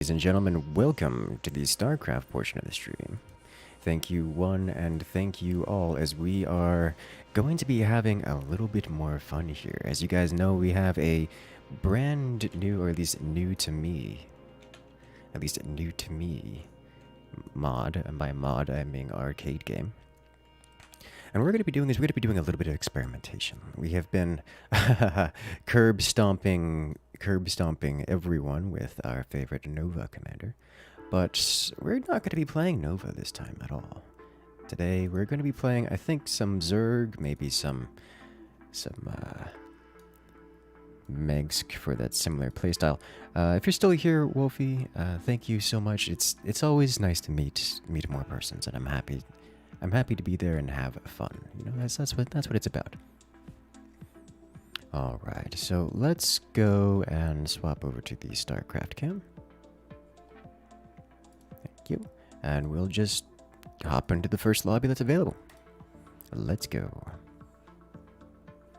Ladies and gentlemen, welcome to the StarCraft portion of the stream. Thank you one and thank you all as we are going to be having a little bit more fun here. As you guys know, we have a brand new, or at least new to me, mod, and by mod I mean arcade game. And we're going to be doing a little bit of experimentation. We have been curb stomping everyone with our favorite Nova commander. But we're not going to be playing Nova this time at all. Today we're going to be playing, I think, some Zerg, maybe some Megsk for that similar playstyle. If you're still here, Wolfie, thank you so much. It's always nice to meet more persons, and I'm happy to be there and have fun. You know, that's what it's about. All right, so let's go and swap over to the StarCraft cam. Thank you, and we'll just hop into the first lobby that's available. Let's go.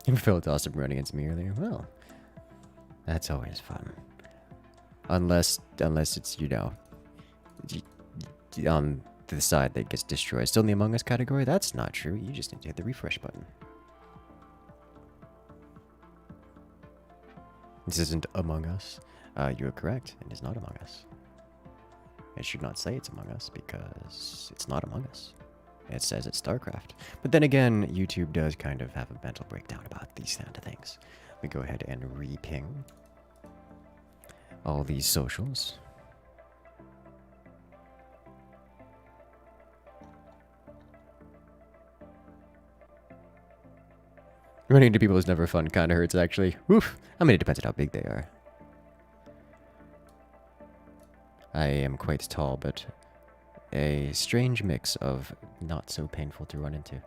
You felt awesome running into me earlier. Well, that's always fun. Unless it's, you know, on the side that gets destroyed. Still in the Among Us category? That's not true. You just need to hit the refresh button. This isn't Among Us. You are correct. It is not Among Us. It should not say it's Among Us because it's not Among Us. It says it's StarCraft. But then again, YouTube does kind of have a mental breakdown about these kind of things. We go ahead and re-ping all these socials. Running into people is never fun. Kind of hurts, actually. Woof. I mean, it depends on how big they are. I am quite tall, but a strange mix of not so painful to run into.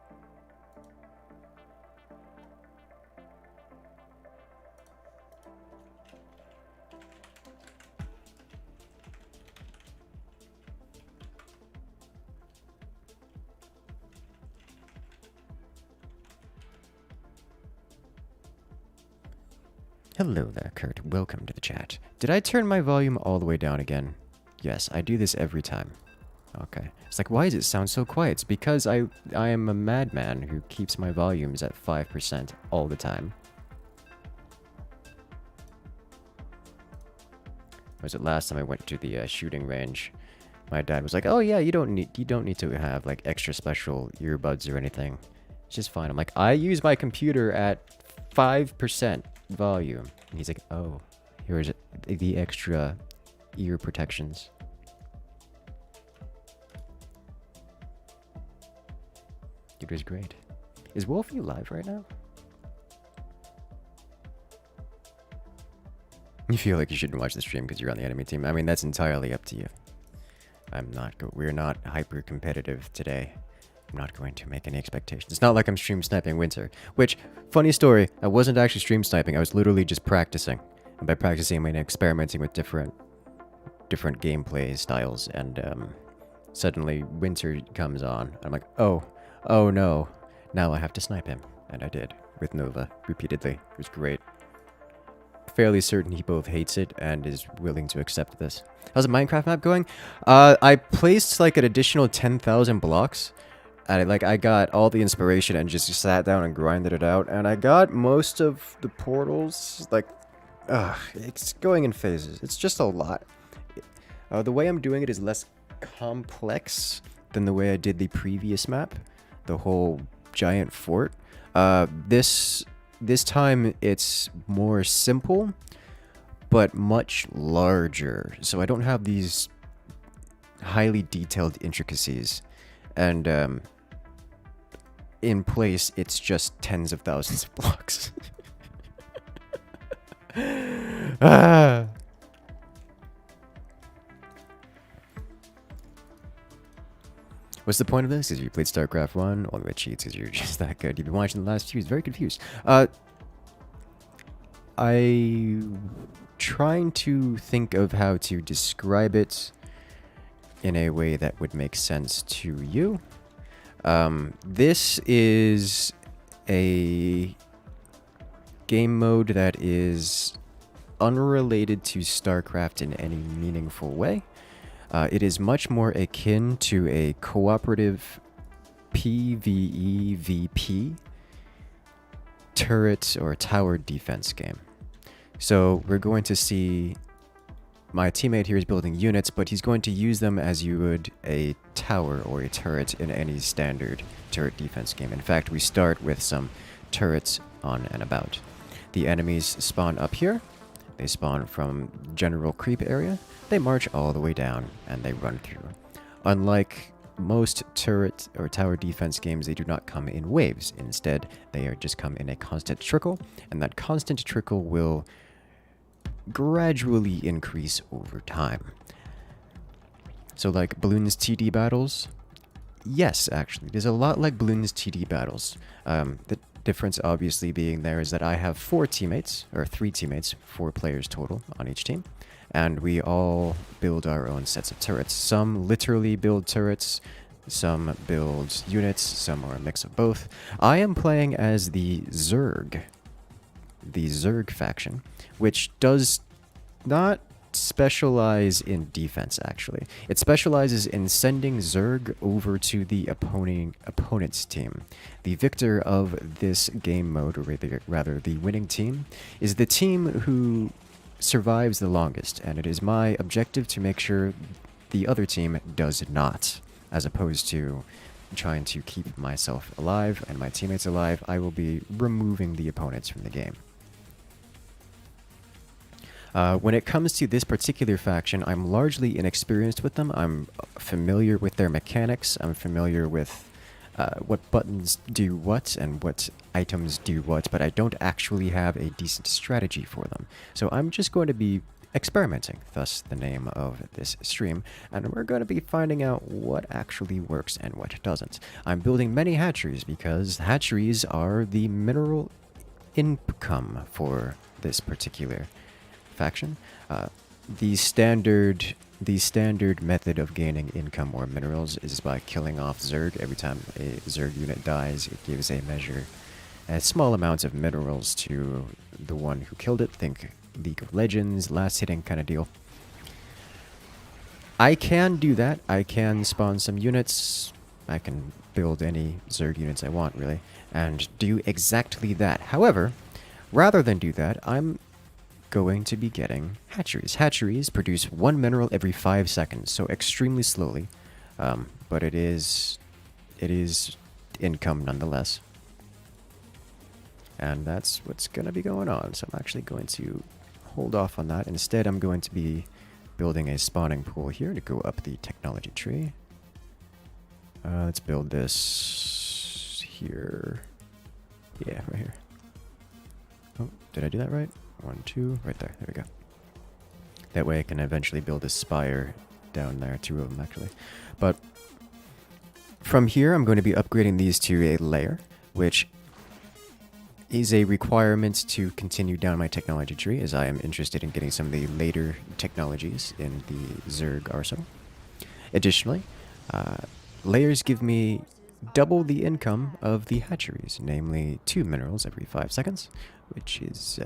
Hello there, Kurt. Welcome to the chat. Did I turn my volume all the way down again? Yes, I do this every time. Okay. It's like, why does it sound so quiet? It's because I am a madman who keeps my volumes at 5% all the time. Was it last time I went to the shooting range? My dad was like, "Oh yeah, you don't need to have like extra special earbuds or anything. It's just fine." I'm like, "I use my computer at 5% volume." And he's like, "Oh, here's the extra ear protections." It was great. Is Wolfie live right now? You feel like you shouldn't watch the stream because you're on the enemy team. I mean, that's entirely up to you. We're not hyper competitive today. I'm not going to make any expectations. It's not like I'm stream sniping Winter. Which, funny story, I wasn't actually stream sniping. I was literally just practicing. And by practicing, I mean experimenting with different gameplay styles. And suddenly Winter comes on. I'm like, oh no. Now I have to snipe him. And I did. With Nova. Repeatedly. It was great. Fairly certain he both hates it and is willing to accept this. How's the Minecraft map going? I placed like an additional 10,000 blocks. And I got all the inspiration and just sat down and grinded it out. And I got most of the portals. Like, it's going in phases. It's just a lot. The way I'm doing it is less complex than the way I did the previous map. The whole giant fort. This time it's more simple, but much larger. So I don't have these highly detailed intricacies. And in place, it's just tens of thousands of blocks. What's the point of this? Is you played StarCraft 1, only with cheats because you're just that good. You've been watching the last few, it's very confused. I'm trying to think of how to describe it in a way that would make sense to you. This is a game mode that is unrelated to StarCraft in any meaningful way. It is much more akin to a cooperative PvEVP turret or tower defense game. So we're going to see my teammate here is building units, but he's going to use them as you would a tower or a turret in any standard turret defense game. In fact, we start with some turrets on and about. The enemies spawn up here. They spawn from general creep area. They march all the way down and they run through. Unlike most turret or tower defense games, they do not come in waves. Instead, they are just come in a constant trickle, and that constant trickle will gradually increase over time. So like Bloons TD battles? Yes, actually. There's a lot like Bloons TD battles. The difference obviously being there is that I have 4 teammates, or 3 teammates, 4 players total on each team. And we all build our own sets of turrets. Some literally build turrets, some build units, some are a mix of both. I am playing as the Zerg faction, which does not specialize in defense, actually. It specializes in sending Zerg over to the opponent's team. The victor of this game mode, or rather the winning team, is the team who survives the longest, and it is my objective to make sure the other team does not, as opposed to trying to keep myself alive and my teammates alive. I will be removing the opponents from the game. When it comes to this particular faction, I'm largely inexperienced with them. I'm familiar with their mechanics. I'm familiar with what buttons do what and what items do what, but I don't actually have a decent strategy for them. So I'm just going to be experimenting, thus the name of this stream, and we're going to be finding out what actually works and what doesn't. I'm building many hatcheries because hatcheries are the mineral income for this particular faction. The standard method of gaining income or minerals is by killing off Zerg. Every time a Zerg unit dies, it gives a small amount of minerals to the one who killed it. Think League of Legends, last hitting kind of deal. I can do that. I can spawn some units. I can build any Zerg units I want, really, and do exactly that. However, rather than do that, I'm going to be getting hatcheries. Hatcheries produce 1 mineral every 5 seconds, so extremely slowly, but it is income nonetheless. And that's what's going to be going on, so I'm actually going to hold off on that. Instead, I'm going to be building a spawning pool here to go up the technology tree. Let's build this here. Yeah, right here. Oh, did I do that right? 1, 2, right there. There we go. That way I can eventually build a spire down there. 2 of them, actually. But from here, I'm going to be upgrading these to a layer, which is a requirement to continue down my technology tree, as I am interested in getting some of the later technologies in the Zerg arsenal. Additionally, layers give me double the income of the hatcheries, namely 2 minerals every 5 seconds, which is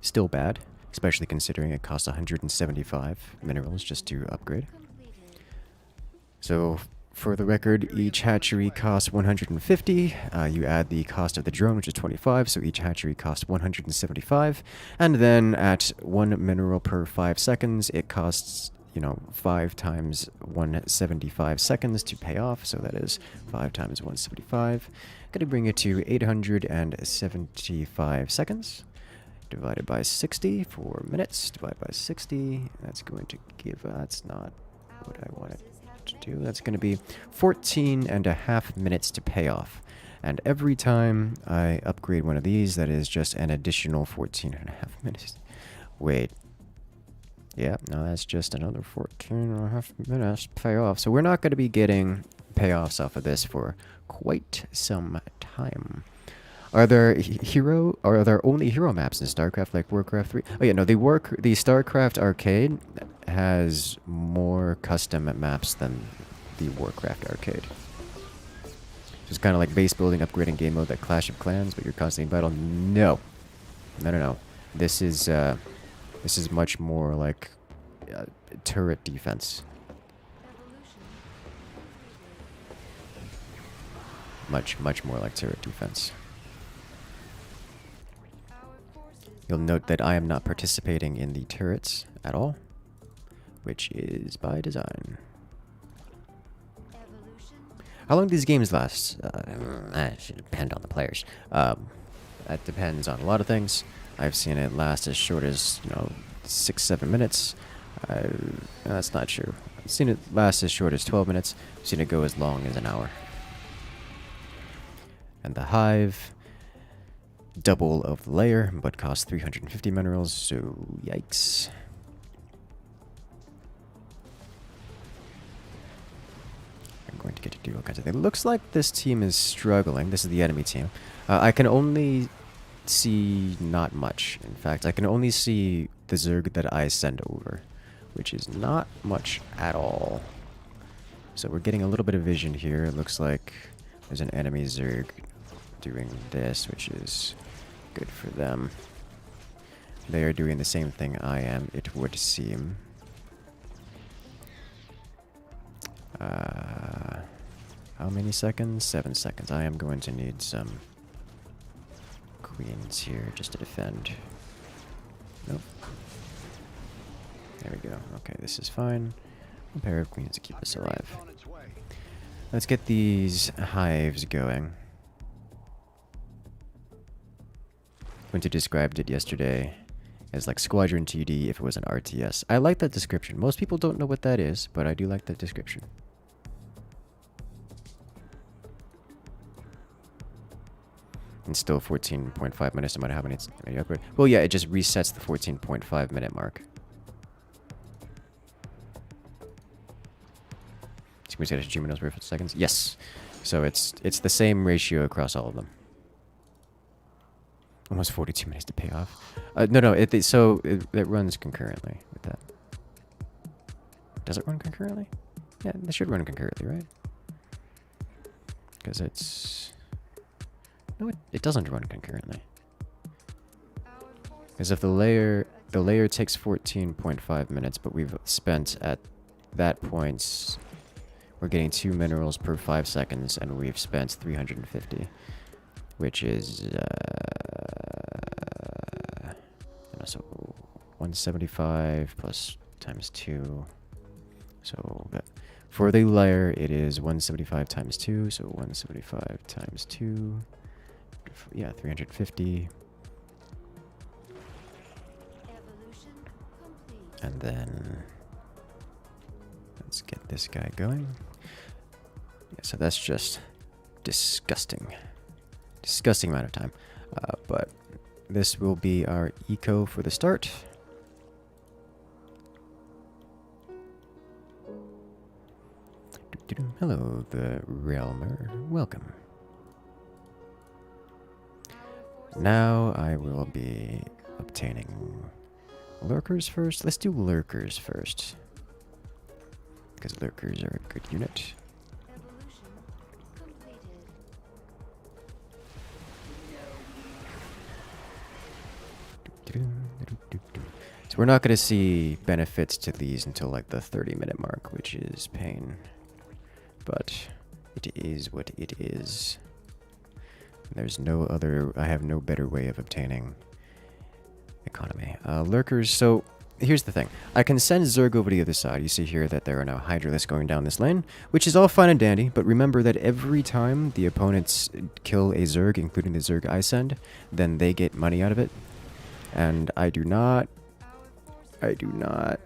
still bad, especially considering it costs 175 minerals just to upgrade. So, for the record, each hatchery costs 150. You add the cost of the drone, which is 25, so each hatchery costs 175. And then at 1 mineral per 5 seconds, it costs, 5 times 175 seconds to pay off, so that is 5 times 175. Gonna bring it to 875 seconds. Divided by 60 for minutes, divided by 60, that's going to give, that's not what I wanted to do. That's going to be 14.5 minutes to pay off. And every time I upgrade one of these, that is just an additional 14.5 minutes. Wait. Yeah, no, that's just another 14.5 minutes to pay off. So we're not going to be getting payoffs off of this for quite some time. Are there only hero maps in StarCraft like Warcraft 3? Oh yeah, no, the StarCraft arcade has more custom maps than the Warcraft arcade. It's kind of like base building, upgrading game mode like Clash of Clans, but you're constantly in battle. No. No, no, no. This is much more like turret defense. Much more like turret defense. You'll note that I am not participating in the turrets at all, which is by design. How long do these games last? That should depend on the players. That depends on a lot of things. I've seen it last as short as, 6-7 minutes. That's not true. I've seen it last as short as 12 minutes. I've seen it go as long as an hour. And the hive, double of the layer, but costs 350 minerals, so yikes. I'm going to get to do all kinds of things. It looks like this team is struggling. This is the enemy team. I can only see not much. In fact, I can only see the Zerg that I send over, which is not much at all. So we're getting a little bit of vision here. It looks like there's an enemy Zerg doing this, which is good for them. They are doing the same thing I am, it would seem. How many seconds? 7 seconds. I am going to need some queens here just to defend. Nope. There we go. Okay, this is fine. A pair of queens to keep us alive. Let's get these hives going. Winter described it yesterday as like Squadron TD if it was an RTS. I like that description. Most people don't know what that is, but I do like that description. And still 14.5 minutes, no matter how many upgrade. Well, yeah, it just resets the 14.5 minute mark. So we get a minutes per seconds. Yes, so it's the same ratio across all of them. Almost 42 minutes to pay off. No, it runs concurrently with that. Does it run concurrently? Yeah, it should run concurrently, right? Because it's... No, it doesn't run concurrently. Because if the layer takes 14.5 minutes, but we've spent at that point, we're getting 2 minerals per 5 seconds, and we've spent 350, which is so 175 plus times 2. So for the layer, it is 175 times 2. So 175 times 2. Yeah, 350. And then let's get this guy going. Yeah, so that's just disgusting. Disgusting amount of time. But this will be our eco for the start. Hello, the Realmer. Welcome. Now I will be obtaining lurkers first. Let's do lurkers first, because lurkers are a good unit. So we're not going to see benefits to these until like the 30-minute mark, which is pain. But it is what it is. There's no other... I have no better way of obtaining economy. Lurkers, so here's the thing. I can send Zerg over to the other side. You see here that there are now Hydralisks going down this lane, which is all fine and dandy, but remember that every time the opponents kill a Zerg, including the Zerg I send, then they get money out of it. And I do not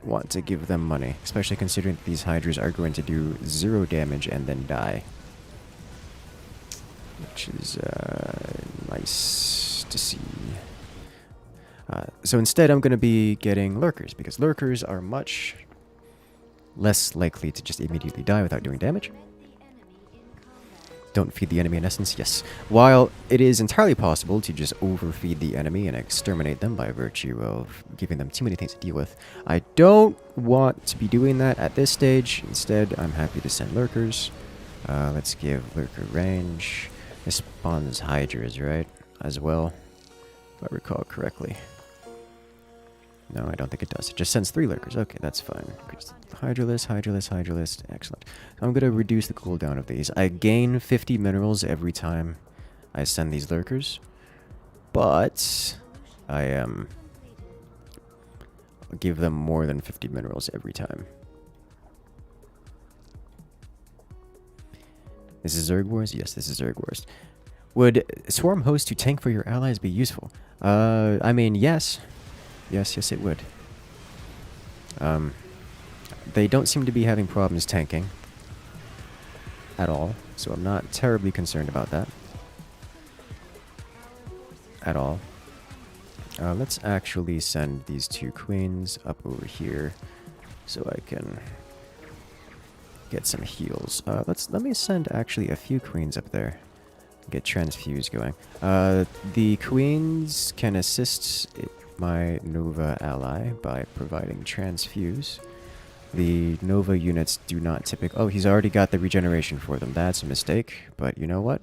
want to give them money, especially considering that these Hydras are going to do 0 damage and then die. Which is nice to see. So instead I'm going to be getting lurkers, because lurkers are much less likely to just immediately die without doing damage. Don't feed the enemy in essence, yes. While it is entirely possible to just overfeed the enemy and exterminate them by virtue of giving them too many things to deal with, I don't want to be doing that at this stage. Instead, I'm happy to send lurkers. Let's give lurker range. This spawns Hydras, right? As well. If I recall correctly. No, I don't think it does. It just sends 3 lurkers. Okay, that's fine. Hydralist, Hydralist, Hydralist. Excellent. I'm going to reduce the cooldown of these. I gain 50 minerals every time I send these lurkers. But I give them more than 50 minerals every time. This is Zerg Wars? Yes, this is Zerg Wars. Would Swarm Host to tank for your allies be useful? I mean, yes. Yes, it would. They don't seem to be having problems tanking at all, so I'm not terribly concerned about that. At all. Let's actually send these 2 queens up over here so I can get some heals. Let me send actually a few queens up there. Get transfuse going. The queens can assist my Nova ally by providing transfuse. The Nova units do not typically... Oh, he's already got the regeneration for them. That's a mistake, but you know what?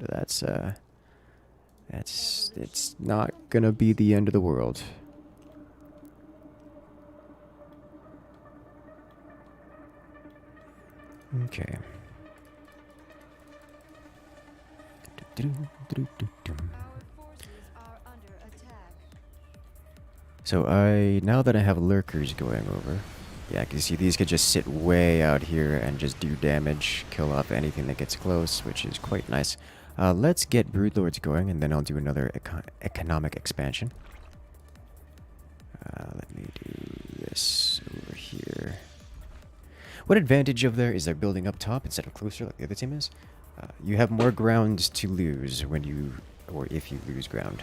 It's not gonna be the end of the world. Okay. So now that I have lurkers going over, yeah, because see, these could just sit way out here and just do damage, kill off anything that gets close, which is quite nice. Let's get Broodlords going, and then I'll do another economic expansion. Let me do this over here. What advantage of there is they're building up top instead of closer like the other team is? You have more ground to lose when you, or if you lose ground.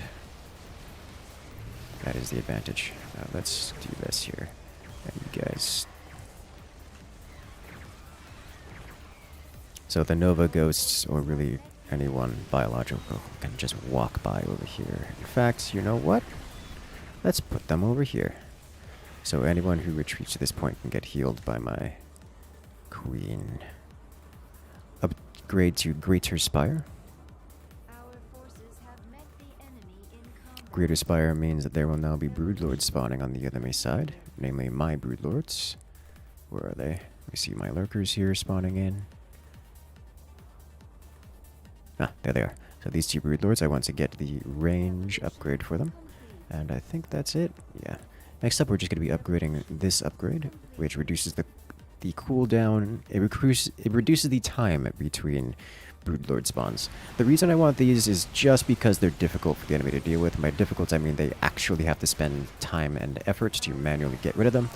That is the advantage. Let's do this here. And you guys... So the Nova Ghosts, or really anyone biological, can just walk by over here. In fact, you know what? Let's put them over here. So anyone who retreats to this point can get healed by my queen. Upgrade to Greater Spire. Greater Spire means that there will now be Broodlords spawning on the enemy side, namely my Broodlords. Where are they? We see my lurkers here spawning in. Ah, there they are. So these 2 Broodlords, I want to get the range upgrade for them. And I think that's it. Yeah. Next up, we're just going to be upgrading this upgrade, which reduces the cooldown. It reduces the time between Broodlord spawns. The reason I want these is just because they're difficult for the enemy to deal with. By difficult, I mean they actually have to spend time and effort to manually get rid of them,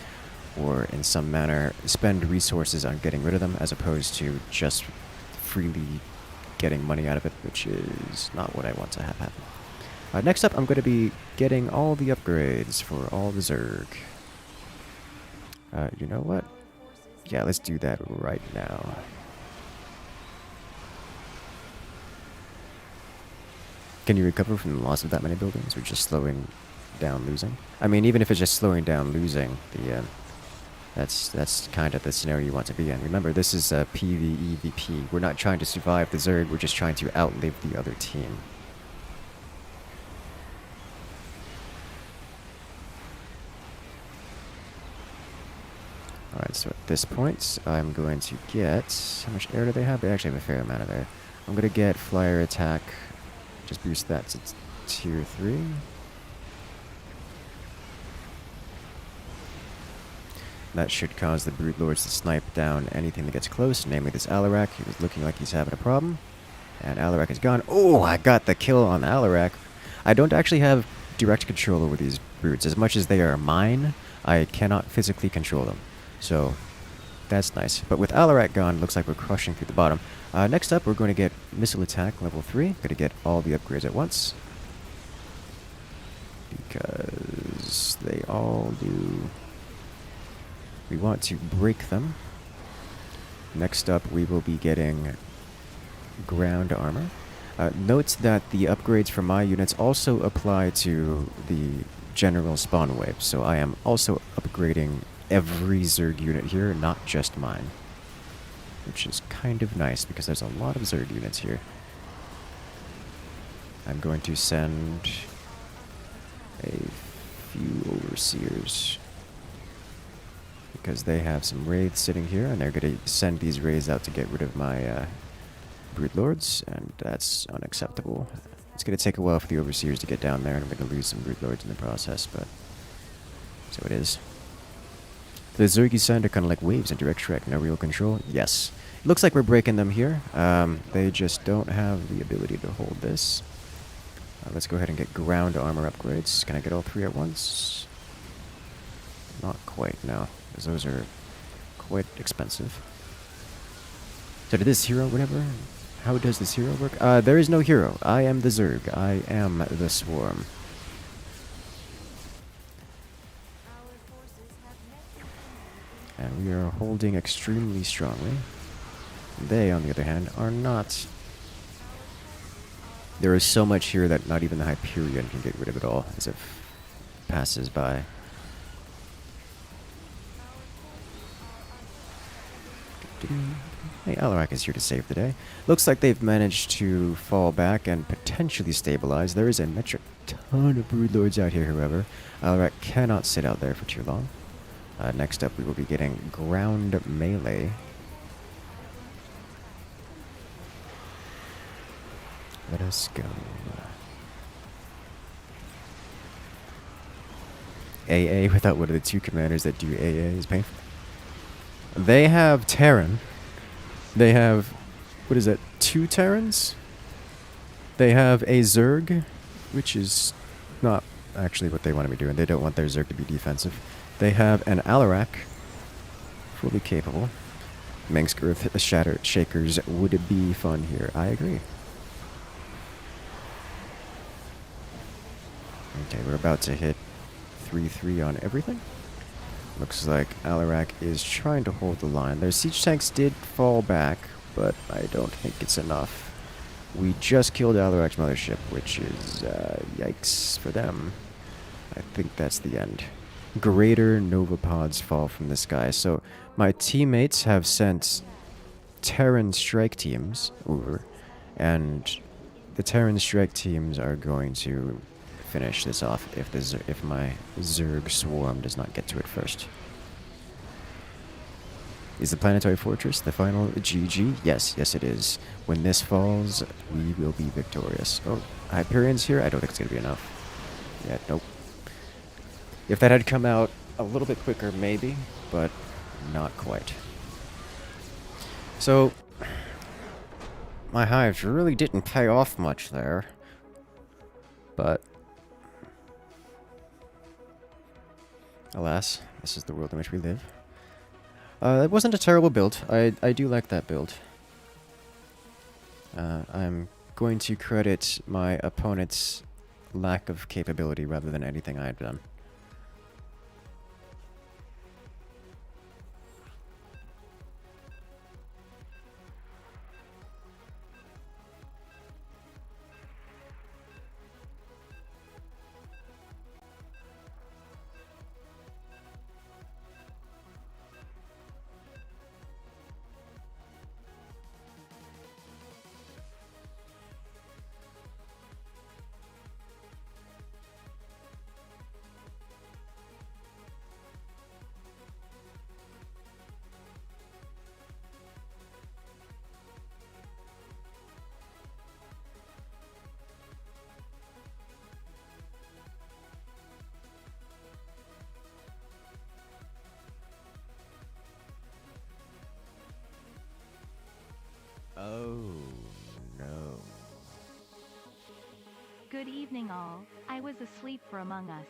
or in some manner spend resources on getting rid of them, as opposed to just freely getting money out of it, which is not what I want to have happen. Next up, I'm going to be getting all the upgrades for all the Zerg. You know what? Yeah, let's do that right now. Can you recover from the loss of that many buildings, or just slowing down losing? I mean, even if it's just slowing down losing, that's kind of the scenario you want to be in. Remember, this is a PvEVP. We're not trying to survive the Zerg, we're just trying to outlive the other team. Alright, so at this point, I'm going to get... How much air do they have? They actually have a fair amount of air. I'm going to get Flyer Attack. Just boost that to tier 3. That should cause the Broodlords to snipe down anything that gets close, namely this Alarak. He was looking like he's having a problem. And Alarak is gone. Oh, I got the kill on Alarak. I don't actually have direct control over these brutes. As much as they are mine, I cannot physically control them. So, that's nice. But with Alarak gone, looks like we're crushing through the bottom. Next up, we're going to get Missile Attack level 3. Going to get all the upgrades at once. Because they all do... We want to break them. Next up, we will be getting ground armor. Note that the upgrades for my units also apply to the general spawn wave. So I am also upgrading every Zerg unit here, not just mine. Which is kind of nice, because there's a lot of Zerg units here. I'm going to send a few overseers. Because they have some wraiths sitting here, and they're going to send these wraiths out to get rid of my brood lords, and that's unacceptable. It's going to take a while for the overseers to get down there, and I'm going to lose some brood lords in the process, but so it is. The Zerg you send are kind of like waves in direct track, no real control. Yes. It looks like we're breaking them here. They just don't have the ability to hold this. Let's go ahead and get ground armor upgrades. Can I get all three at once? Not quite, no. Because those are quite expensive. So did this hero, whatever? How does this hero work? There is no hero. I am the Zerg. I am the Swarm. And we are holding extremely strongly. They, on the other hand, are not. There is so much here that not even the Hyperion can get rid of it all, as it passes by. Hey, Alarak is here to save the day. Looks like they've managed to fall back and potentially stabilize. There is a metric ton of broodlords out here, however. Alarak cannot sit out there for too long. Next up, we will be getting ground melee. Let us go. AA without one of the two commanders that do AA is painful. They have Terran. They have, what is that, 2 Terrans? They have a Zerg, which is not actually what they want to be doing. They don't want their Zerg to be defensive. They have an Alarak, fully capable. Mengsk Earth Shatter Shakers would be fun here. I agree. Okay, we're about to hit 3-3 on everything. Looks like Alarak is trying to hold the line. Their siege tanks did fall back, but I don't think it's enough. We just killed Alarak's mothership, which is, yikes for them. I think that's the end. Greater Novapods fall from the sky. So my teammates have sent Terran strike teams over, and the Terran strike teams are going to finish this off if my Zerg swarm does not get to it first. Is the planetary fortress the final GG? Yes, yes it is. When this falls, we will be victorious. Oh, Hyperion's here? I don't think it's going to be enough. Yeah, nope. If that had come out a little bit quicker, maybe, but not quite. So, my hives really didn't pay off much there. But alas, this is the world in which we live. It wasn't a terrible build. I do like that build. I'm going to credit my opponent's lack of capability rather than anything I've done. Oh, no. Good evening all. I was asleep for Among Us.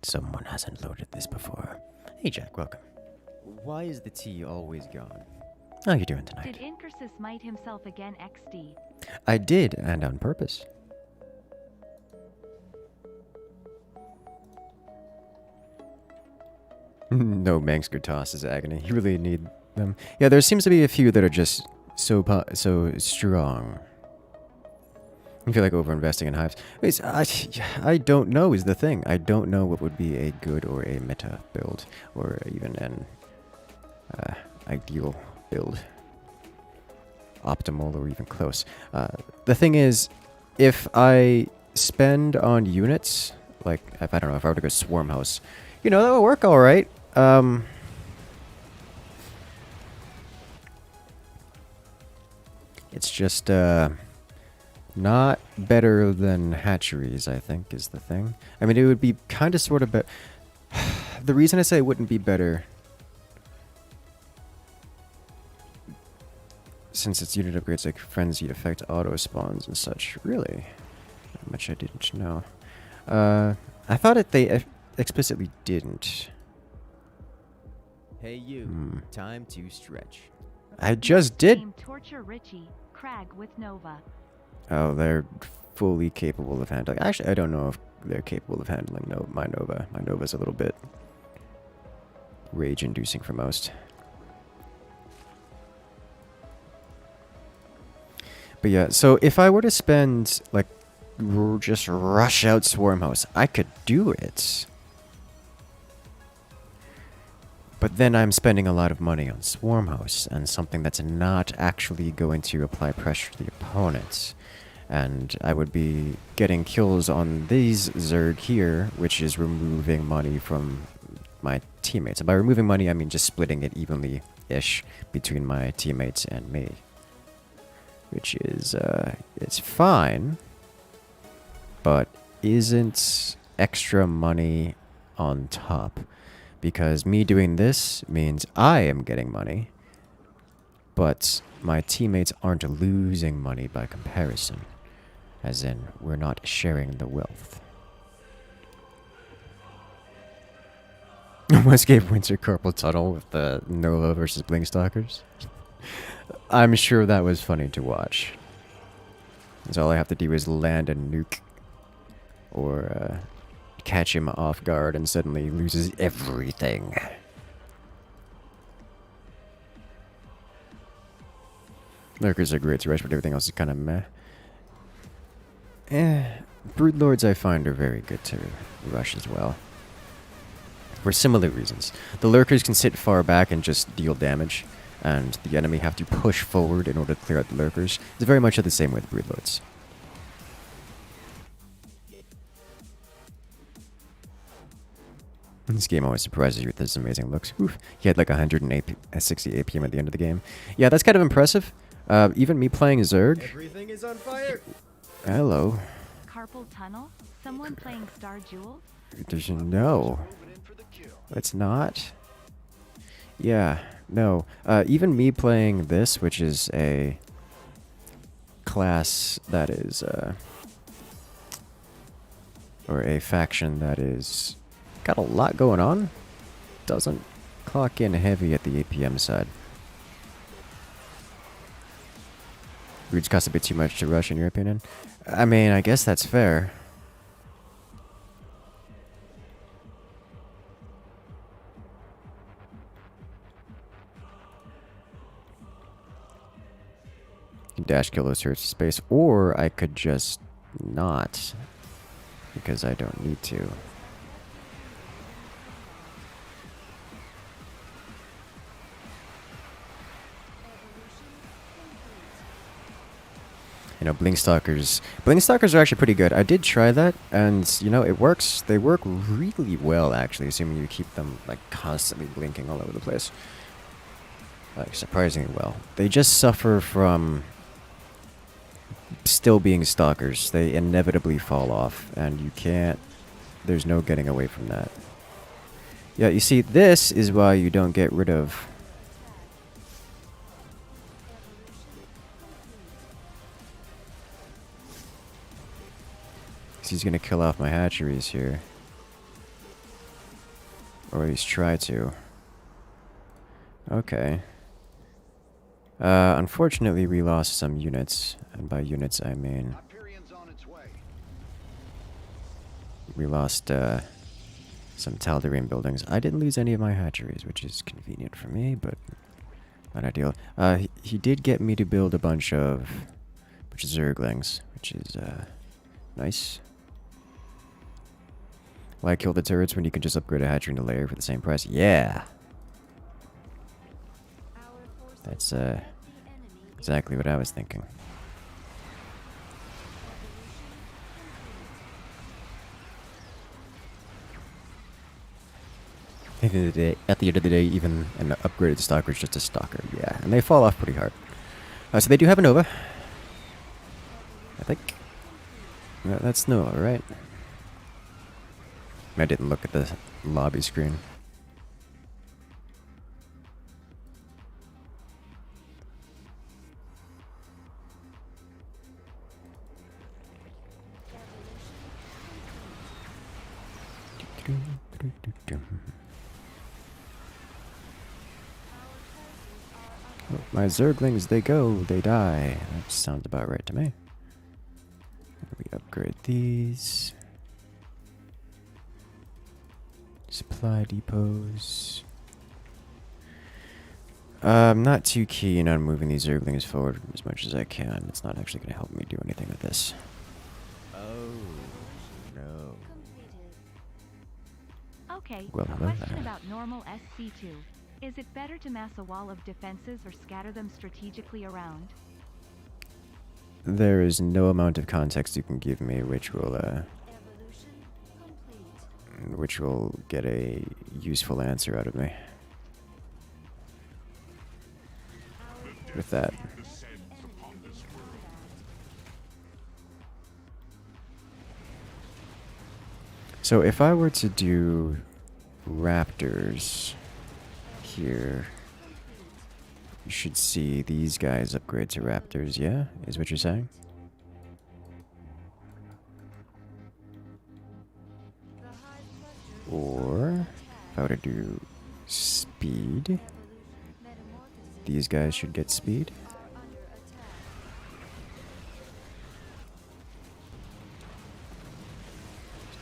Someone hasn't loaded this before. Hey Jack, welcome. Why is the tea always gone? How are you doing tonight? Did Incursus might himself again XD? I did, and on purpose. No Mangsker tosses agony. You really need them. Yeah, there seems to be a few that are just so strong. I feel like overinvesting in hives. I don't know is the thing. I don't know what would be a good or a meta build, or even an ideal build. Optimal or even close. The thing is, if I spend on units, like, if I don't know, if I were to go Swarm House, you know, that would work alright. It's just, not better than hatcheries, I think, is the thing. I mean, it would be kind of sort of better. The reason I say it wouldn't be better, since its unit upgrades like frenzied effect auto spawns and such. Really? How much I didn't know. I thought they explicitly didn't. Hey you, time to stretch. I just did. Team Torture Richie, Crag with Nova. Oh, they're fully capable of handling. Actually, I don't know if they're capable of handling my Nova. My Nova's a little bit rage-inducing for most. But yeah, so if I were to spend, like, just rush out Swarm House, I could do it. But then I'm spending a lot of money on Swarm House, and something that's not actually going to apply pressure to the opponents. And I would be getting kills on these Zerg here, which is removing money from my teammates. And by removing money, I mean just splitting it evenly-ish between my teammates and me. Which is, it's fine, but isn't extra money on top. Because me doing this means I am getting money, but my teammates aren't losing money by comparison. As in, we're not sharing the wealth. Westgate Winter Carpal Tunnel with the Nova versus Blinkstalkers. I'm sure that was funny to watch. Because all I have to do is land a nuke. Or catch him off guard and suddenly loses everything. Lurkers are great to rush, but everything else is kind of meh. Broodlords I find are very good to rush as well. For similar reasons. The Lurkers can sit far back and just deal damage, and the enemy have to push forward in order to clear out the Lurkers. It's very much the same with Broodlords. This game always surprises you with its amazing looks. Oof. He had like 160 APM at the end of the game. Yeah, that's kind of impressive. Even me playing Zerg. Everything is on fire. Hello. Carpal Tunnel? Someone playing Star Jewel? There's no. It's not. Yeah, no. Even me playing this, which is a class that is, or a faction that is got a lot going on, doesn't clock in heavy at the APM side. Broods cost a bit too much to rush, in your opinion? I mean, I guess that's fair. You can dash kill those turrets to space, or I could just not, because I don't need to. You know, Blinkstalkers are actually pretty good. I did try that, and, you know, it works. They work really well, actually, assuming you keep them, like, constantly blinking all over the place. Like, surprisingly well. They just suffer from still being stalkers. They inevitably fall off, and you can't... There's no getting away from that. Yeah, you see, this is why you don't get rid of... He's gonna kill off my hatcheries here. Or at least try to. Okay. Unfortunately we lost some units. And by units I mean... we lost, some Tal'Darim buildings. I didn't lose any of my hatcheries, which is convenient for me, but not ideal. He did get me to build a bunch of Zerglings, which is nice. Why kill the turrets when you can just upgrade a hatchery into layer for the same price? Yeah! That's exactly what I was thinking. At the end of the day, even an upgraded stalker is just a stalker. Yeah, and they fall off pretty hard. So they do have a Nova. I think. That's Nova, right? I didn't look at the lobby screen. Oh, my Zerglings, they go, they die. That sounds about right to me. We upgrade these. Supply depots. I'm not too keen on moving these Zerglings forward as much as I can. It's not actually going to help me do anything with this. Oh, no. Okay, Well, a hello question there. about normal SC2. Is it better to mass a wall of defenses or scatter them strategically around? There is no amount of context you can give me which will get a useful answer out of me. With that. So if I were to do raptors here, you should see these guys upgrade to raptors, yeah? Is what you're saying? Or if I were to do speed, these guys should get speed.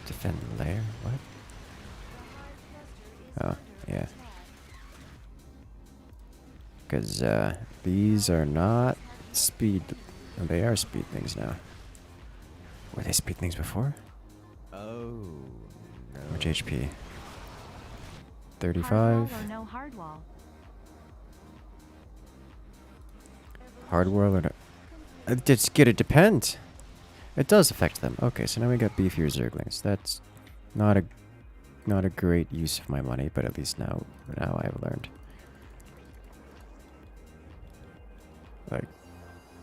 Defend layer? What? Oh, yeah. Because these are not speed. Oh, they are speed things now. Were they speed things before? Oh, no. Which HP? Hard 35? wall or no hard wall? Hard wall or no? It's gonna depend. It does affect them. Okay, so now we got beefier Zerglings. That's not a great use of my money, but at least now I've learned. Like,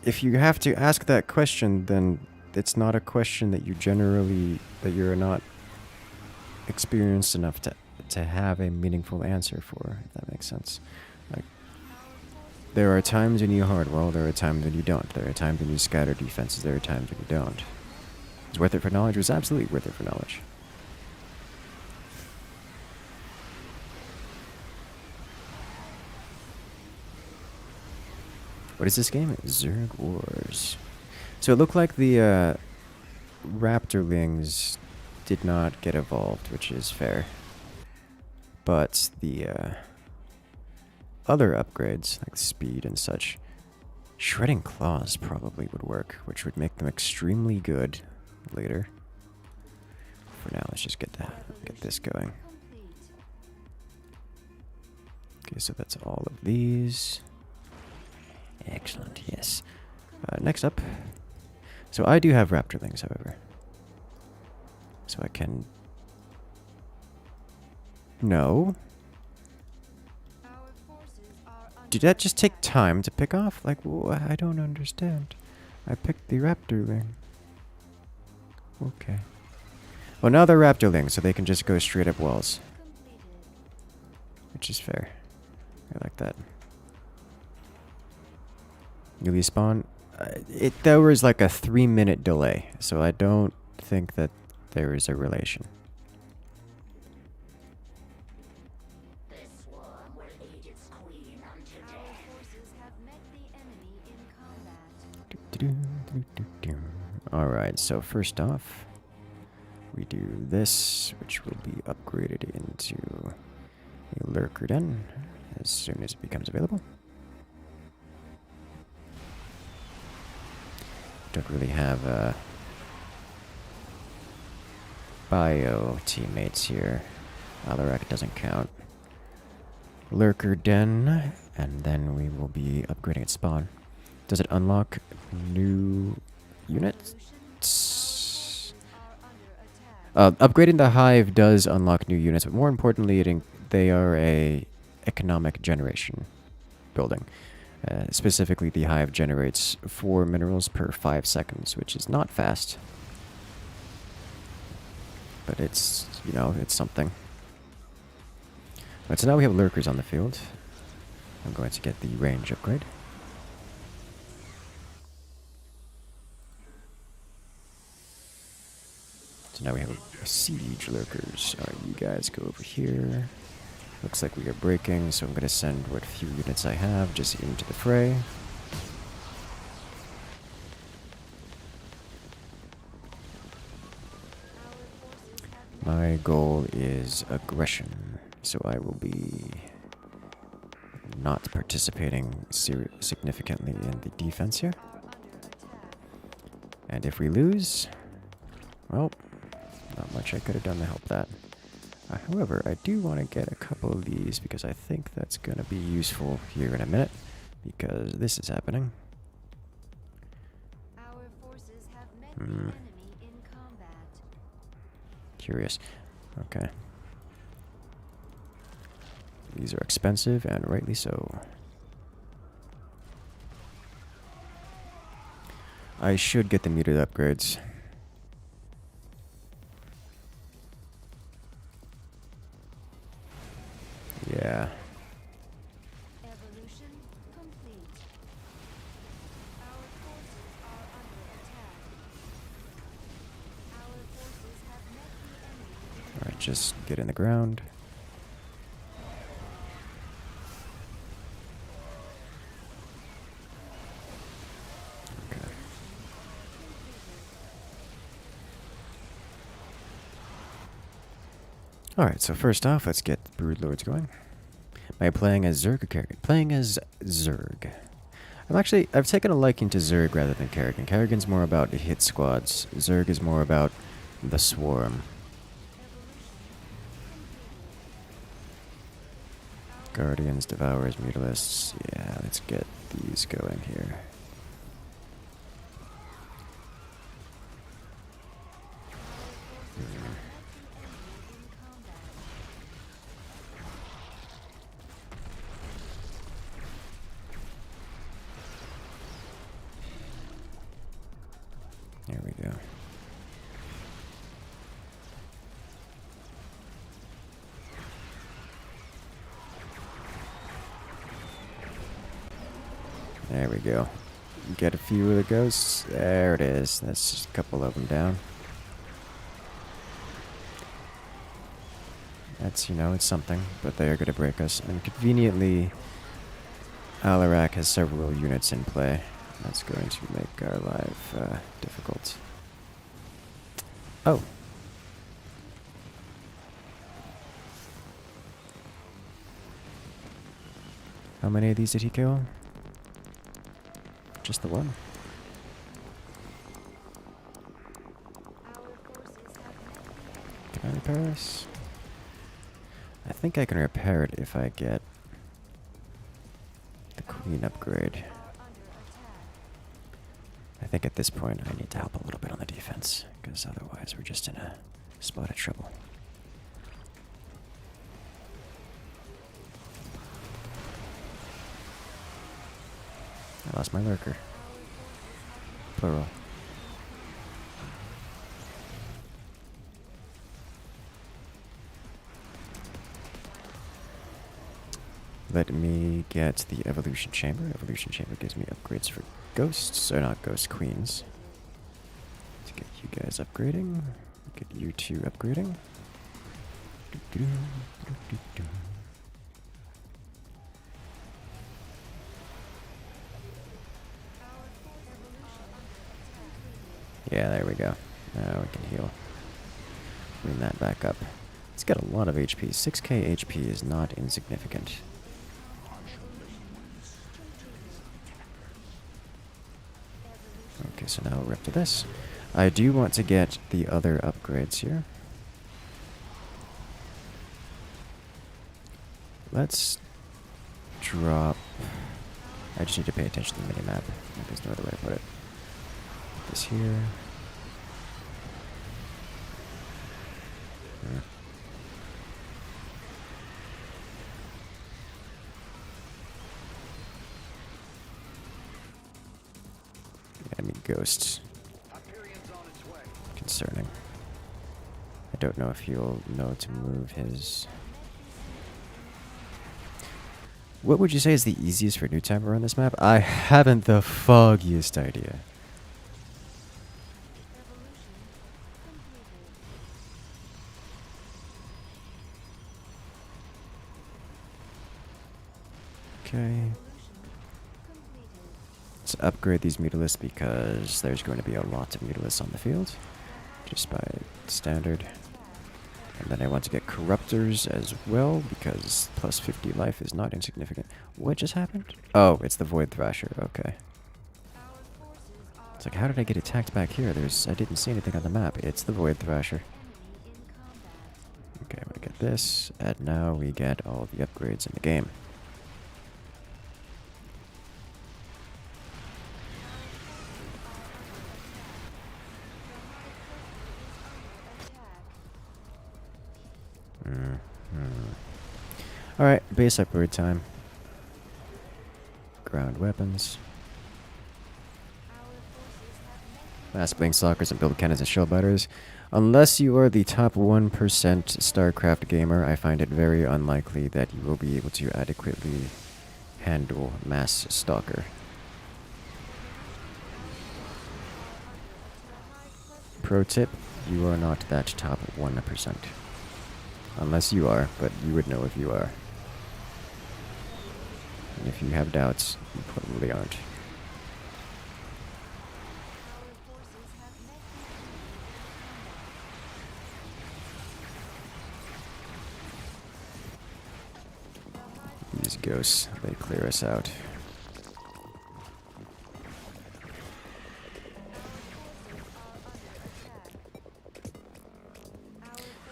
if you have to ask that question, then it's not a question that you're not experienced enough to have a meaningful answer for, if that makes sense. Like, there are times when you hardwall, there are times when you don't. There are times when you scatter defenses, there are times when you don't. It's worth it for knowledge? It was absolutely worth it for knowledge. What is this game? Zerg Wars. So it looked like the Raptorlings did not get evolved, which is fair. But the other upgrades, like speed and such, Shredding Claws probably would work, which would make them extremely good later. For now, let's just get this going. Okay, so that's all of these. Excellent, yes. Next up. So I do have Raptorlings, however. So I can... No. Did that just take time to pick off? Like, I don't understand. I picked the Raptorling. Okay. Well, now they're Raptorlings, so they can just go straight up walls. Which is fair. I like that. Newly spawn. There was like a 3-minute delay, so I don't think that there is a relation. Alright, so first off, we do this, which will be upgraded into a lurker den as soon as it becomes available. Don't really have bio teammates here. Alarak doesn't count. Lurker den, and then we will be upgrading its spawn. Does it unlock new units? Upgrading the hive does unlock new units, but more importantly, they are a economic generation building. Specifically, the hive generates 4 minerals per 5 seconds, which is not fast. But it's, you know, it's something. Right, so now we have lurkers on the field. I'm going to get the range upgrade. So now we have siege lurkers. Alright, you guys go over here. Looks like we are breaking, so I'm going to send what few units I have just into the fray. My goal is aggression, so I will be not participating significantly in the defense here. And if we lose, well, not much I could have done to help that. However, I do want to get a couple of these because I think that's going to be useful here in a minute, because this is happening. Our forces have met the enemy in combat. Curious. Okay. These are expensive, and rightly so. I should get the muted upgrades. Yeah. Evolution complete. Our forces are under attack. Our forces have met the enemy. Alright, just get in the ground. Okay. Alright, so first off, let's get the Broodlords going. Am I playing as Zerg or Kerrigan? Playing as Zerg. I've taken a liking to Zerg rather than Kerrigan. Kerrigan's more about hit squads. Zerg is more about the swarm. Guardians, Devourers, Mutalists. Yeah, let's get these going here. There we go. There we go. Get a few of the ghosts. There it is. That's just a couple of them down. That's, you know, it's something, but they are going to break us. And conveniently, Alarak has several units in play. That's going to make our life difficult. Oh. How many of these did he kill? Just the one? Can I repair this? I think I can repair it if I get the queen upgrade. I think at this point I need to help a little bit on the defense, because otherwise we're just in a spot of trouble. I lost my lurker. Plural. Let me get the evolution chamber. Evolution chamber gives me upgrades for ghosts, or not ghost queens. To get you guys upgrading. Get you two upgrading. Yeah, there we go. Now we can heal. Bring that back up. It's got a lot of HP. 6k HP is not insignificant. Okay, so now we're up to this. I do want to get the other upgrades here. Let's drop... I just need to pay attention to the minimap. There's no other way to put it. Put this here. Enemy ghosts. Concerning. I don't know if he'll know to move his... What would you say is the easiest for new timer on this map? I haven't the foggiest idea. Okay. Let's upgrade these mutalisks because there's going to be a lot of mutalisks on the field. Just by standard. And then I want to get corruptors as well because plus 50 life is not insignificant. What just happened? Oh, it's the Void Thrasher. Okay. It's like, how did I get attacked back here? I didn't see anything on the map. It's the Void Thrasher. Okay, I'm gonna get this, and now we get all the upgrades in the game. Alright, base upgrade time. Ground weapons. Mass blink stalkers and build cannons and shellbiters. Unless you are the top 1% StarCraft gamer, I find it very unlikely that you will be able to adequately handle mass stalker. Pro tip, you are not that top 1%. Unless you are, but you would know if you are. And if you have doubts, you probably aren't. These ghosts, they clear us out.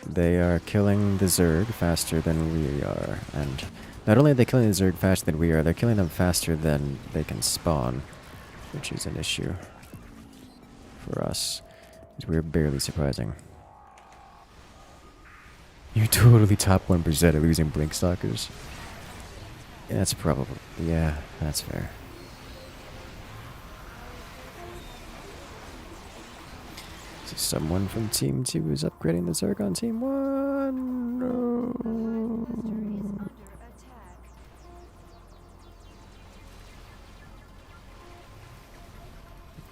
They are killing the Zerg faster than we are, and not only are they killing the Zerg faster than we are, they're killing them faster than they can spawn, which is an issue for us, because we're barely surprising. You're totally top 1% of losing blink stalkers. Yeah, that's probably, yeah, that's fair. So someone from Team 2 is upgrading the Zerg on Team 1. No.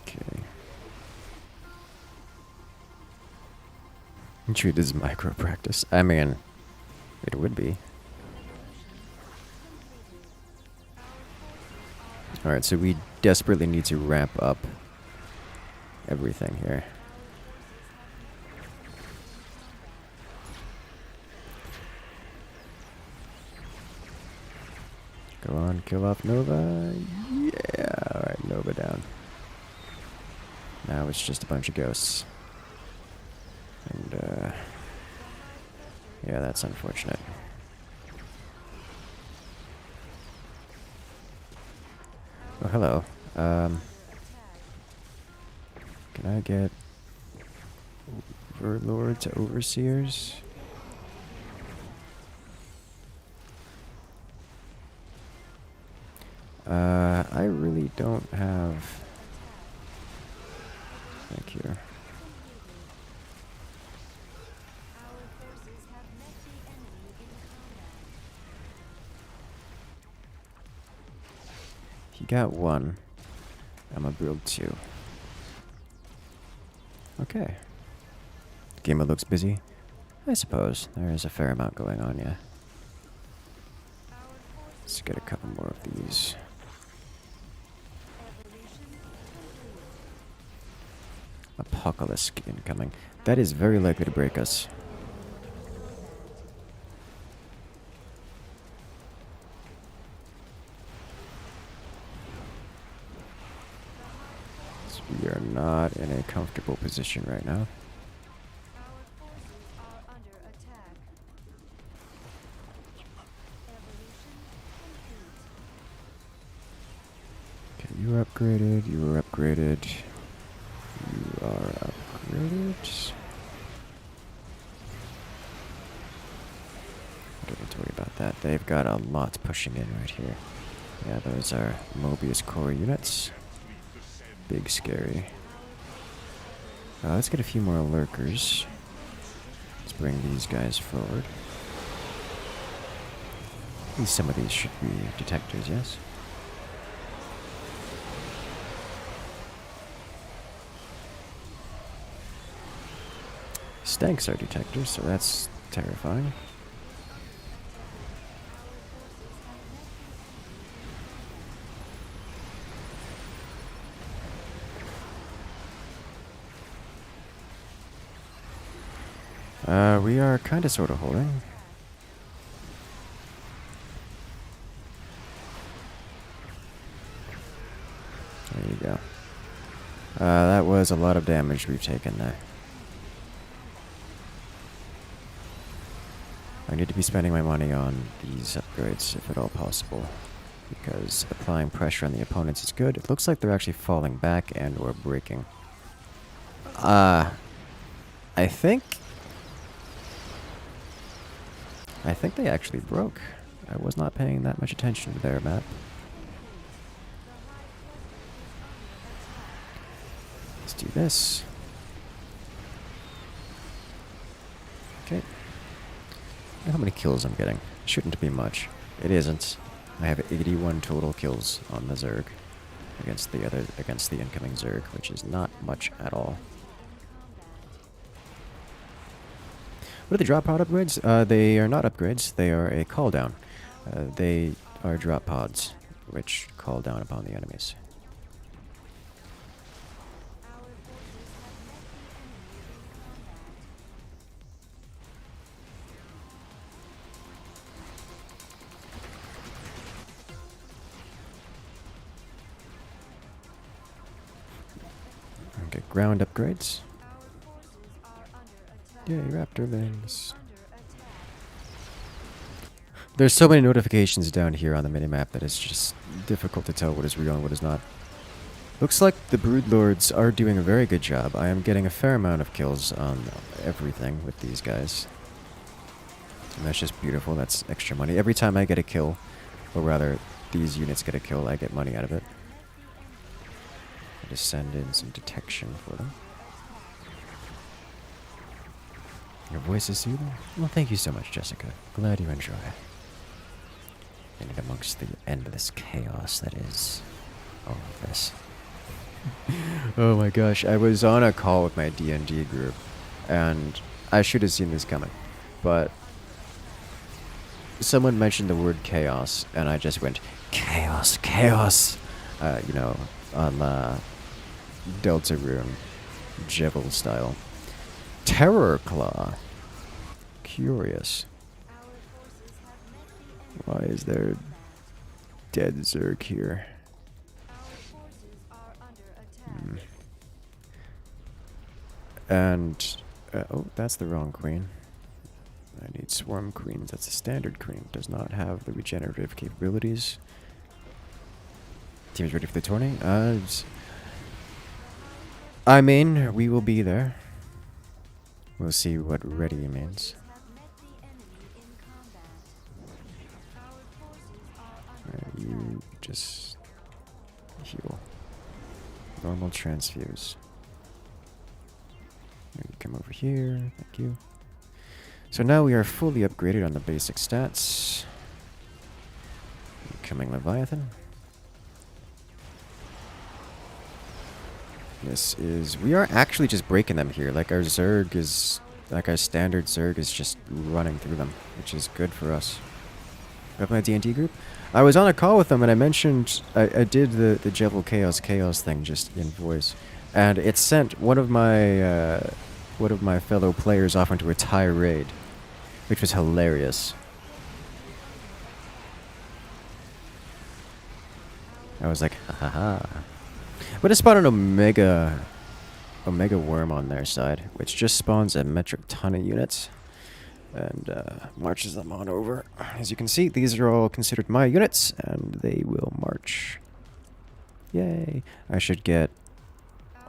Okay. Treat this as micro practice. I mean, it would be. Alright, so we desperately need to ramp up everything here. Go on, kill off Nova. Yeah, alright, Nova down. Now it's just a bunch of ghosts. And, yeah, that's unfortunate. Oh, hello. Can I get Overlord to Overseers? I really don't have... Thank you. He got one. I'm gonna build two. Okay. Gamer looks busy. I suppose there is a fair amount going on, yeah. Let's get a couple more of these. Apocalypse incoming. That is very likely to break us. We are not in a comfortable position right now. Our forces are under attack. Evolution complete. Okay, you were upgraded, you were upgraded. You are upgraded. Don't need to worry about that. They've got a lot pushing in right here. Yeah, those are Mobius core units. Big scary. Let's get a few more lurkers. Let's bring these guys forward. At least some of these should be detectors, yes? Stanks are detectors, so that's terrifying. We are kinda sorta holding. There you go. That was a lot of damage we've taken there. I need to be spending my money on these upgrades if at all possible, because applying pressure on the opponents is good. It looks like they're actually falling back and or breaking. I think they actually broke. I was not paying that much attention to their map. Let's do this. Okay. How many kills I'm getting? Shouldn't be much. It isn't. I have 81 total kills on the Zerg against the incoming Zerg, which is not much at all. What are the drop pod upgrades? They are not upgrades. They are a call down. They are drop pods, which call down upon the enemies. Okay, ground upgrades. Yay, Raptorlings. There's so many notifications down here on the minimap that it's just difficult to tell what is real and what is not. Looks like the Broodlords are doing a very good job. I am getting a fair amount of kills on everything with these guys. And that's just beautiful. That's extra money. Every time I get a kill, or rather, these units get a kill, I get money out of it. I just send in some detection for them. Your voice is soothing? Well, thank you so much, Jessica. Glad you enjoy. And amongst the endless chaos that is all of this. Oh my gosh, I was on a call with my D&D group, and I should have seen this coming, but someone mentioned the word chaos, and I just went, chaos, chaos! You know, on Delta Rune, Jevil style. Terror Claw. Curious. Why is there dead Zerg here? And oh, that's the wrong queen. I need swarm queens. That's a standard queen. Does not have the regenerative capabilities. Team's ready for the tourney. I mean, we will be there. We'll see what ready means. You just heal. Normal transfuse. You come over here. Thank you. So now we are fully upgraded on the basic stats. Incoming Leviathan. This is... We are actually just breaking them here. Like our Zerg is... Like our standard Zerg is just running through them, which is good for us. Up my D&D group? I was on a call with them and I mentioned... I did the Jevil Chaos thing just in voice. And it sent one of my fellow players off into a tirade, which was hilarious. I was like, ha ha ha. But it spawned an Omega Worm on their side, which just spawns a metric ton of units and marches them on over. As you can see, these are all considered my units, and they will march. Yay! I should get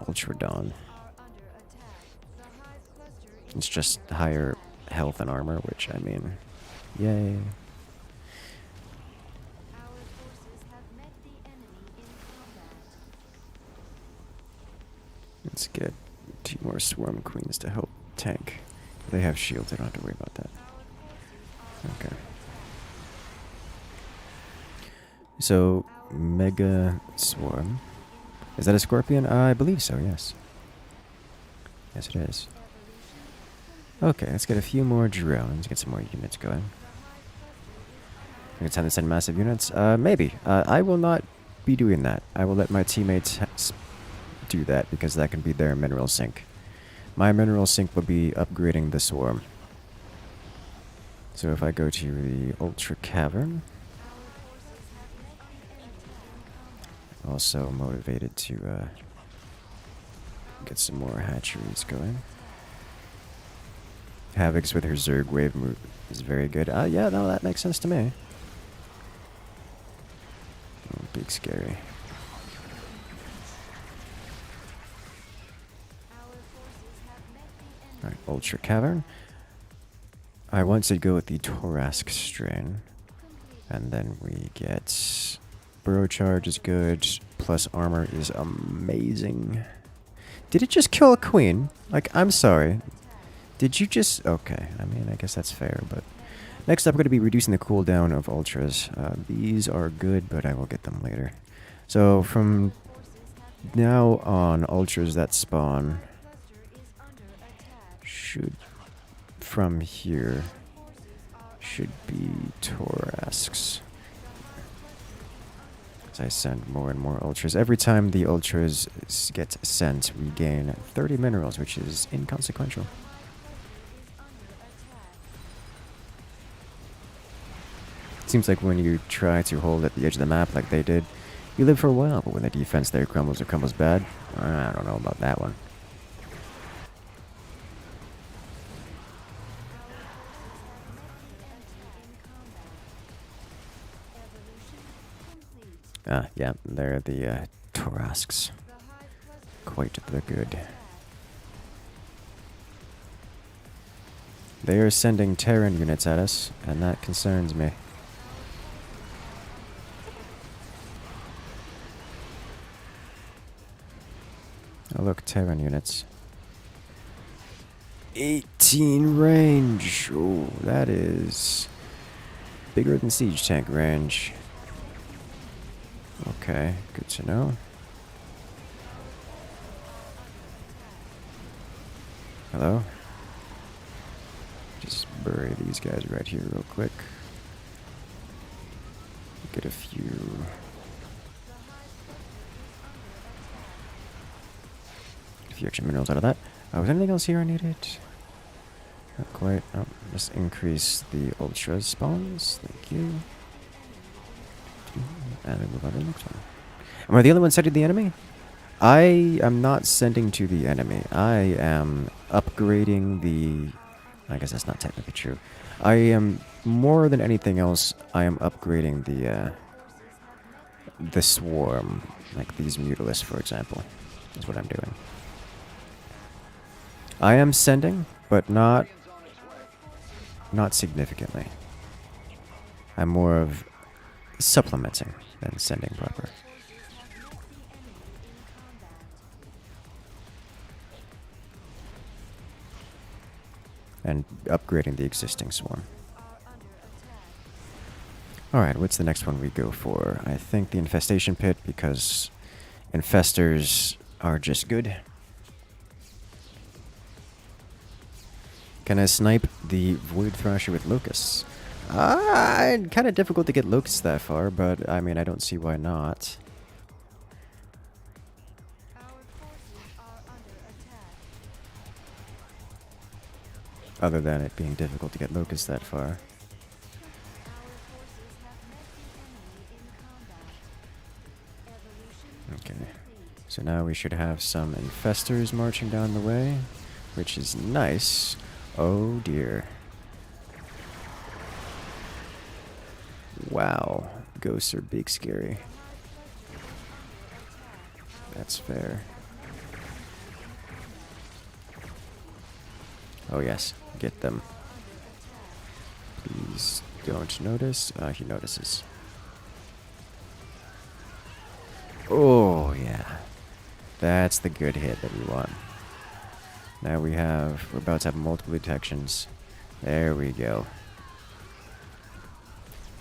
Ultra Dawn. It's just higher health and armor, which, I mean, yay. Let's get 2 more Swarm Queens to help tank. They have shields, I don't have to worry about that. Okay. So, Mega Swarm. Is that a Scorpion? I believe so, yes. Yes, it is. Okay, let's get a few more drones, get some more units going. It's time to send massive units? Maybe. I will not be doing that. I will let my teammates do that, because that can be their mineral sink. My mineral sink will be upgrading the swarm. So if I go to the Ultra Cavern, also motivated to get some more hatcheries going. Havoc's with her Zerg wave move is very good. Yeah, no, that makes sense to me. Oh, big scary. Alright, Ultra Cavern. I want to go with the Torask strain. And then we get Burrow Charge is good, plus armor is amazing. Did it just kill a queen? Like, I'm sorry. Did you just... Okay, I mean, I guess that's fair, but... Next up, we're going to be reducing the cooldown of Ultras. These are good, but I will get them later. So, from now on, Ultras that spawn should... From here, should be Torasks. As I send more and more Ultras. Every time the Ultras get sent, we gain 30 minerals, which is inconsequential. Seems like when you try to hold at the edge of the map like they did, you live for a while, but when the defense there crumbles or crumbles bad, I don't know about that one. Yeah, they're the Torasks. Quite the good. They are sending Terran units at us, and that concerns me. Oh look, Terran units. 18 range! Oh, that is bigger than siege tank range. Okay, good to know. Hello? Just bury these guys right here real quick. Get a few... extra minerals out of that. Was anything else here I needed? Not quite. Oh, just increase the Ultra spawns. Thank you. And then move on to the next one. And were the other one sending the enemy? I am not sending to the enemy. I am upgrading the... I guess that's not technically true. I am, more than anything else, I am upgrading the swarm. Like these Mutalisks, for example. That's what I'm doing. I am sending, but not significantly. I'm more of supplementing than sending proper. And upgrading the existing swarm. Alright, what's the next one we go for? I think the Infestation Pit, because Infestors are just good. Can I snipe the Void Thrasher with Locusts? Kind of difficult to get Locusts that far, but I mean, I don't see why not. Other than it being difficult to get Locusts that far. Okay. So now we should have some infestors marching down the way, which is nice. Oh dear. Wow. Ghosts are big scary. That's fair. Oh yes, get them. Please don't notice. He notices. Oh yeah. That's the good hit that we want. Now we're about to have multiple detections. There we go.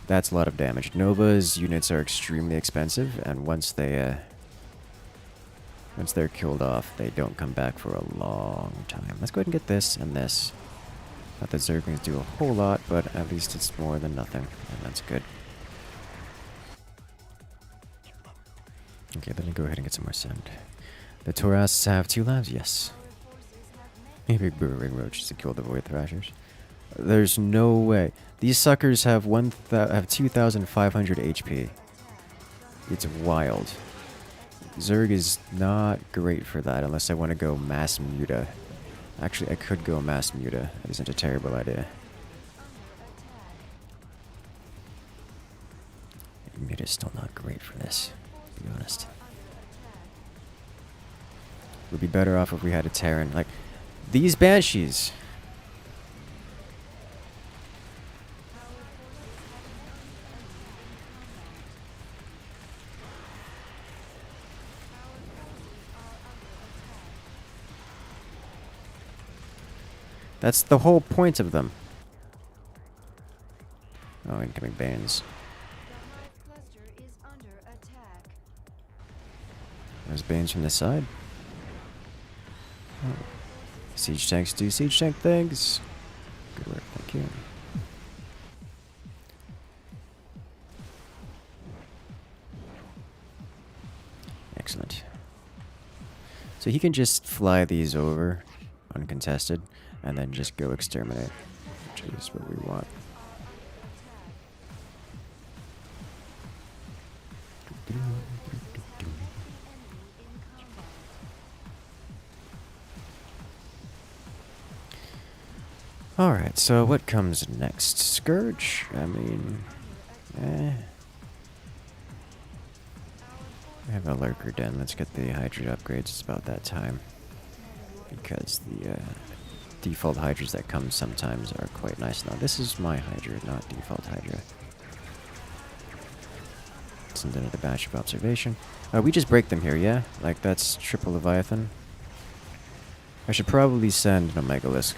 That's a lot of damage. Nova's units are extremely expensive, and once they're killed off, they don't come back for a long time. Let's go ahead and get this and this. Not that Zerglings do a whole lot, but at least it's more than nothing, and that's good. Okay, let me go ahead and get some more sand. The Taurus have 2 labs? Yes. Maybe Brewing Roaches to kill the Void Thrashers. There's no way. These suckers have 2,500 HP. It's wild. Zerg is not great for that unless I want to go mass muta. Actually, I could go mass muta. That isn't a terrible idea. Muta's still not great for this, to be honest. We'd be better off if we had a Terran. Like, these Banshees. That's the whole point of them. Oh, incoming Banes. There's Banes from this side. Oh. Siege tanks do siege tank things. Good work, thank you. Excellent. So he can just fly these over uncontested and then just go exterminate, which is what we want. Alright, so what comes next? Scourge? I mean, I have a lurker den. Let's get the Hydra upgrades. It's about that time. Because the default Hydras that come sometimes are quite nice. Now, this is my Hydra, not default Hydra. Send another batch of observation. We just break them here, yeah? Like, that's triple Leviathan. I should probably send an Omegalisk.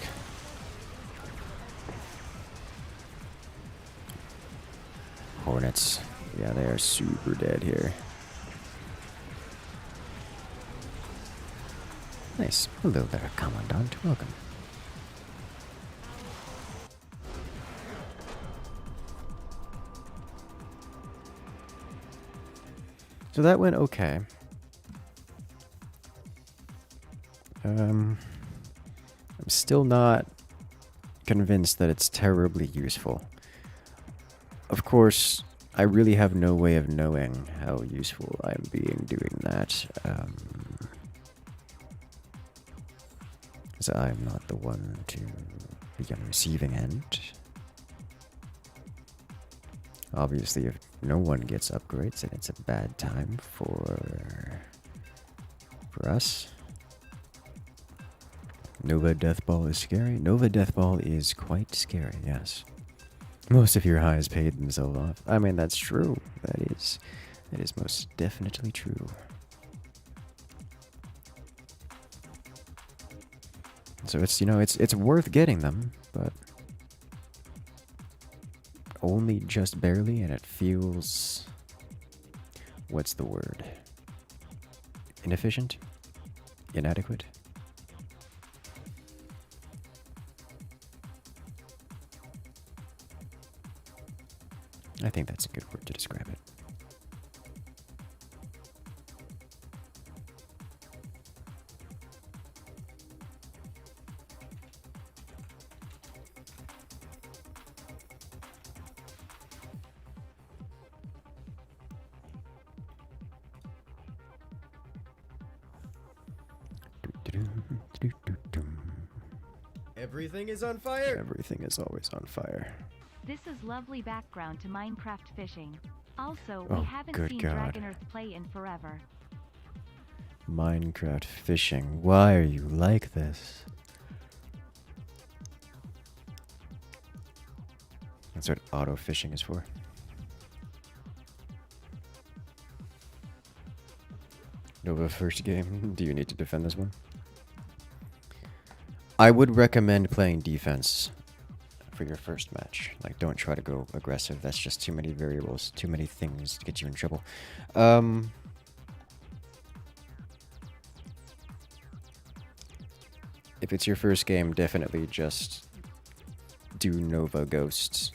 Hornets. Yeah, they are super dead here. Nice. Hello there, Commandant. Welcome. So that went okay. I'm still not convinced that it's terribly useful. Of course, I really have no way of knowing how useful I'm being doing that. Because I'm not the one to be on the receiving end. Obviously, if no one gets upgrades, then it's a bad time for us. Nova Deathball is scary. Nova Deathball is quite scary, yes. Most of your highs paid themselves off. I mean, that's true. That is most definitely true. So it's, you know, it's worth getting them, but only just barely, and it feels, what's the word? Inefficient? Inadequate? I think that's a good word to describe it. Everything is on fire. Everything is always on fire. This is lovely background to Minecraft fishing. Also, Oh, we haven't good seen God. Dragon Earth play in forever. Minecraft fishing. Why are you like this? That's what auto fishing is for. Nova first game. Do you need to defend this one? I would recommend playing defense for your first match. Like, don't try to go aggressive. That's just too many variables, too many things to get you in trouble. If it's your first game, definitely just do Nova Ghosts.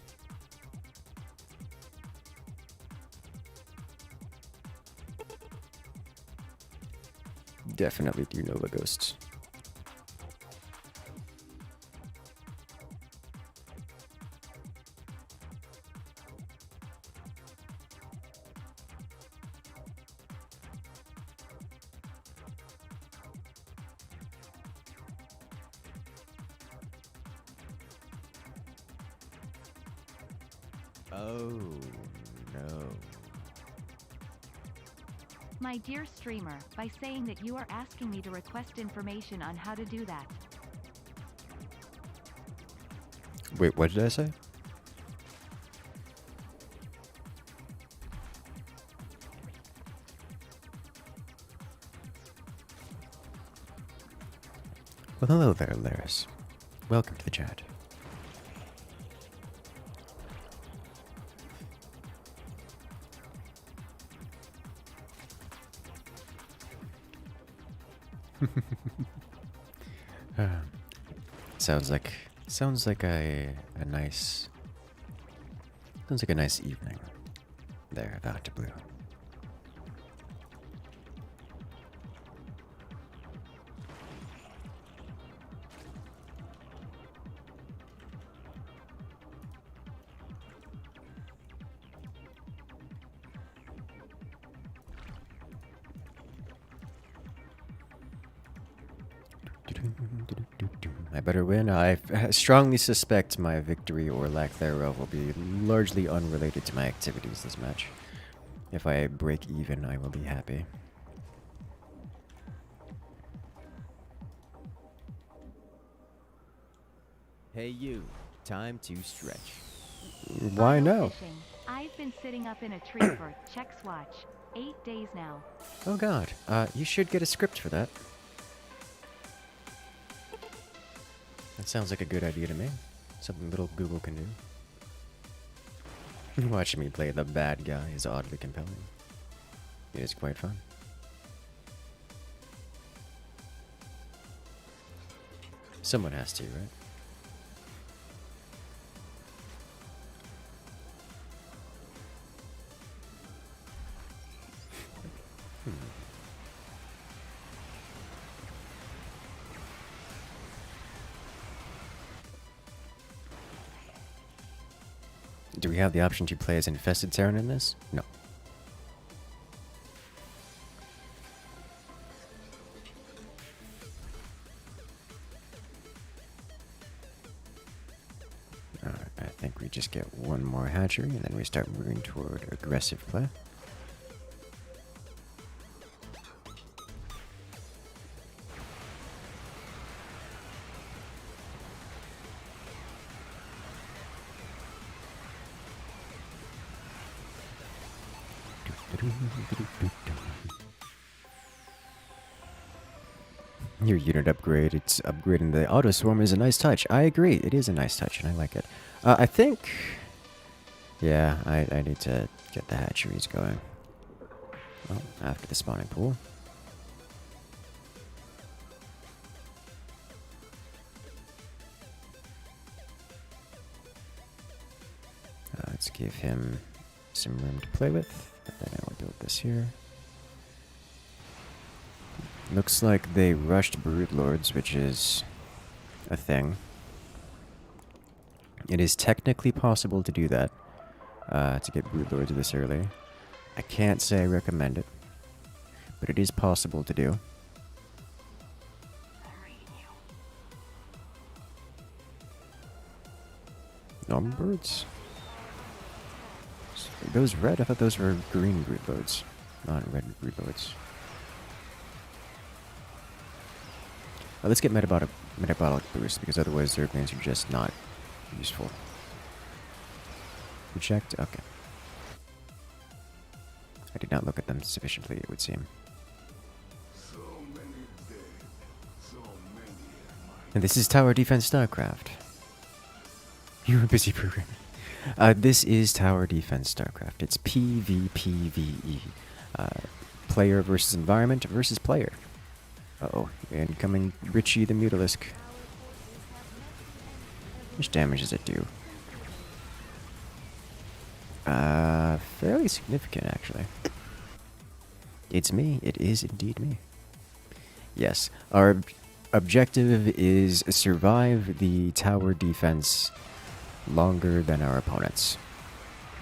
Definitely do Nova Ghosts. Oh no. My dear streamer, by saying that you are asking me to request information on how to do that. Wait, what did I say? Well, hello there, Laris. Welcome to the chat. Sounds like a nice evening there, Dr. Blue. I better win. I strongly suspect my victory or lack thereof will be largely unrelated to my activities this match. If I break even, I will be happy. Hey you, time to stretch. Why Auto no? fishing. I've been sitting up in a tree for checks watch 8 days now. Oh god, you should get a script for that. That sounds like a good idea to me. Something little Google can do. Watching me play the bad guy is oddly compelling. It is quite fun. Someone has to, right? Do we have the option to play as Infested Terran in this? No. Alright, I think we just get one more hatchery and then we start moving toward aggressive play. Your unit upgrade, it's upgrading the auto swarm is a nice touch. I agree, it is a nice touch and I like it. I think, yeah, I need to get the hatcheries going. Well, after the spawning pool. Let's give him some room to play with. And then I will build this here. Looks like they rushed Broodlords, which is a thing. It is technically possible to do that, to get Broodlords this early. I can't say I recommend it, but it is possible to do. songbirds? Are those red? I thought those were green root boats, not red root boats. Well, let's get metabolic boost, because otherwise Zerglings are just not useful. Reject? Okay. I did not look at them sufficiently, it would seem. And this is Tower Defense StarCraft. You were busy programming. This is Tower Defense StarCraft. It's PvPvE. Player versus environment versus player. Uh-oh. Incoming Richie the Mutalisk. How much damage does it do? Fairly significant, actually. It's me. It is indeed me. Yes. Our objective is survive the tower defense longer than our opponents.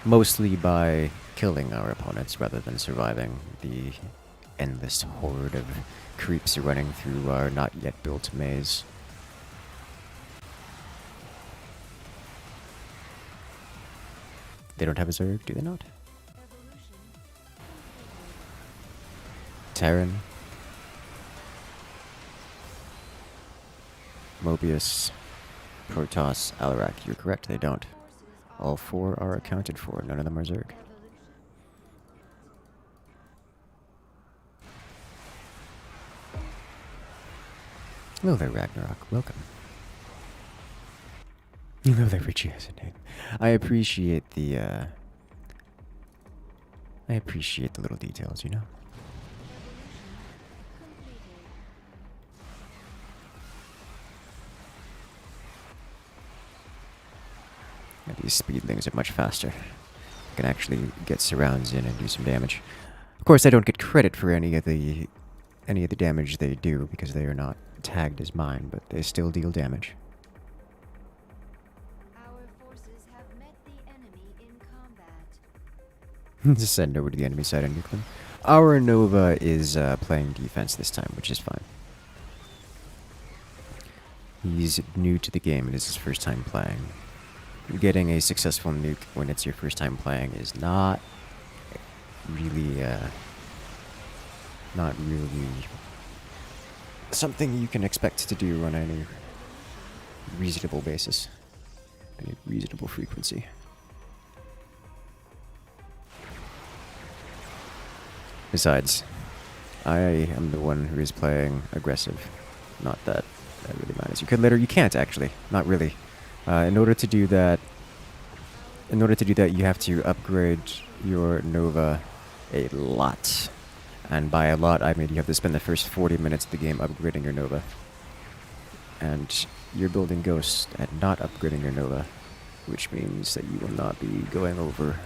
Mostly by killing our opponents rather than surviving the endless horde of creeps running through our not yet built maze. They don't have a Zerg, do they not? Terran. Mobius. Protoss. Alarak. You're correct, they don't. All four are accounted for. None of them are Zerg. Hello there, Ragnarok. Welcome. Hello there, Richie has a name. I appreciate the little details, you know? Yeah, these speedlings are much faster. I can actually get surrounds in and do some damage. Of course, I don't get credit for any of the damage they do because they are not tagged as mine, but they still deal damage. Our forces have met the enemy in combat. Just send over to the enemy side and nuke them. Our Nova is playing defense this time, which is fine. He's new to the game. It is his first time playing. Getting a successful nuke when it's your first time playing is not really something you can expect to do on any reasonable basis, any reasonable frequency. Besides, I am the one who is playing aggressive. Not that that really matters. You can't actually, not really. In order to do that, you have to upgrade your Nova a lot. And by a lot, I mean you have to spend the first 40 minutes of the game upgrading your Nova. And you're building Ghost and not upgrading your Nova, which means that you will not be going over.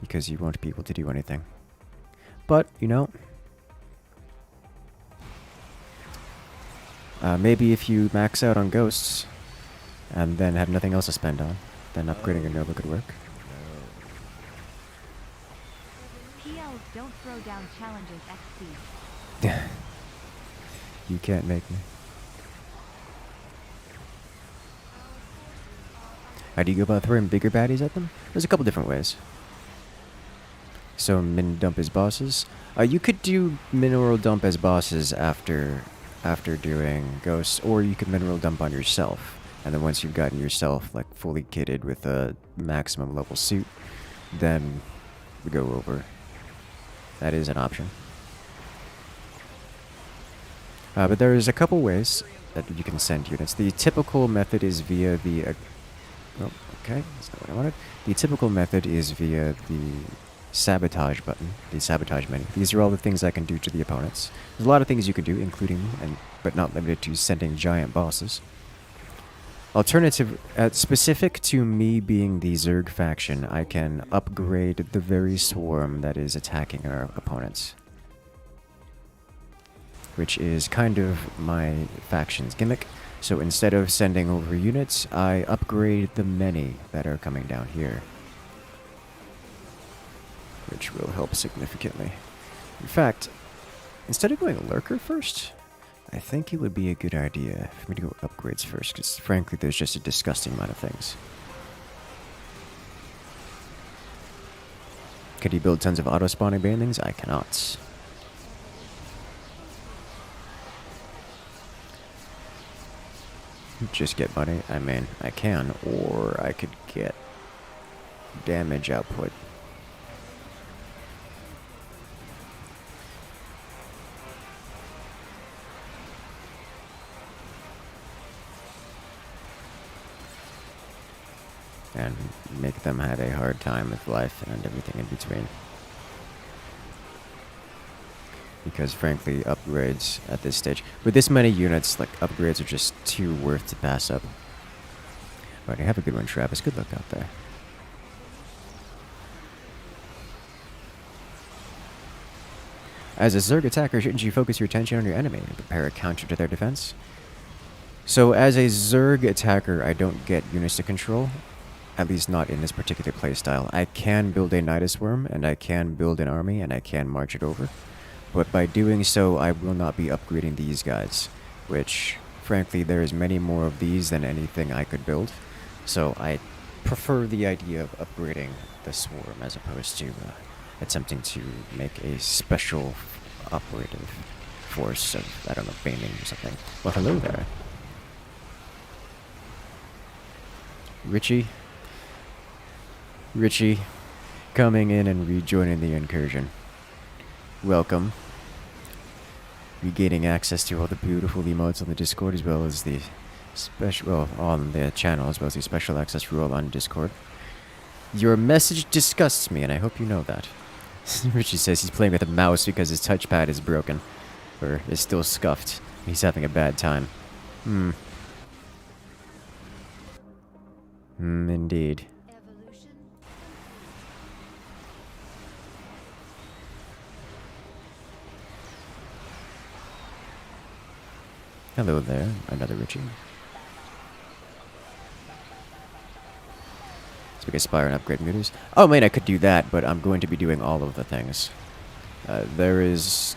Because you won't be able to do anything. But, you know, maybe if you max out on Ghosts, and then have nothing else to spend on, then upgrading your Nova could work. PLs don't throw down challenges XP. You can't make me. How do you go about throwing bigger baddies at them? There's a couple different ways. So min dump as bosses. You could do mineral dump as bosses after doing Ghosts, or you could mineral dump on yourself. And then once you've gotten yourself like fully kitted with a maximum level suit, then we go over. That is an option. But there's a couple ways that you can send units. The typical method is via the... oh, okay, that's not what I wanted. The typical method is via the sabotage button, the sabotage menu. These are all the things I can do to the opponents. There's a lot of things you can do, including, but not limited to, sending giant bosses. Alternative, specific to me being the Zerg faction, I can upgrade the very swarm that is attacking our opponents. Which is kind of my faction's gimmick. So instead of sending over units, I upgrade the many that are coming down here. Which will help significantly. In fact, instead of going lurker first, I think it would be a good idea for me to go upgrades first, because frankly, there's just a disgusting amount of things. Could you build tons of auto-spawning banelings? I cannot. Just get money? I mean, I can, or I could get damage output. And make them have a hard time with life and everything in between. Because frankly, upgrades at this stage, with this many units, like, upgrades are just too worth to pass up. Alright, have a good one, Travis. Good luck out there. As a Zerg attacker, shouldn't you focus your attention on your enemy and prepare a counter to their defense? So as a Zerg attacker, I don't get units to control. At least not in this particular playstyle. I can build a Nidus Worm, and I can build an army, and I can march it over. But by doing so, I will not be upgrading these guys. Which, frankly, there is many more of these than anything I could build. So I prefer the idea of upgrading the Swarm as opposed to attempting to make a special operative force of, I don't know, Baning or something. Well, hello there. Richie, coming in and rejoining the incursion. Welcome. Regaining access to all the beautiful emotes on the Discord, as well as the special, well, on the channel, as well as the special access rule on Discord. Your message disgusts me, and I hope you know that. Richie says he's playing with a mouse because his touchpad is broken, or is still scuffed. He's having a bad time. Indeed. Evolution. Hello there, another Richie. Speak Aspire and upgrade muters. Oh man, I could do that, but I'm going to be doing all of the things. There is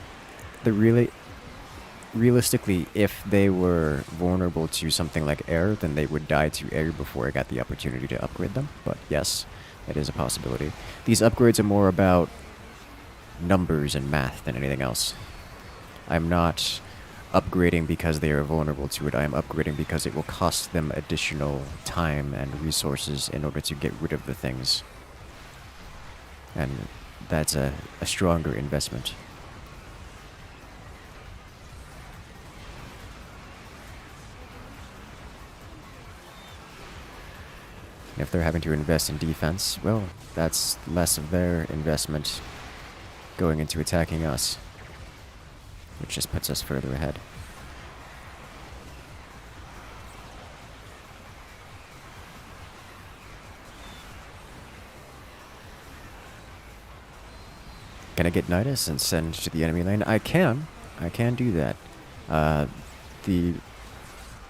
the realistically, if they were vulnerable to something like air, then they would die to air before I got the opportunity to upgrade them. But yes, it is a possibility. These upgrades are more about numbers and math than anything else. I'm not upgrading because they are vulnerable to it. I am upgrading because it will cost them additional time and resources in order to get rid of the things. And that's a stronger investment. If they're having to invest in defense, well, that's less of their investment going into attacking us, which just puts us further ahead. Can I get Nidus and send to the enemy lane? I can do that.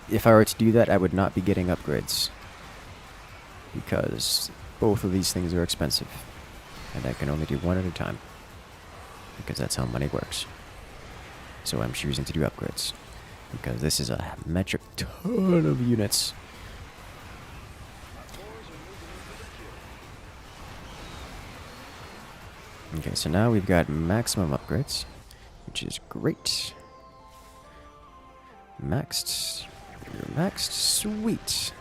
If I were to do that, I would not be getting upgrades, because both of these things are expensive, and I can only do one at a time, because that's how money works. So I'm choosing to do upgrades, because this is a metric ton of units. Okay, so now we've got maximum upgrades, which is great. Maxed. You're maxed. Sweet.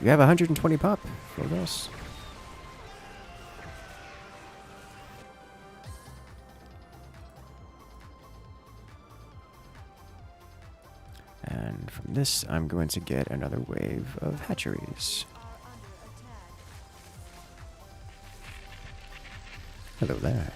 You have 120 pop for this. And from this, I'm going to get another wave of hatcheries. Hello there.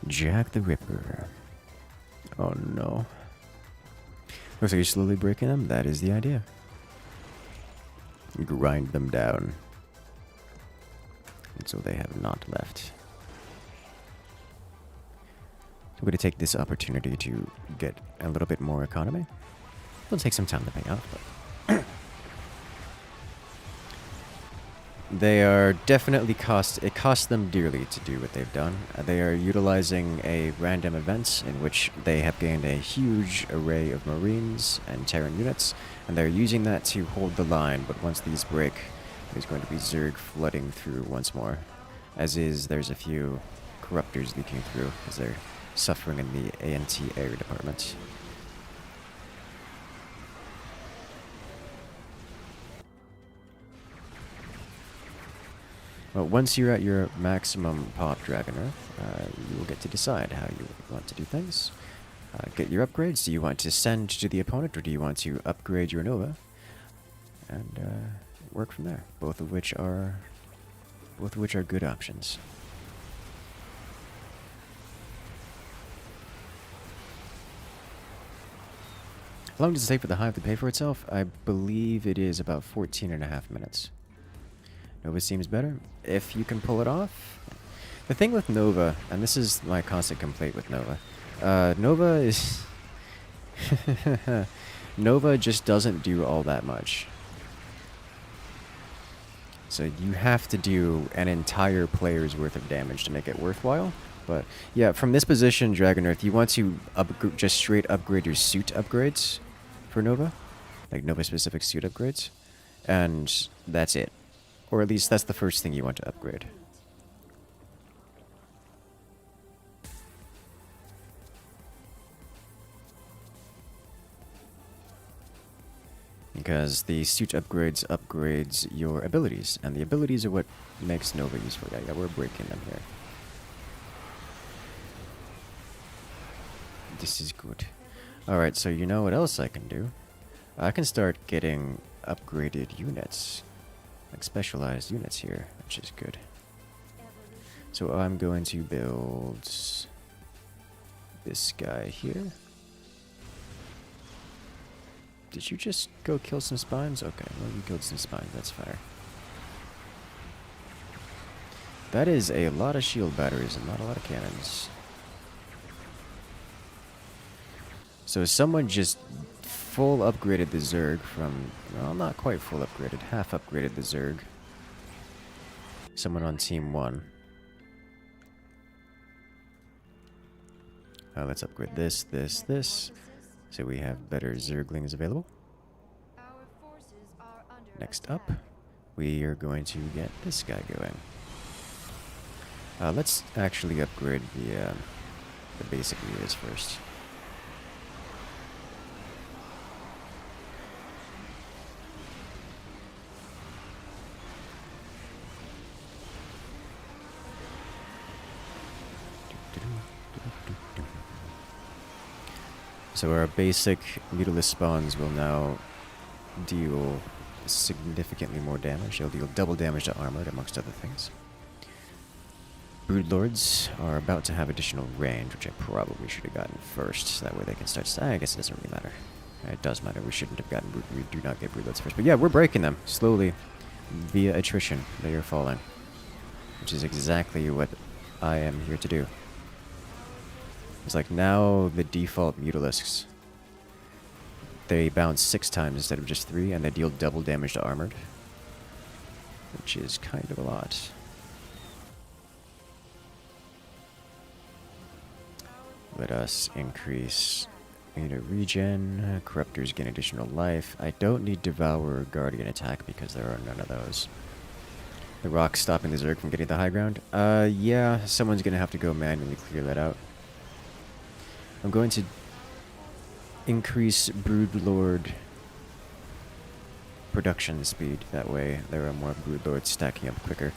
Jack the Ripper. Oh no. Looks like you're slowly breaking them. That is the idea. Grind them down until they have not left. I'm going to take this opportunity to get a little bit more economy. It'll take some time to pay off, but They are definitely it costs them dearly to do what they've done. They are utilizing a random event in which they have gained a huge array of Marines and Terran units, and they're using that to hold the line, but once these break, there's going to be Zerg flooding through once more. As is, there's a few corruptors leaking through, as they're suffering in the anti-air department. Well, once you're at your maximum pop Dragon Earth, you will get to decide how you want to do things. Get your upgrades. Do you want to send to the opponent, or do you want to upgrade your Nova? And work from there. Both of which are good options. How long does it take for the hive to pay for itself? I believe it is about 14.5 minutes. Nova seems better, if you can pull it off. The thing with Nova, and this is my constant complaint with Nova, Nova is... Nova just doesn't do all that much. So you have to do an entire player's worth of damage to make it worthwhile. But yeah, from this position, Dragon Earth, you want to just straight upgrade your suit upgrades for Nova. Like Nova-specific suit upgrades. And that's it. Or at least that's the first thing you want to upgrade. Because the suit upgrades your abilities, and the abilities are what makes Nova useful. Yeah, we're breaking them here. This is good. Alright, so you know what else I can do? I can start getting upgraded units. Like specialized units here, which is good. So I'm going to build this guy here. Did you just go kill some spines? Okay, well you killed some spines, that's fair. That is a lot of shield batteries and not a lot of cannons. So someone just full upgraded the Zerg from... Well, not quite full upgraded, half upgraded the Zerg. Someone on Team 1. Let's upgrade this. So we have better Zerglings available. Next up, we are going to get this guy going. Let's actually upgrade the basic units first. So our basic Mutilis spawns will now deal significantly more damage. They'll deal double damage to armored, amongst other things. Broodlords are about to have additional range, which I probably should have gotten first. That way they can start... I guess it doesn't really matter. It does matter. We shouldn't have gotten... We do not get Broodlords first. But yeah, we're breaking them slowly via attrition. They are falling. Which is exactly what I am here to do. It's like now the default Mutilisks, they bounce 6 times instead of just 3, and they deal double damage to armored, which is kind of a lot. Let us increase regen. Corruptors gain additional life. I don't need Devour or Guardian attack because there are none of those. The rock stopping the Zerg from getting the high ground. Yeah, someone's gonna have to go manually clear that out. I'm going to increase Broodlord production speed. That way there are more Broodlords stacking up quicker.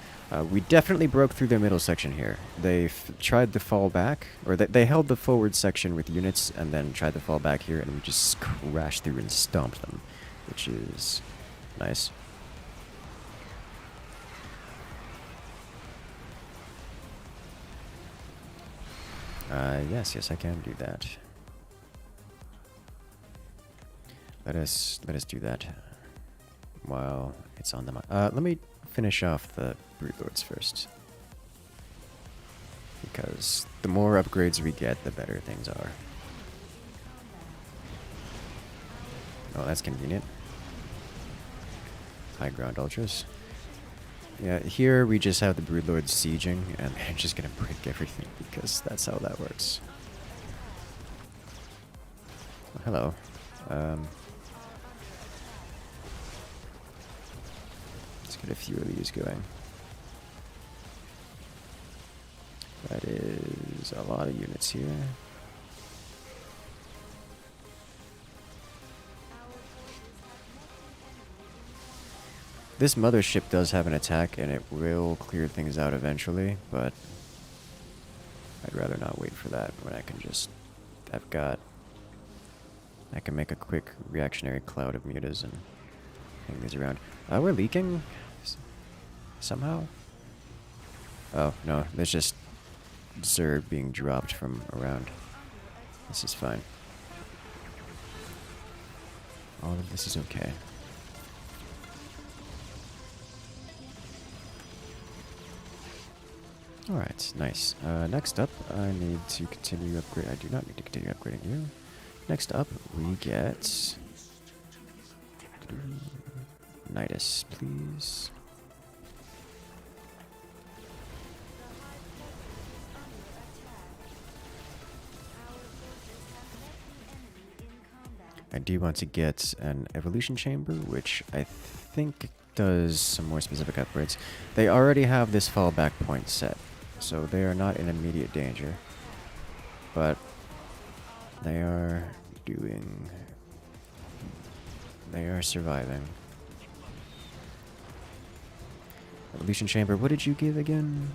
We definitely broke through their middle section here. They tried to fall back, or they held the forward section with units and then tried to fall back here, and we just crashed through and stomped them, which is nice. Yes, I can do that. Let us do that while it's on the let me finish off the Broodlords first. Because the more upgrades we get, the better things are. Oh, that's convenient. High ground ultras. Yeah, here we just have the Broodlords sieging, and they're just gonna break everything because that's how that works. Oh, hello. Let's get a few of these going. That is a lot of units here. This mothership does have an attack, and it will clear things out eventually, but I'd rather not wait for that when I can just... I can make a quick reactionary cloud of mutas and hang these around. We're leaking? Somehow? Oh, no, there's just Zerg being dropped from around. This is fine. All of this is okay. Alright, nice. Next up, I need to continue upgrade. I do not need to continue upgrading you. Next up, we get... Nidus, please. I do want to get an evolution chamber, which I think does some more specific upgrades. They already have this fallback point set, so they are not in immediate danger. But they are doing... They are surviving. Evolution chamber, what did you give again?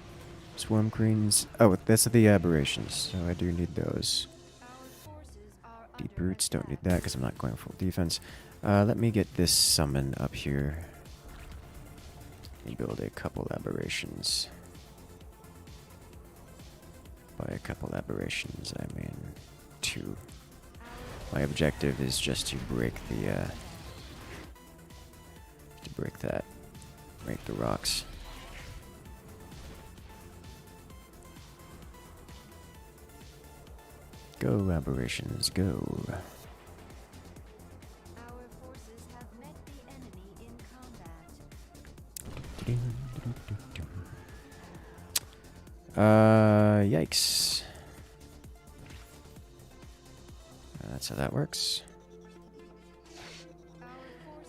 Swarm queens. Oh, that's the aberrations, so I do need those. Deep roots, don't need that because I'm not going full defense. Let me get this summon up here. And build a couple aberrations. By a couple aberrations, I mean 2. My objective is just to break the, break the rocks. Go, aberrations, go. Our forces have met the enemy in combat. Yikes. That's how that works.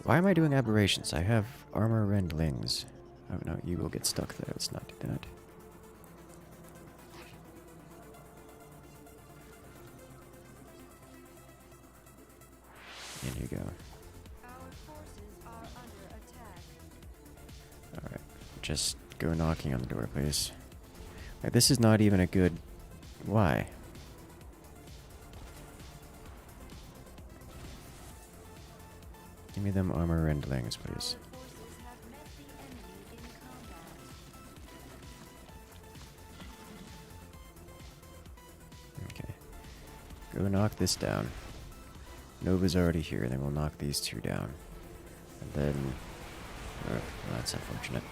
Why am I doing aberrations? I have armor rendlings. Oh no, you will get stuck there. Let's not do that. In you go. Our forces are under attack. Alright, just go knocking on the door, please. Like, this is not even a good... Why? Give me them armor rendlings, please. Our forces have met the enemy in combat. Okay. Go knock this down. Nova's already here, then we'll knock these 2 down. And then... well, that's unfortunate.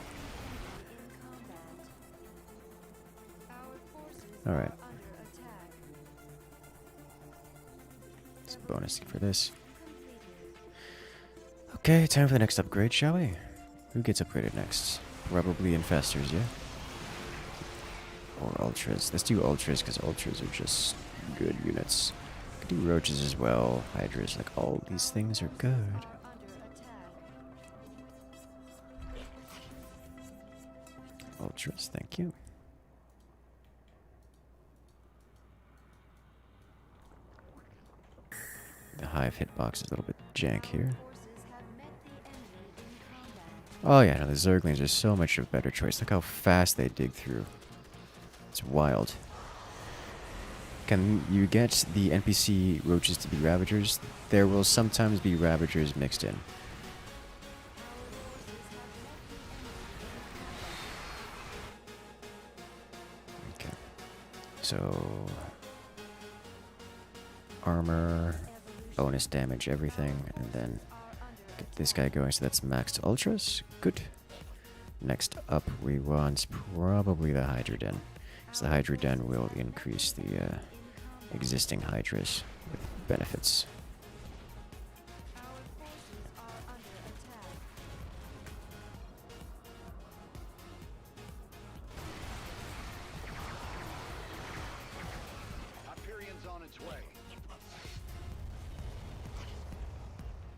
Alright. It's a bonus for this. Okay, time for the next upgrade, shall we? Who gets upgraded next? Probably Infestors, yeah? Or Ultras. Let's do Ultras, because Ultras are just good units. Could do Roaches as well, Hydras, like all these things are good. Ultras, thank you. The hive hitbox is a little bit jank here. Oh yeah, no, the Zerglings are so much of a better choice. Look how fast they dig through. It's wild. Can you get the NPC roaches to be Ravagers? There will sometimes be Ravagers mixed in. Okay. So... armor, bonus damage, everything, and then get this guy going, so that's maxed ultras. Good. Next up, we want probably the Hydra Den, because the Hydra Den will increase the existing Hydras with benefits.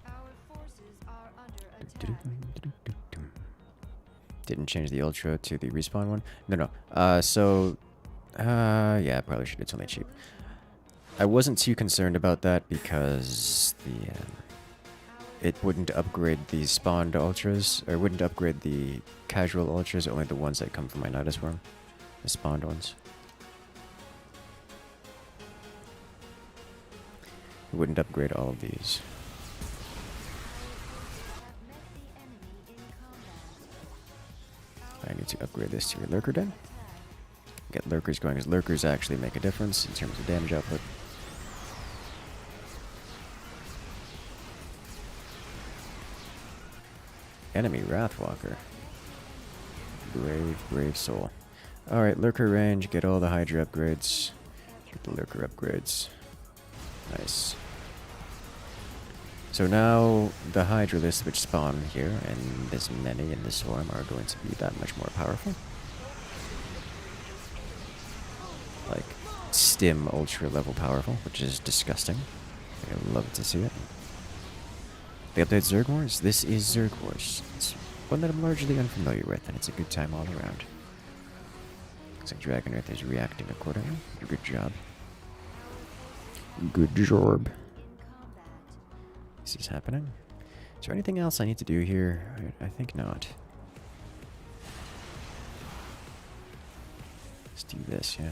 Our forces are under attack. Didn't change the ultra to the respawn one. No. Yeah, probably should. It's only cheap. I wasn't too concerned about that because the it wouldn't upgrade the spawned ultras, or wouldn't upgrade the casual ultras, only the ones that come from my Nidus worm, the spawned ones. It wouldn't upgrade all of these. Have met the enemy in combat. I need to upgrade this to a lurker den. Get lurkers going, because lurkers actually make a difference in terms of damage output. Enemy Wrathwalker. Brave soul. Alright, lurker range, get all the Hydra upgrades. Get the lurker upgrades. Nice. So now the Hydralisks which spawn here, and this many in this swarm, are going to be that much more powerful. Like, Stim Ultra level powerful, which is disgusting. I love to see it. They update Zerg Wars? This is Zerg Wars. It's one that I'm largely unfamiliar with, and it's a good time all around. Looks like Dragon Earth is reacting accordingly. Good job. Good job. This is happening. Is there anything else I need to do here? I think not. Let's do this, yeah.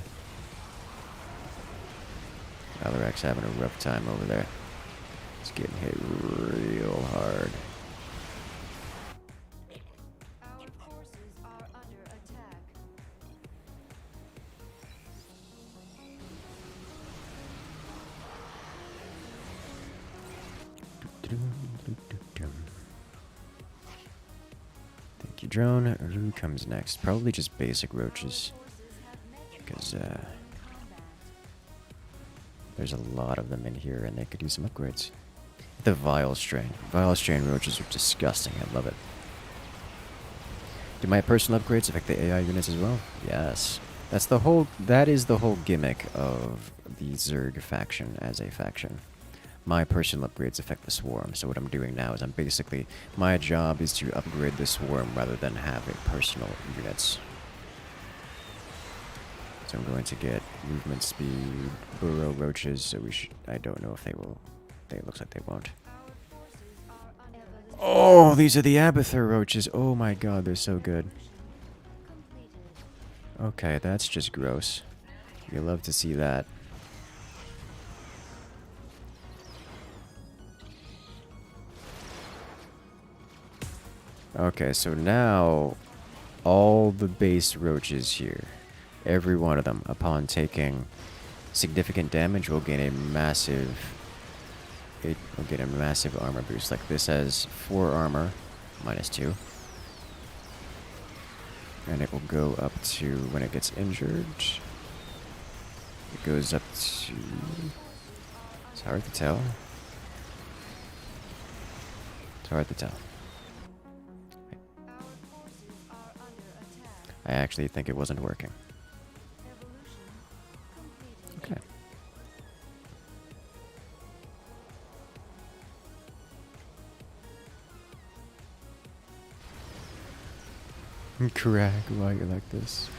Alarak's having a rough time over there. It's getting hit real hard. Our forces are under attack. Thank you, drone. Who comes next? Probably just basic roaches. Forces have met Because there's a lot of them in here and they could use some upgrades. The Vile Strain. Vile Strain roaches are disgusting. I love it. Do my personal upgrades affect the AI units as well? Yes. That is the whole gimmick of the Zerg faction as a faction. My personal upgrades affect the swarm, so what I'm doing now is my job is to upgrade the swarm rather than have it personal units. So I'm going to get movement speed, burrow roaches, so I don't know if they will. It looks like they won't. Oh, these are the Abathur roaches. Oh my god, they're so good. Okay, that's just gross. You love to see that. Okay, so now all the base roaches here, every one of them, upon taking significant damage, will gain a massive armor boost. Like this has 4 armor, -2. And it will go up to, when it gets injured, it goes up to, it's hard to tell. It's hard to tell. I actually think it wasn't working. Okay. Crack, why you like this?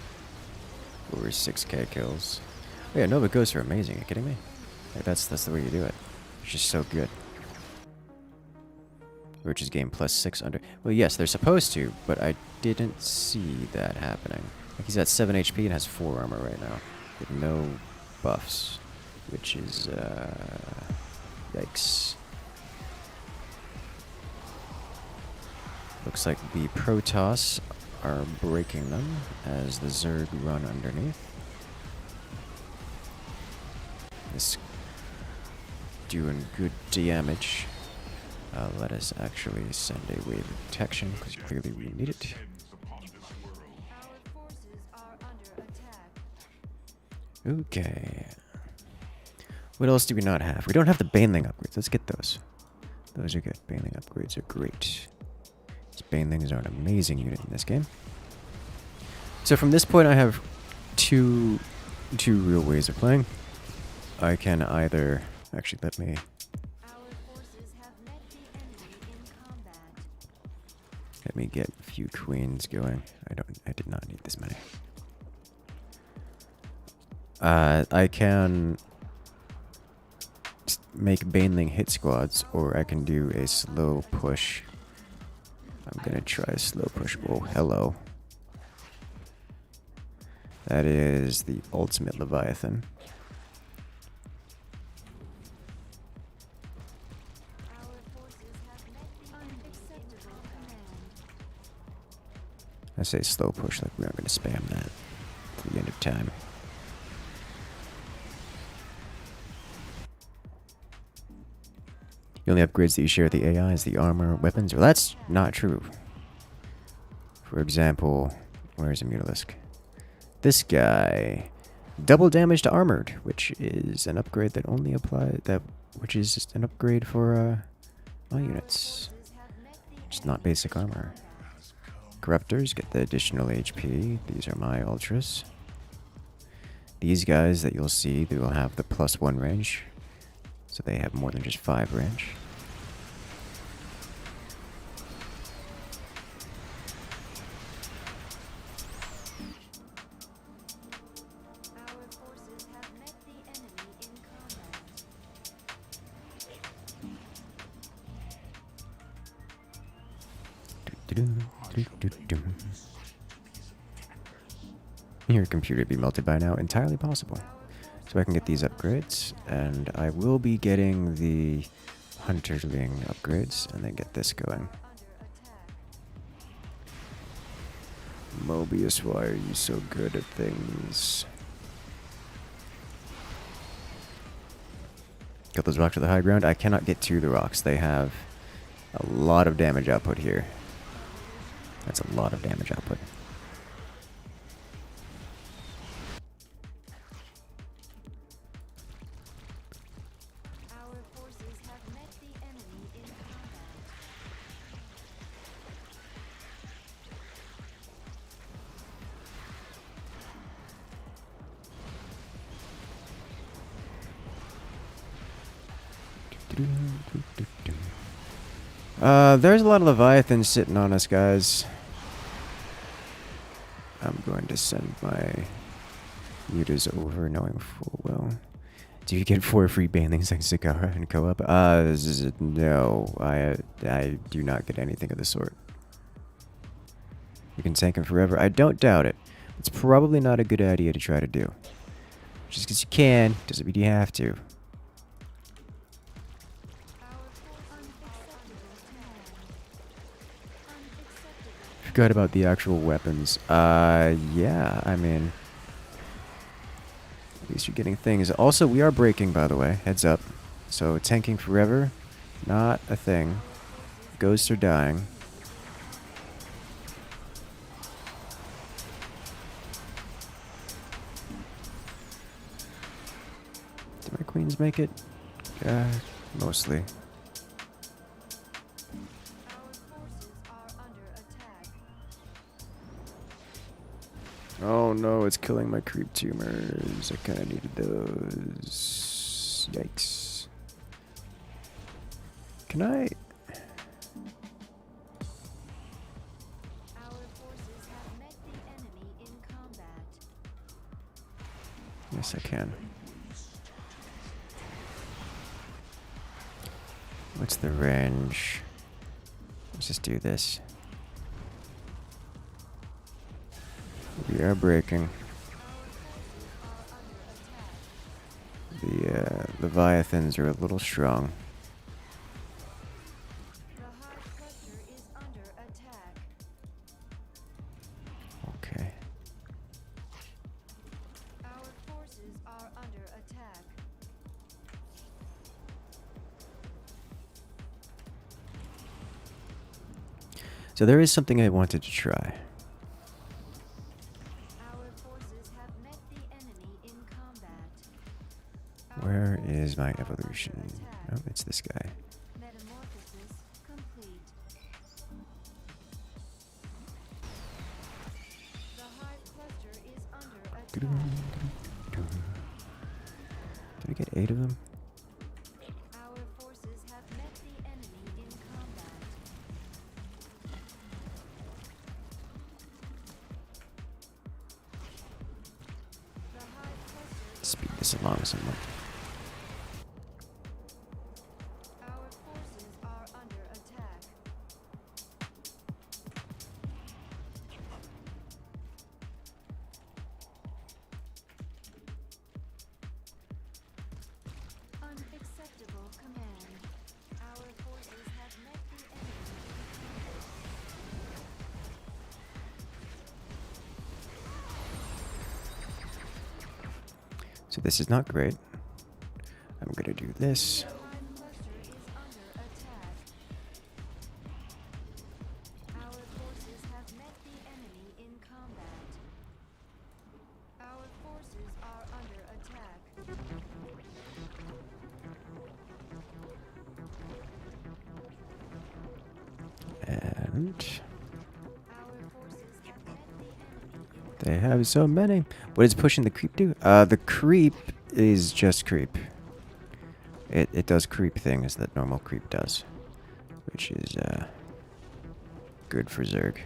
Over 6k kills. Oh yeah, Nova Ghosts are amazing. Are you kidding me? Like that's the way you do it. It's just so good. Roaches gain +6 under. Well, yes, they're supposed to, but I didn't see that happening. Like he's at 7 HP and has 4 armor right now, with no buffs, which is yikes. Looks like the Protoss are breaking them as the Zerg run underneath. This doing good damage. Let us actually send a wave of detection, because clearly we need it. Okay. What else do we not have? We don't have the Baneling upgrades. Let's get those. Those are good. Baneling upgrades are great. These Banelings are an amazing unit in this game. So from this point I have two real ways of playing. I can either... Actually, let me... Our forces have met the enemy in combat. Let me get a few queens going. I did not need this many. I can make Baneling hit squads, or I can do a slow push. I'm gonna try a slow push. Oh, hello. That is the ultimate Leviathan. Our forces have met the unacceptable command. I say slow push like we are gonna spam that to the end of time. The only upgrades that you share with the AI is the armor, weapons. Well, that's not true. For example, where's a Mutalisk? This guy, double damage to armored, which is an upgrade that only applies which is just an upgrade for all units. It's not basic armor. Corruptors get the additional HP. These are my ultras. These guys that you'll see, they will have the +1 range. So they have more than just 5 range. Our forces have met the enemy in combat. Your computer would be melted by now. Entirely possible. So I can get these upgrades, and I will be getting the Hunterling upgrades, and then get this going. Mobius, why are you so good at things? Get those rocks to the high ground. I cannot get to the rocks. They have a lot of damage output here. That's a lot of damage output. Our forces have met the enemy in combat. There's a lot of Leviathans sitting on us, guys. I'm going to send my mutas over, knowing full well. Do you get 4 free banelings like Zagara and co-op? No, I do not get anything of the sort. You can tank him forever. I don't doubt it. It's probably not a good idea to try to do. Just because you can, doesn't mean you have to. Forgot about the actual weapons. Yeah, I mean... At least you're getting things. Also, we are breaking, by the way. Heads up. So, tanking forever, not a thing. Ghosts are dying. Do my queens make it? Mostly. Oh no, it's killing my creep tumors. I kinda needed those. Yikes. Can I? Our forces have met the enemy in combat. Yes, I can. What's the range? Let's just do this. We are breaking. The Leviathans are a little strong. The high cluster is under attack. Okay. Our forces are under attack. So there is something I wanted to try. Our forces have met the enemy in combat. Where is my evolution? Oh, it's this guy. Metamorphosis complete. The hive cluster is under attack. Did we get 8 of them? Our forces have met the enemy in combat. The hive cluster Speed this along somewhat. Our forces are under attack. Unacceptable command. Our forces have met the enemy. So this is not great. I'm gonna do this. The hive cluster is under attack. Our forces have met the enemy in combat. Our forces are under attack. And Our forces have met the enemy in they have so many. What does pushing the creep do? The creep is just creep. It does creep things that normal creep does, which is good for Zerg.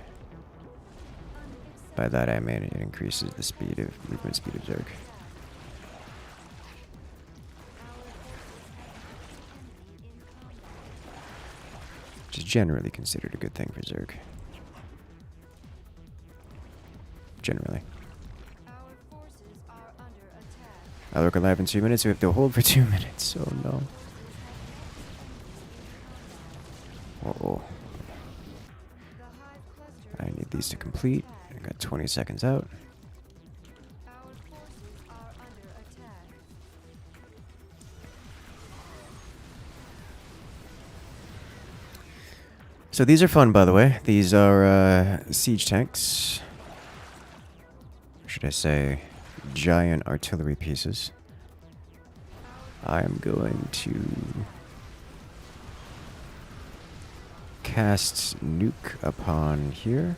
By that I mean it increases the movement speed of Zerg. Which is generally considered a good thing for Zerg. Generally. Our forces are under attack. I look alive in 2 minutes, so we have to hold for 2 minutes. Oh no. Uh-oh. The hive cluster I need these to complete. I got 20 seconds out. Our forces are under attack. So these are fun, by the way. These are siege tanks. Or should I say giant artillery pieces. I am going to cast nuke upon here.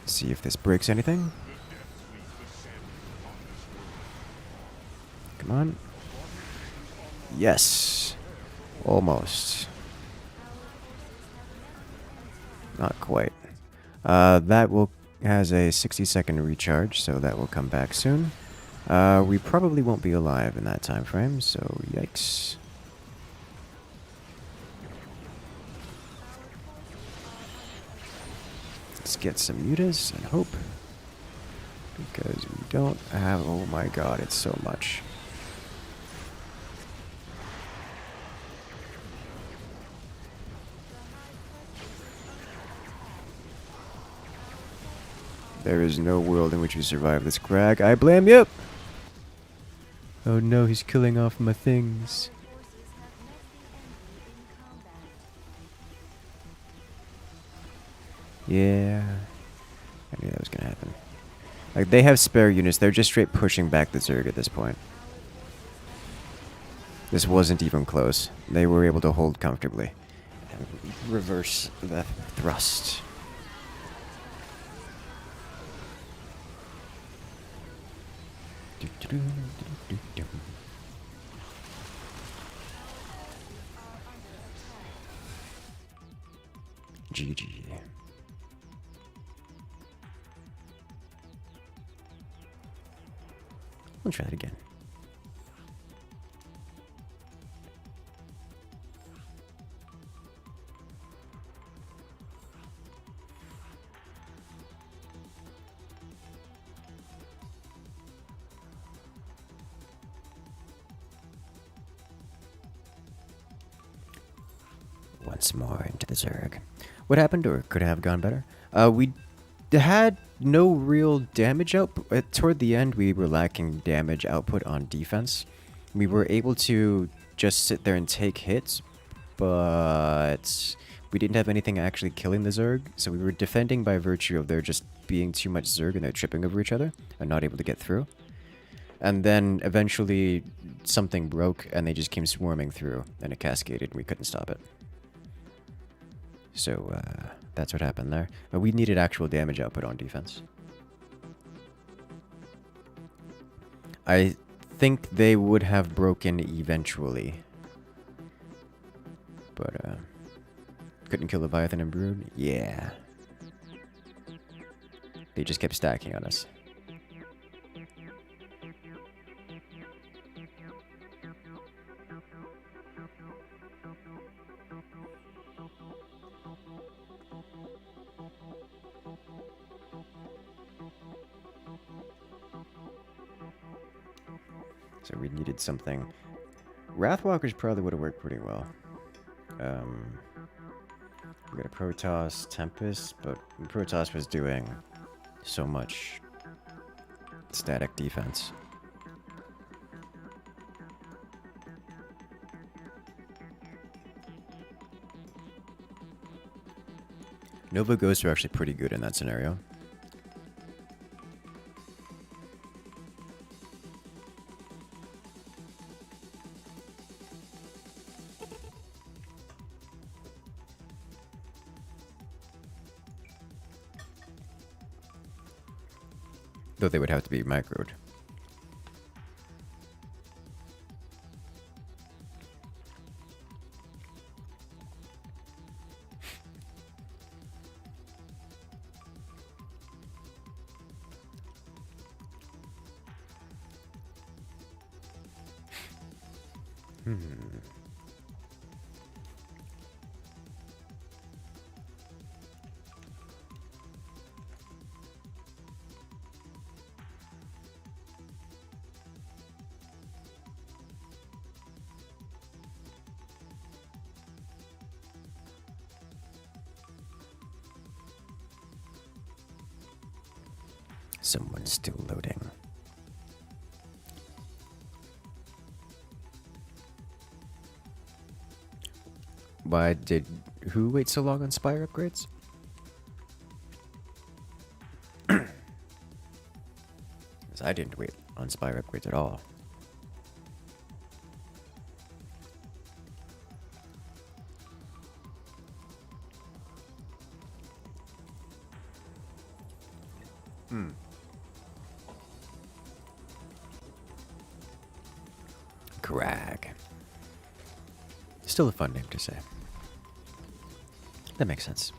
See if this breaks anything. Come on. Yes. Almost. Not quite. That has a 60-second recharge, so that will come back soon. We probably won't be alive in that time frame, so yikes. Let's get some mutas and hope. Because we don't have... Oh my god, it's so much. There is no world in which we survive this crag. I blame you! Oh no, he's killing off my things. Forces have met the enemy in combat. Yeah. I knew that was gonna happen. Like, they have spare units. They're just straight pushing back the Zerg at this point. This wasn't even close. They were able to hold comfortably. And reverse the thrust. GG. We'll try that again. Once more into the Zerg. What happened, or could have gone better? We had no real damage output. Toward the end, we were lacking damage output on defense. We were able to just sit there and take hits, but we didn't have anything actually killing the Zerg, so we were defending by virtue of there just being too much Zerg and they're tripping over each other and not able to get through. And then eventually something broke and they just came swarming through and it cascaded and we couldn't stop it. So that's what happened there. But we needed actual damage output on defense. I think they would have broken eventually. But, couldn't kill Leviathan and Brood? Yeah. They just kept stacking on us. So we needed something. Wrathwalkers probably would have worked pretty well. We got a Protoss, Tempest, but Protoss was doing so much static defense. Nova Ghosts are actually pretty good in that scenario. Though they would have to be microed. Someone's still loading. Why did who wait so long on Spire upgrades? Because I didn't wait on Spire upgrades at all. Crag. Still a fun name to say. That makes sense.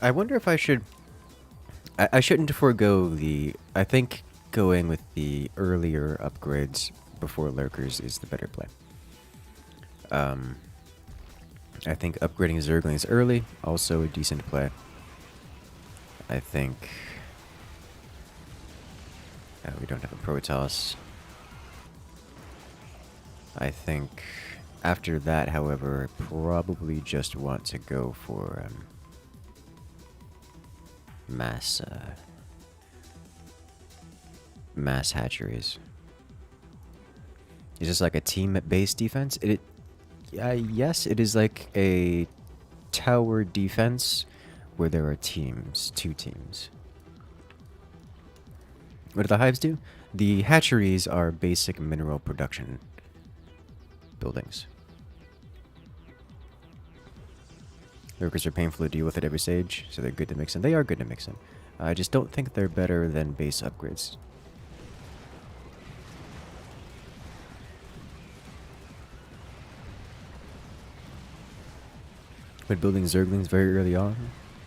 I wonder if I should... I shouldn't forego the... I think going with the earlier upgrades before lurkers is the better play. I think upgrading Zerglings early, also a decent play. I think... we don't have a Protoss. I think after that, however, I probably just want to go for mass hatcheries. Is this like a team-based defense? Yes, it is like a tower defense where there are teams, 2 teams. What do the hives do? The hatcheries are basic mineral production buildings. Lurkers are painful to deal with at every stage, so they're good to mix in. They are good to mix in. I just don't think they're better than base upgrades. When building Zerglings very early on,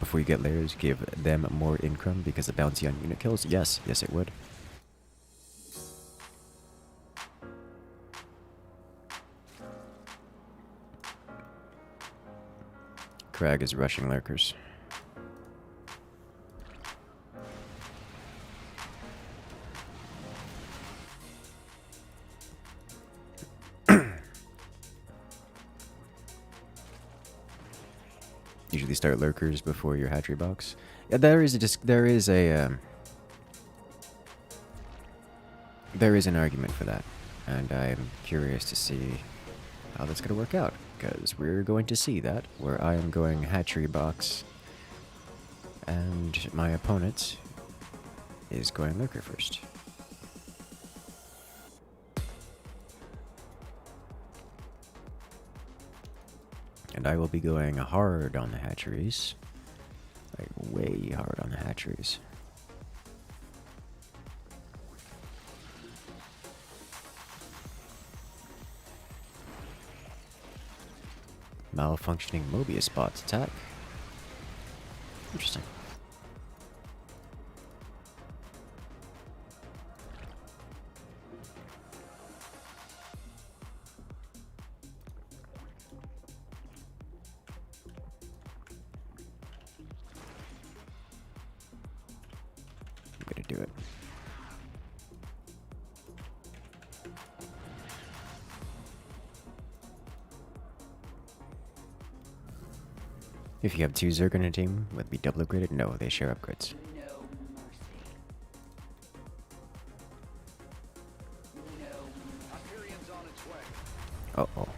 before you get layers, give them more income because the bounty on unit kills? Yes, yes it would. Crag is rushing lurkers. Usually start lurkers before your hatchery box. Yeah, there is an argument for that, and I'm curious to see how that's gonna work out, because we're going to see that where I am going hatchery box, and my opponent is going lurker first. And I will be going hard on the hatcheries. Like, way hard on the hatcheries. Malfunctioning Mobius bots attack. Interesting. I'm gonna do it. If you have 2 Zerg on a team, will it be double upgraded? No, they share upgrades. Uh-oh.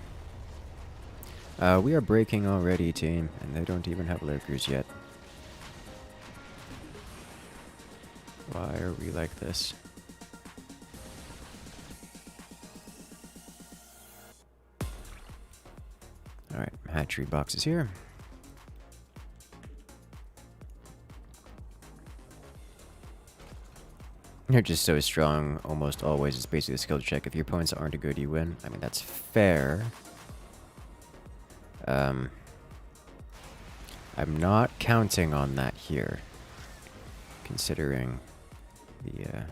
We are breaking already, team, and they don't even have lurkers yet. Why are we like this? Alright, hatchery boxes here. You're just so strong, almost always. It's basically a skill check. If your opponents aren't good, you win. I mean, that's fair. I'm not counting on that here, considering the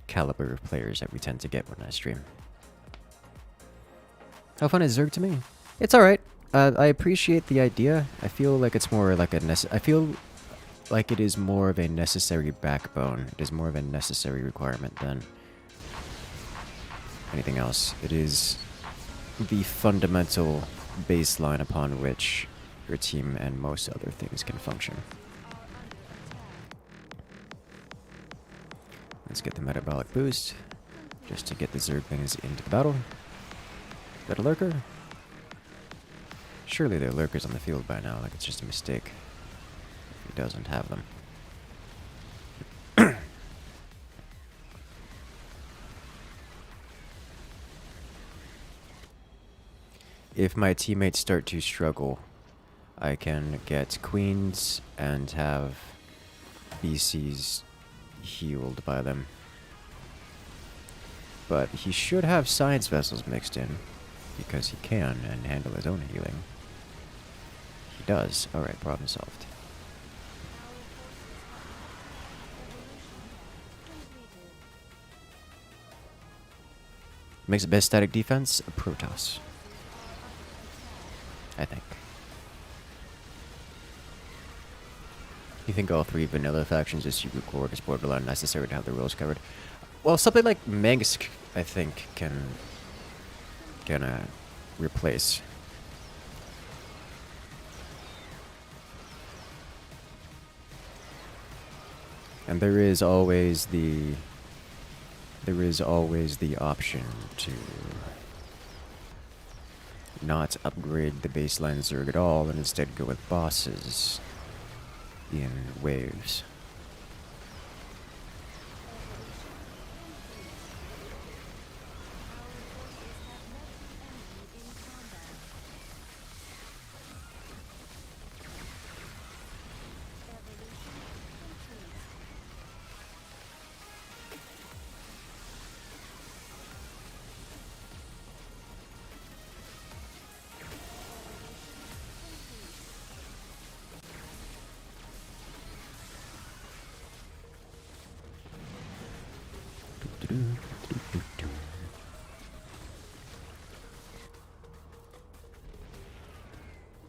caliber of players that we tend to get when I stream. How fun is Zerg to me? It's alright. I appreciate the idea. I feel like it's more like I feel like it is more of a necessary backbone. It is more of a necessary requirement than anything else. It is the fundamental baseline upon which your team and most other things can function. Let's get the metabolic boost, just to get the Zerg things into the battle. Is that a lurker? Surely there are lurkers on the field by now, like it's just a mistake. He doesn't have them. If my teammates start to struggle, I can get queens and have BCs healed by them. But he should have science vessels mixed in, because he can and handle his own healing. He does. Alright, problem solved. Makes the best static defense a Protoss, I think. You think all 3 vanilla factions just secret core is borderline necessary to have the rules covered? Well, something like Mengsk, I think, can replace. And there is always the option to not upgrade the baseline Zerg at all and instead go with bosses in waves.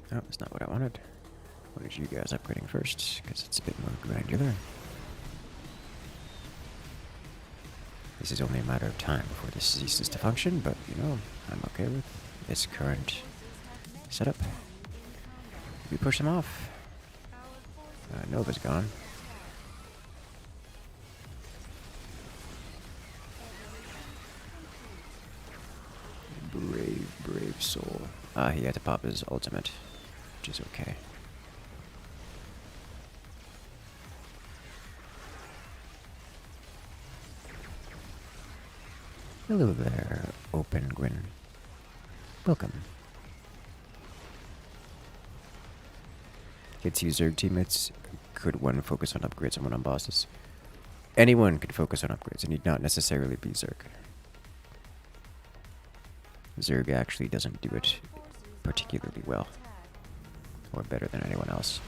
Oh, that's not what I wanted. I wanted you guys upgrading first, because it's a bit more granular. This is only a matter of time before this ceases to function, but, you know, I'm okay with this current setup. We push them off. Nova's gone. Brave soul. He had to pop his ultimate, which is okay. Hello there, Open Gwyn. Welcome. The two Zerg teammates could one focus on upgrades and one on bosses. Anyone could focus on upgrades. It need not necessarily be Zerg. Zerg actually doesn't do it particularly well, or better than anyone else.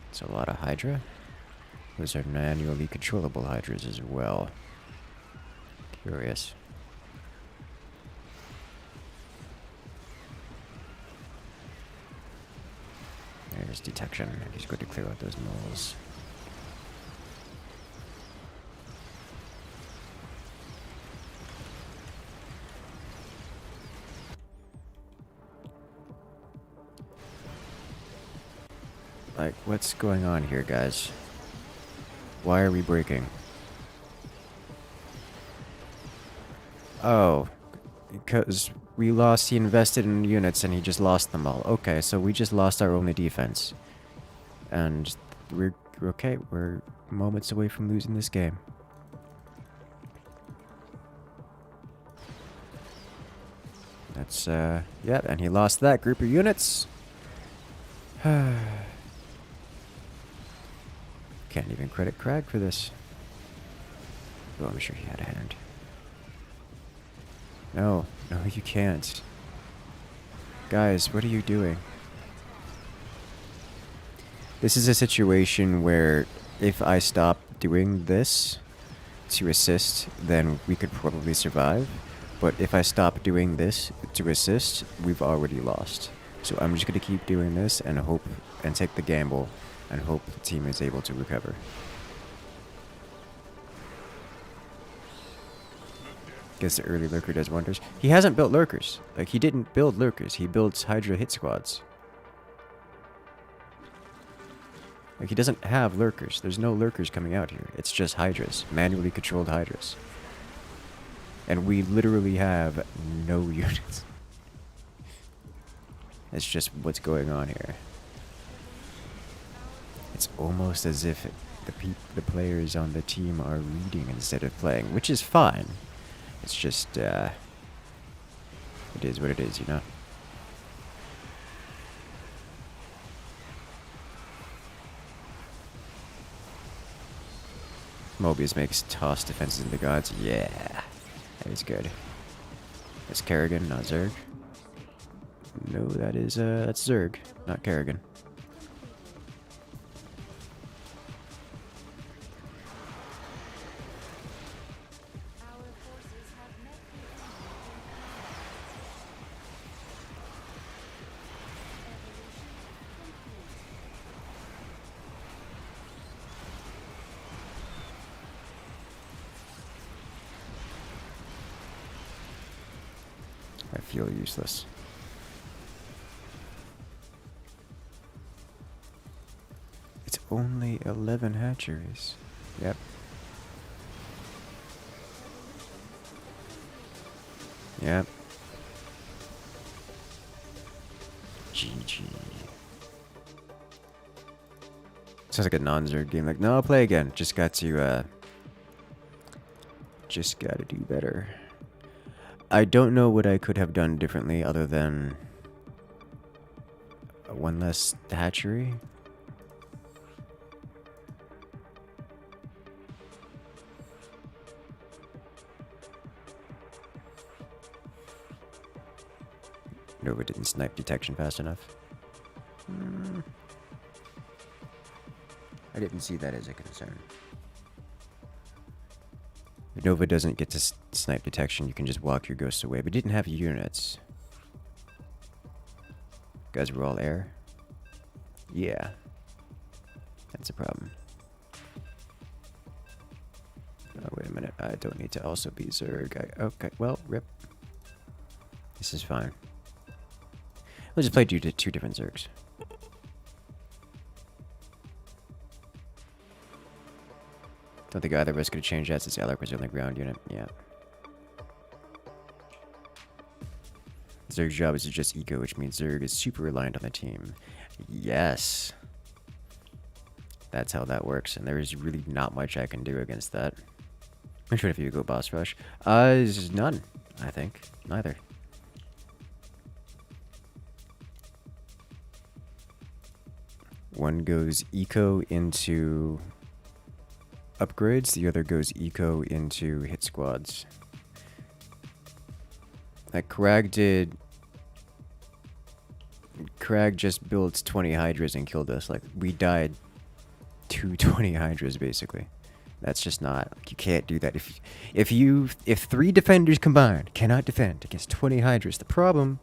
It's a lot of Hydra. Those are manually controllable Hydras as well. Curious. There's detection. He's going to clear out those moles. Like, what's going on here, guys? Why are we breaking? Oh, because we lost, he invested in units and he just lost them all. Okay, so we just lost our only defense. And we're okay, we're moments away from losing this game. That's, yeah, and he lost that group of units. Can't even credit Crag for this. Oh, I'm sure he had a hand. No, no, you can't. Guys, what are you doing? This is a situation where if I stop doing this to assist, then we could probably survive. But if I stop doing this to assist, we've already lost. So I'm just going to keep doing this and hope and take the gamble and hope the team is able to recover. Guess the early lurker does wonders. He hasn't built lurkers. Like, he didn't build lurkers. He builds Hydra hit squads. Like, he doesn't have lurkers. There's no lurkers coming out here. It's just Hydras. Manually controlled Hydras. And we literally have no units. It's just what's going on here. It's almost as if the players on the team are reading instead of playing, which is fine. It's just, it is what it is, you know? Mobius makes toss defenses into gods. Yeah, that is good. That's Kerrigan, not Zerg. No, that is, that's Zerg, not Kerrigan. I feel useless. It's only 11 hatcheries. Yep. Yep. GG. Sounds like a non-Zerg game. Like, no, I'll play again. Just got to, just gotta do better. I don't know what I could have done differently other than one less hatchery. Nova didn't snipe detection fast enough. I didn't see that as a concern. If Nova doesn't get to snipe detection, you can just walk your ghosts away, but didn't have units. Guys were all air? Yeah. That's a problem. Oh, wait a minute. I don't need to also be Zerg. Okay, well, rip. This is fine. We'll just play two different Zergs. Don't think either of us could change that since Alec was the only ground unit. Yeah. Zerg's job is to just eco, which means Zerg is super reliant on the team. Yes. That's how that works, and there is really not much I can do against that. Which one if you go boss rush? None, I think. Neither. One goes eco into upgrades, the other goes eco into hit squads. Like Crag just built 20 hydras and killed us. Like, we died to 20 hydras basically. That's just not, like, you can't do that. If 3 defenders combined cannot defend against 20 hydras, the problem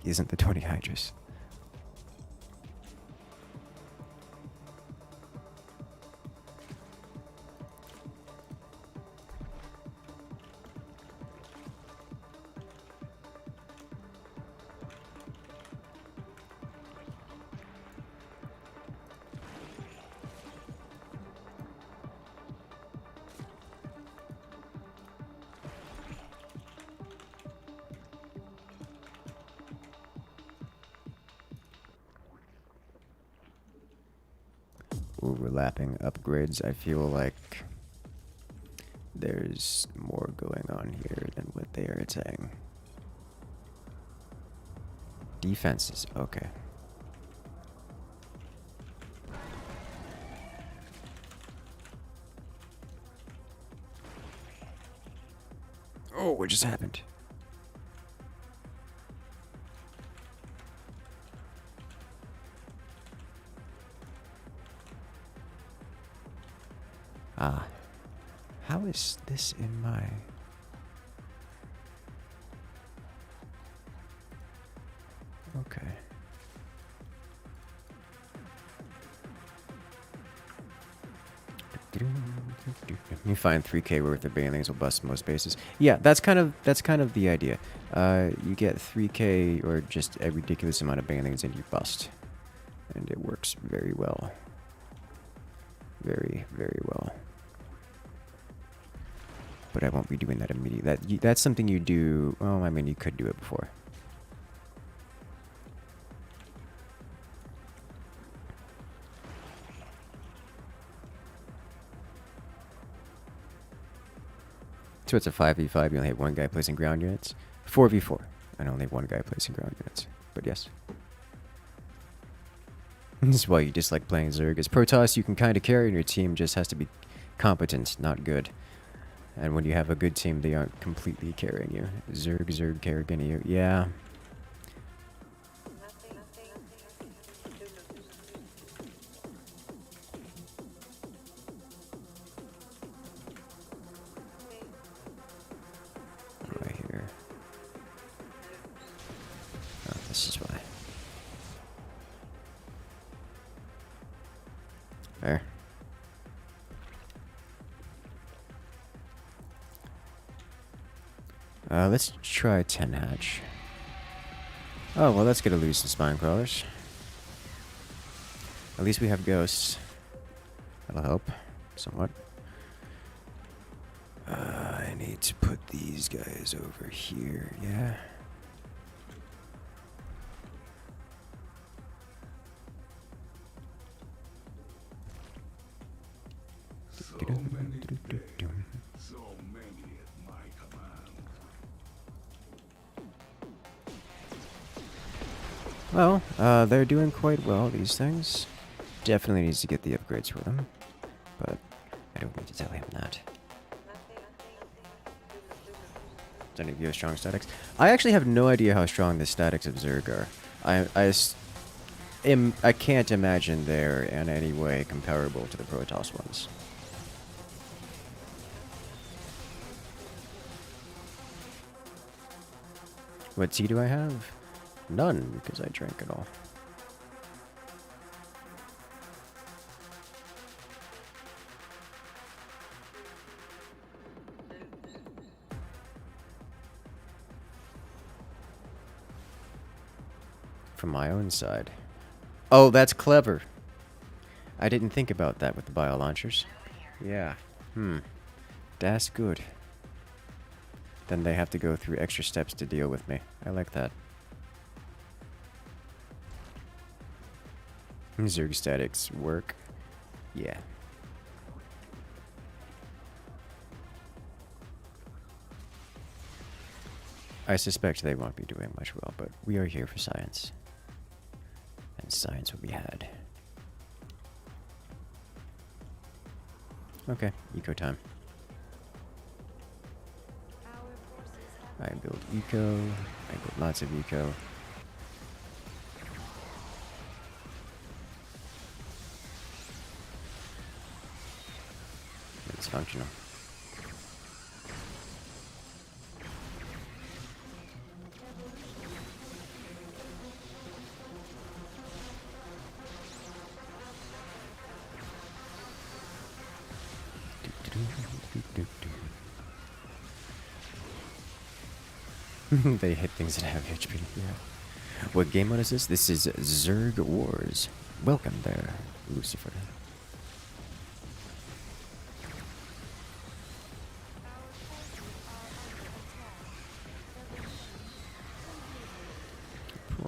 isn't the 20 hydras. Overlapping upgrades, I feel like there's more going on here than what they are saying. Defenses, okay. Oh, what just happened? Ah, how is this in my... Okay. You find 3k worth of banelings will bust most bases. Yeah, that's kind of the idea. You get 3k or just a ridiculous amount of banelings and you bust. And it works very well. Very, very well. But I won't be doing that immediately. That's something you do... Well, I mean, you could do it before. So it's a 5v5, you only have one guy placing ground units. 4v4, and only one guy placing ground units. But yes. This is why you dislike playing Zerg. As Protoss, you can kind of carry, and your team just has to be competent, not good. And when you have a good team, they aren't completely carrying you. Zerg carrying you. Yeah. Right here. Oh, this is why. There. Let's try 10 hatch. Oh, well, let's get a loose the spine crawlers. At least we have ghosts. That'll help somewhat. I need to put these guys over here, yeah. Well, they're doing quite well, these things. Definitely needs to get the upgrades for them. But I don't need to tell him that. Does any of you have strong statics? I actually have no idea how strong the statics of Zerg are. I can't imagine they're in any way comparable to the Protoss ones. What tea do I have? None, because I drank it all. From my own side. Oh, that's clever. I didn't think about that with the bio launchers. Yeah. That's good. Then they have to go through extra steps to deal with me. I like that. Zerg statics work. Yeah. I suspect they won't be doing much well, but we are here for science. And science will be had. Okay, eco time. Our forces have I build eco. I build lots of eco. It's functional. They hit things that have HP. Yeah. What game mode is this? This is Zerg Wars. Welcome there, Lucifer.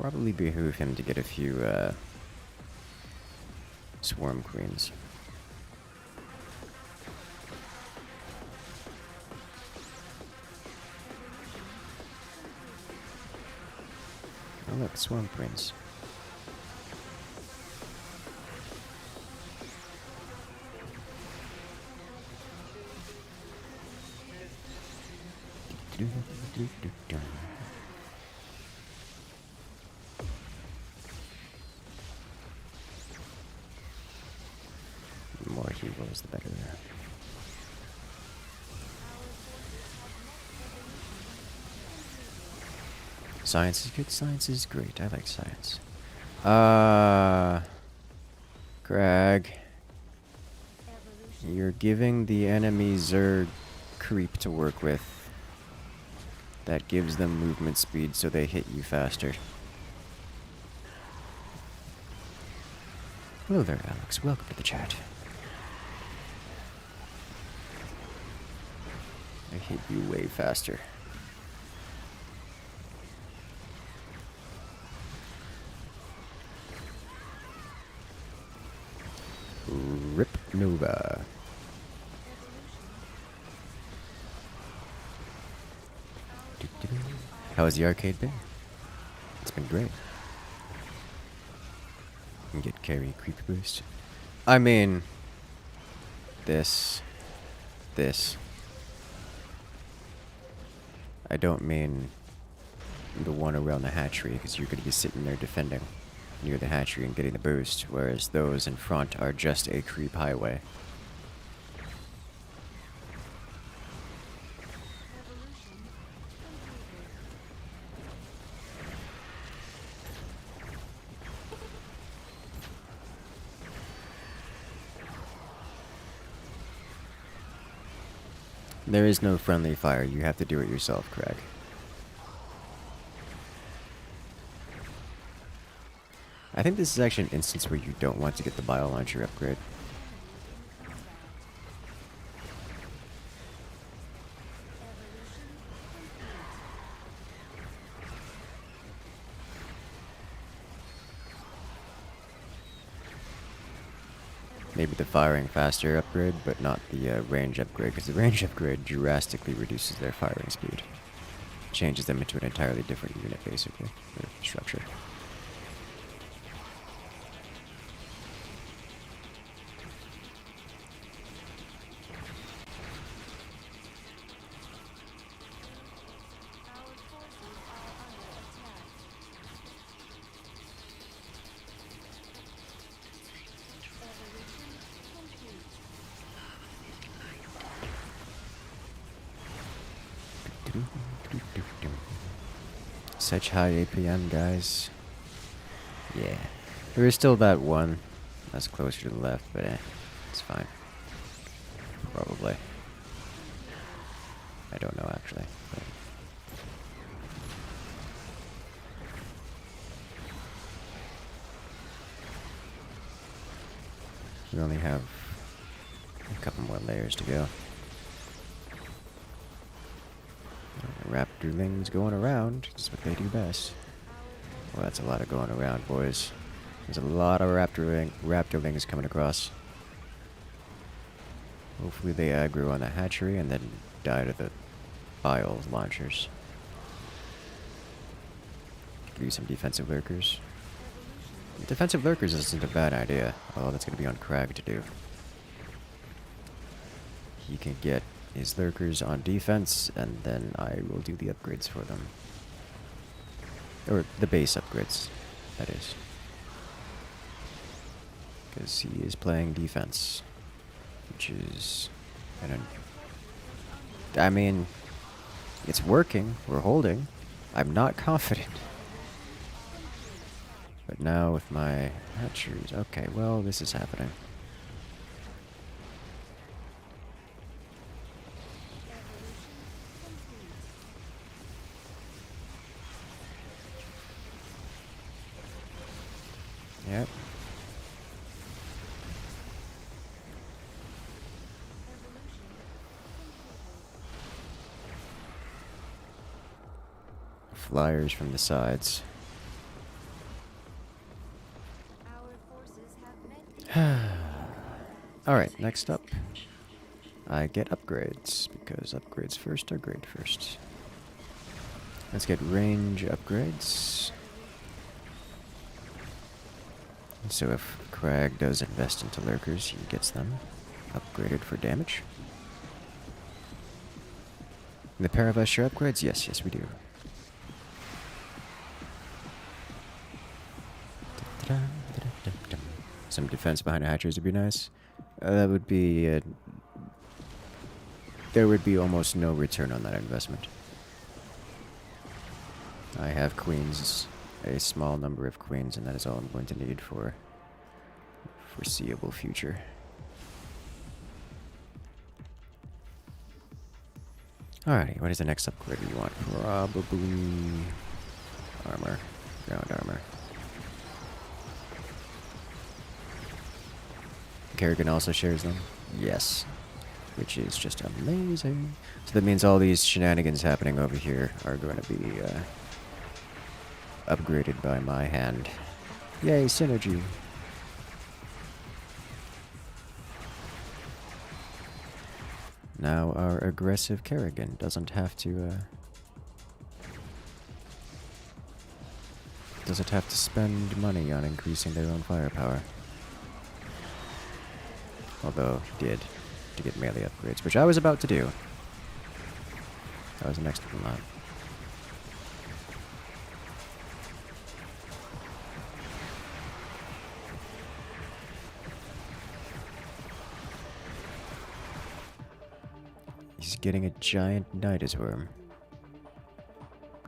Probably behoove him to get a few swarm queens. Oh look, swarm queens. The more heroes, the better. Science is good. Science is great. I like science. Greg. You're giving the enemy Zerg creep to work with. That gives them movement speed so they hit you faster. Hello there, Alex. Welcome to the chat. I hit you way faster. Rip Nova. How has the arcade been? It's been great. You can get carry creep boost. I mean, this. I don't mean the one around the hatchery, because you're going to be sitting there defending near the hatchery and getting the boost, whereas those in front are just a creep highway. There is no friendly fire. You have to do it yourself, Craig. I think this is actually an instance where you don't want to get the bio launcher upgrade. Maybe the firing faster upgrade, but not the range upgrade, because the range upgrade drastically reduces their firing speed. Changes them into an entirely different unit, basically, or structure. Such high APM, guys. Yeah. There is still that one that's closer to the left, but it's fine. Probably. I don't know, actually. But we only have a couple more layers to go. Raptorlings going around. That's what they do best. Well, that's a lot of going around, boys. There's a lot of raptorlings coming across. Hopefully they aggro on the hatchery and then die to the bile launchers. Could use some defensive lurkers. Defensive lurkers isn't a bad idea. Oh, that's going to be on Crag to do. He can get his lurkers on defense, and then I will do the upgrades for them. Or the base upgrades, that is. Because he is playing defense. Which is... I mean, it's working. We're holding. I'm not confident. But now with my hatcheries... Okay, well, this is happening. Yep. Flyers from the sides. Our forces have met the Alright, next up. I get upgrades, because upgrades first are great first. Let's get range upgrades. So if Crag does invest into lurkers, he gets them upgraded for damage. The pair of us share upgrades? Yes, yes we do. Some defense behind the hatcheries would be nice. That would be... there would be almost no return on that investment. I have queens, a small number of queens, and that is all I'm going to need for foreseeable future. Alrighty, what is the next upgrade we want? Probably armor, ground armor. Kerrigan also shares them? Yes. Which is just amazing. So that means all these shenanigans happening over here are going to be upgraded by my hand. Yay, synergy. Now our aggressive Kerrigan doesn't have to spend money on increasing their own firepower. Although he did to get melee upgrades, which I was about to do. That was the next one line. He's getting a giant nidus worm.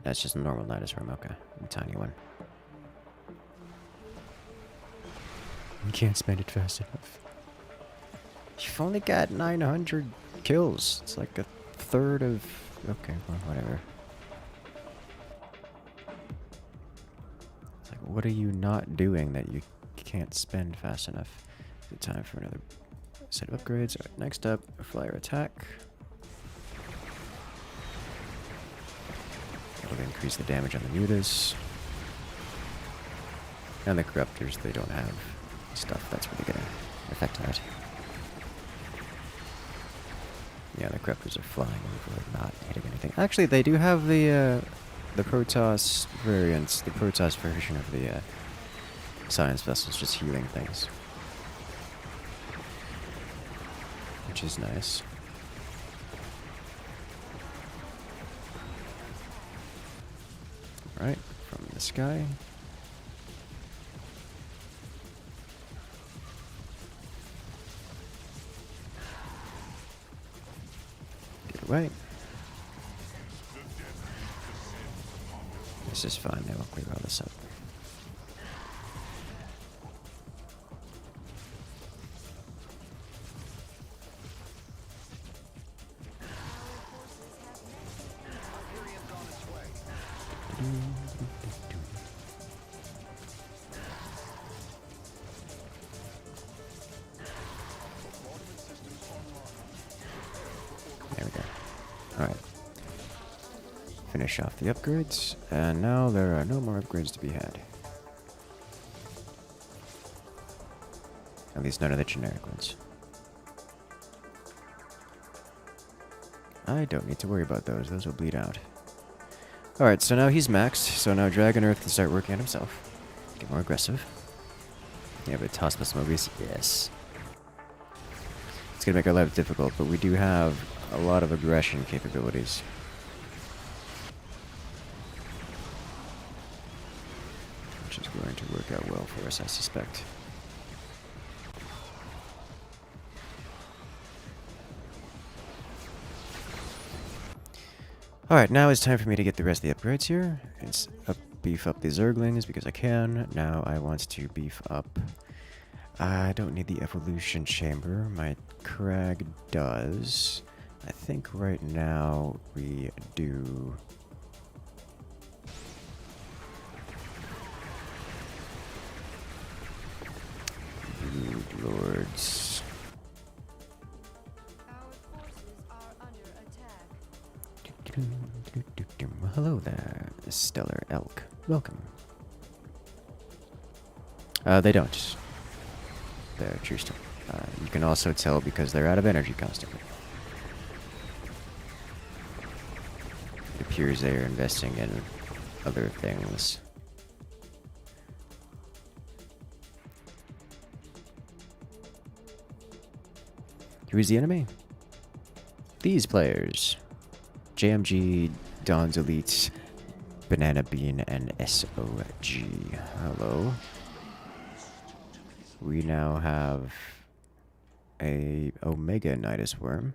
That's just a normal nidus worm, okay. A tiny one. You can't spend it fast enough. You've only got 900 kills. It's like a third of... Okay, well, whatever. It's like, what are you not doing that you can't spend fast enough? Is it time for another set of upgrades? Alright, next up, flyer attack. That'll increase the damage on the mutas. And the corruptors, they don't have stuff that's really gonna affect that. Yeah, the corruptors are flying over, not hitting anything. Actually, they do have the Protoss variants, the Protoss version of the science vessels just healing things. Which is nice. Alright, from the sky. Away. This is fine, they will clear all this up. There we go. Alright. Finish off the upgrades, and now there are no more upgrades to be had. At least none of the generic ones. I don't need to worry about those. Those will bleed out. Alright, so now he's maxed. So now Dragon Earth can start working on himself. Get more aggressive. Yeah, but toss plus movies? Yes. It's gonna make our life difficult, but we do have a lot of aggression capabilities. Which is going to work out well for us, I suspect. Alright, now it's time for me to get the rest of the upgrades here. It's beef up the Zerglings because I can. Now I want to beef up... I don't need the evolution chamber. My Crag does. I think right now we do... Brood Lords. Our forces are under attack. Hello there, Stellar Elk. Welcome. They don't. They're true still. You can also tell because they're out of energy constantly. It appears they are investing in other things. Who is the enemy? These players. JMG, Dawn's Elite, Banana Bean, and SOG. Hello. We now have a Omega Nidus Worm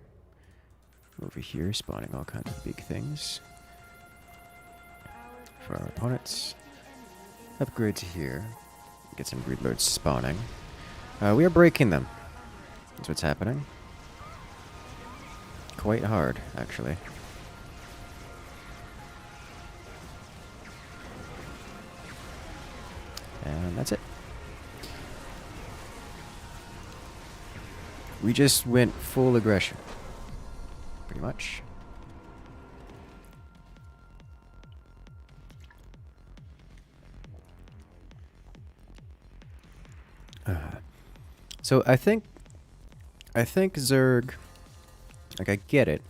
over here, spawning all kinds of big things for our opponents. Upgrade to here. Get some Brood Lords spawning. We are breaking them. That's what's happening. Quite hard, actually. And that's it. We just went full aggression. Pretty much. So I think Zerg, like, I get it.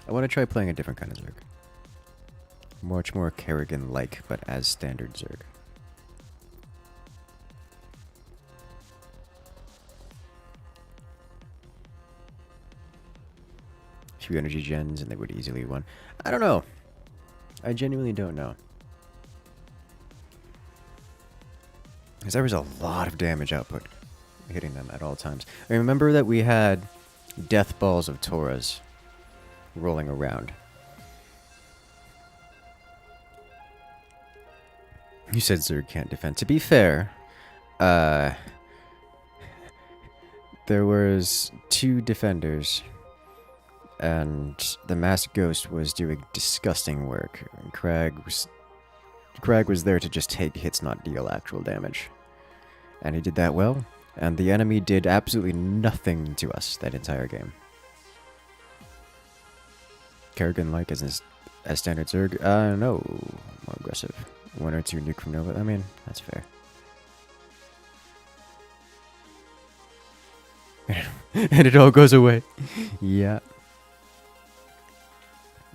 I want to try playing a different kind of Zerg. Much more Kerrigan-like, but as standard Zerg. Few energy gens and they would easily win. I don't know. I genuinely don't know. Because there was a lot of damage output hitting them at all times. I remember that we had death balls of Tauras rolling around. You said Zerg can't defend. To be fair, there was 2 defenders, and the Masked Ghost was doing disgusting work. And Crag was there to just take hits, not deal actual damage. And he did that well, and the enemy did absolutely nothing to us that entire game. Kerrigan-like as standard Zerg? No. More aggressive. 1 or 2 nuke from Nova. I mean, that's fair. And it all goes away. Yeah.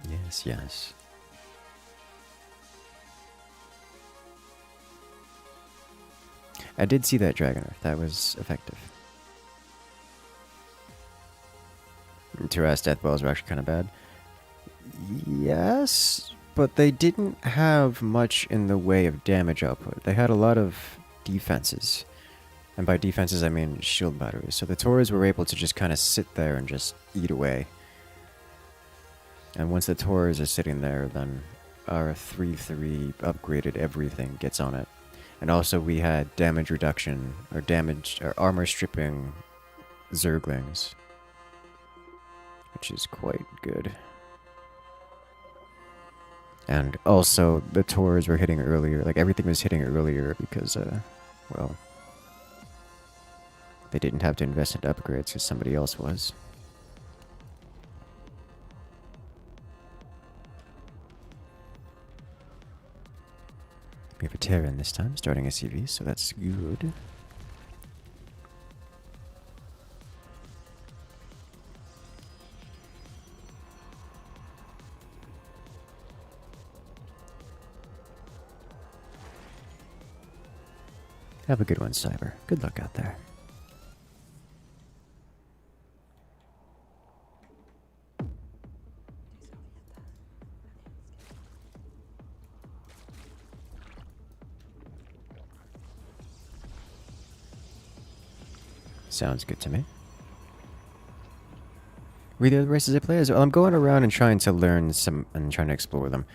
Yes, yes. I did see that Dragon Earth. That was effective. Tauras death balls were actually kind of bad. Yes, but they didn't have much in the way of damage output. They had a lot of defenses. And by defenses, I mean shield batteries. So the Tauras were able to just kind of sit there and just eat away. And once the Tauras are sitting there, then our 3-3 upgraded everything gets on it. And also we had damage reduction, or armor stripping Zerglings. Which is quite good. And also, the Tauras were hitting earlier. Like, everything was hitting earlier because, well, they didn't have to invest into upgrades because somebody else was. We have a Terran this time, starting a CV, so that's good. Have a good one, Cyber. Good luck out there. Sounds good to me. Read the other races I play as well. I'm going around and trying to learn some and trying to explore them.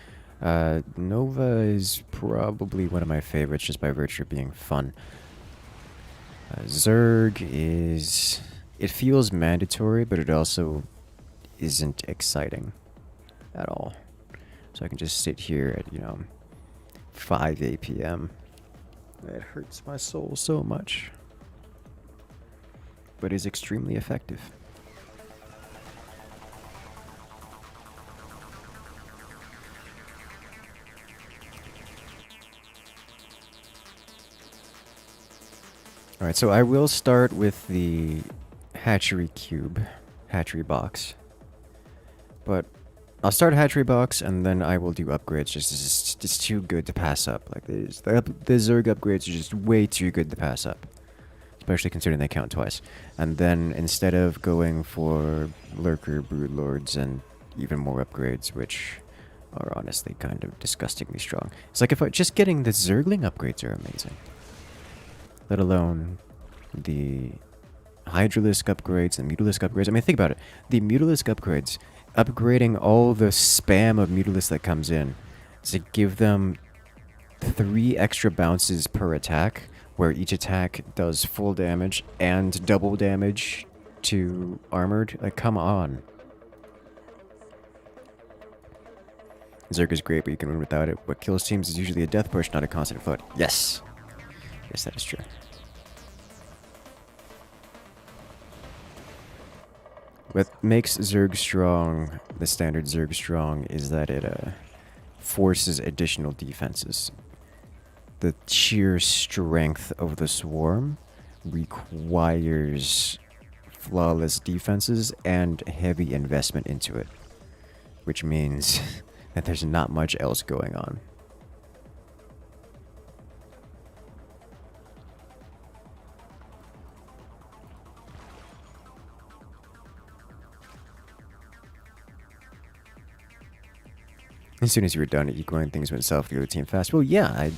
Nova is probably one of my favorites just by virtue of being fun. Zerg is... It feels mandatory, but it also isn't exciting at all. So I can just sit here at, 5 p.m. It hurts my soul so much. But is extremely effective. Alright, so I will start with the hatchery box. But I'll start hatchery box and then I will do upgrades. Just it's too good to pass up. Like the Zerg upgrades are just way too good to pass up. Especially considering they count twice. And then instead of going for lurker broodlords and even more upgrades, which are honestly kind of disgustingly strong. It's like just getting the Zergling upgrades are amazing. Let alone the Hydralisk upgrades and Mutalisk upgrades. I mean, think about it. The Mutalisk upgrades, upgrading all the spam of Mutalisk that comes in to give them 3 extra bounces per attack, where each attack does full damage and double damage to armored. Like, come on. Zerg is great, but you can win without it. What kills teams is usually a death push, not a constant foot. Yes. Yes, that is true. What makes Zerg strong, the standard Zerg strong, is that it forces additional defenses. The sheer strength of the swarm requires flawless defenses and heavy investment into it, which means that there's not much else going on. As soon as you were done at equaling, things went south for the other team fast. Well, yeah,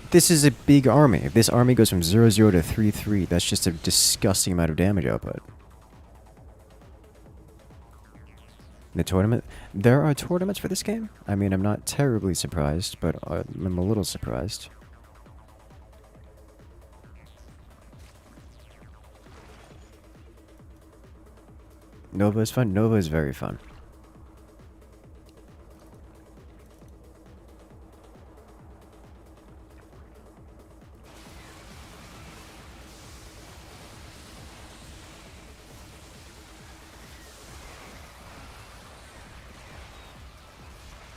this is a big army. If this army goes from 0-0 to 3-3, that's just a disgusting amount of damage output. The tournament? There are tournaments for this game? I mean, I'm not terribly surprised, but I'm a little surprised. Nova is fun? Nova is very fun.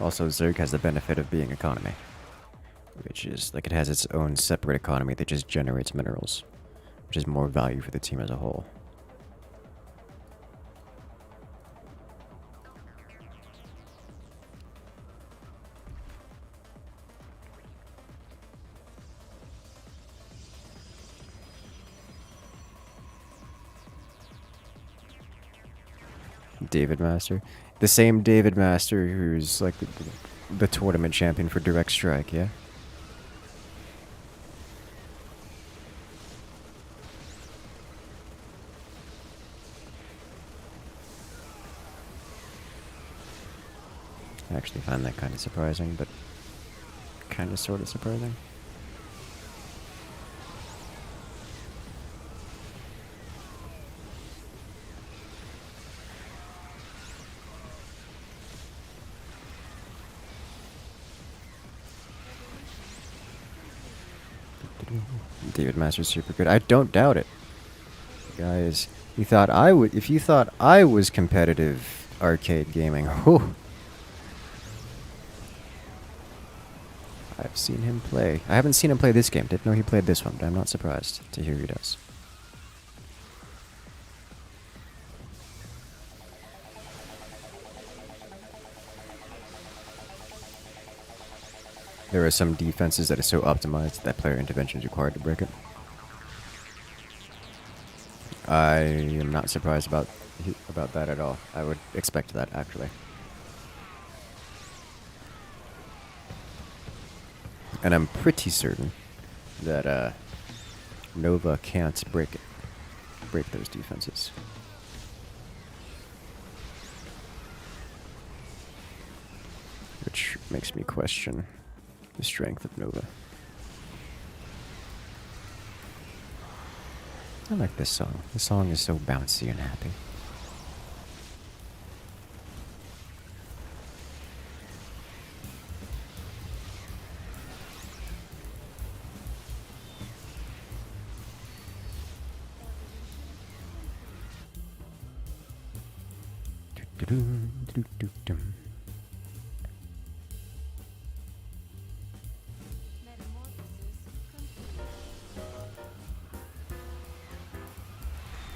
Also, Zerg has the benefit of being economy, which is, like, it has its own separate economy that just generates minerals, which is more value for the team as a whole. David Master. The same David Master who's like the tournament champion for Direct Strike, yeah? I actually find that kind of surprising, but kind of sort of surprising. David Master's super good. I don't doubt it. Guys, you thought I would, if you thought I was competitive arcade gaming, whew. I've seen him play. I haven't seen him play this game. Didn't know he played this one, but I'm not surprised to hear he does. There are some defenses that are so optimized that player intervention is required to break it. I am not surprised about that at all. I would expect that, actually. And I'm pretty certain that Nova can't break those defenses. Which makes me question the strength of Nova. I like this song. The song is so bouncy and happy.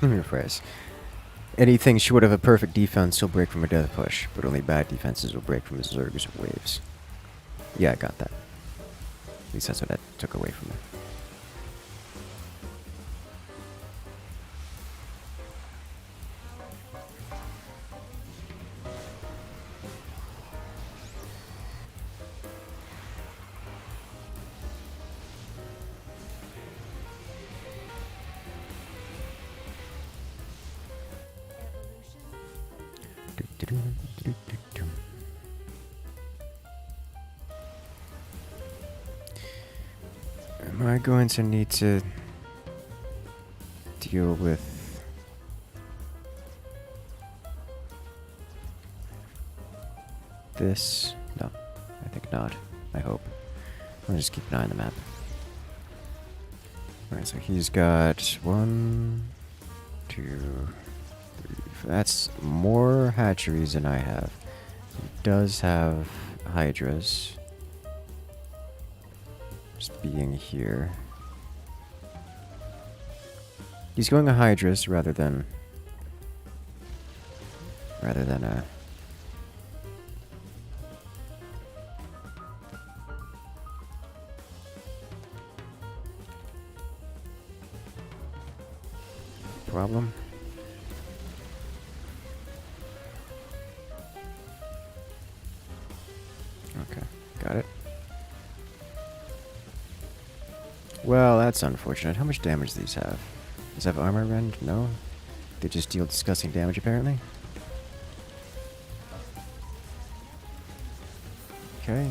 Let me rephrase. Anything short of a perfect defense will break from a death push, but only bad defenses will break from Zerg's waves. Yeah, I got that. At least that's what I took away from it. Am I going to need to deal with this? No, I think not. I hope. I'll just keep an eye on the map. Alright, so he's got 1, 2, 3. That's more hatcheries than I have. He does have hydras. Just being here. He's going a hydras rather than a problem. Okay, got it. Well, that's unfortunate. How much damage do these have? Does it have armor rend? No? They just deal disgusting damage, apparently? Okay.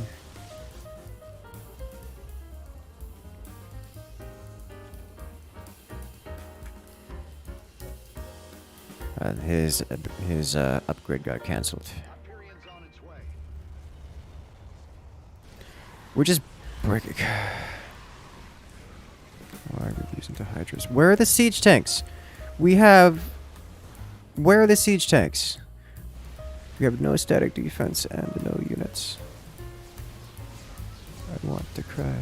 His upgrade got cancelled. We're just breaking. Why are we using the hydras? Where are the siege tanks? Where are the siege tanks? We have no static defense and no units. I want to cry.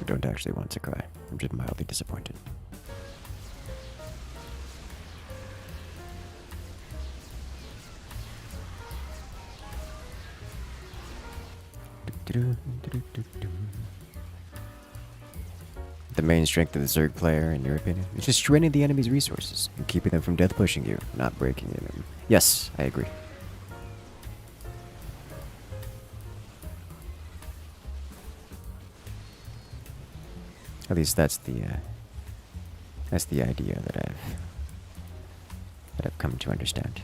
I don't actually want to cry. I'm just mildly disappointed. The main strength of the Zerg player, in your opinion, is just draining the enemy's resources and keeping them from death pushing you, not breaking them. Yes, I agree. At least that's the idea that I've come to understand.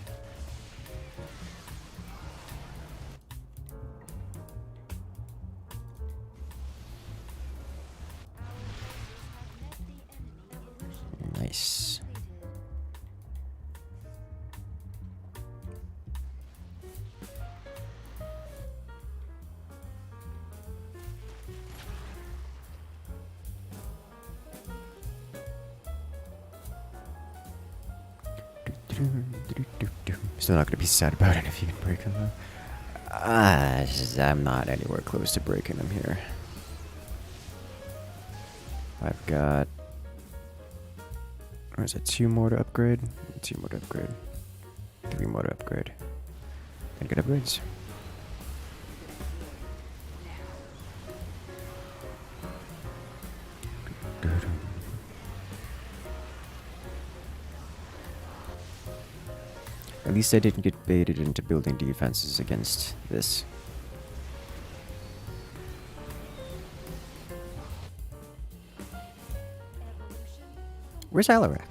Nice. Still not gonna be sad about it if you can break him though. I'm not anywhere close to breaking him here. I've got Or is it 2 more to upgrade? 2 more to upgrade. 3 more to upgrade. And get upgrades. At least I didn't get baited into building defenses against this. Where's Alarak?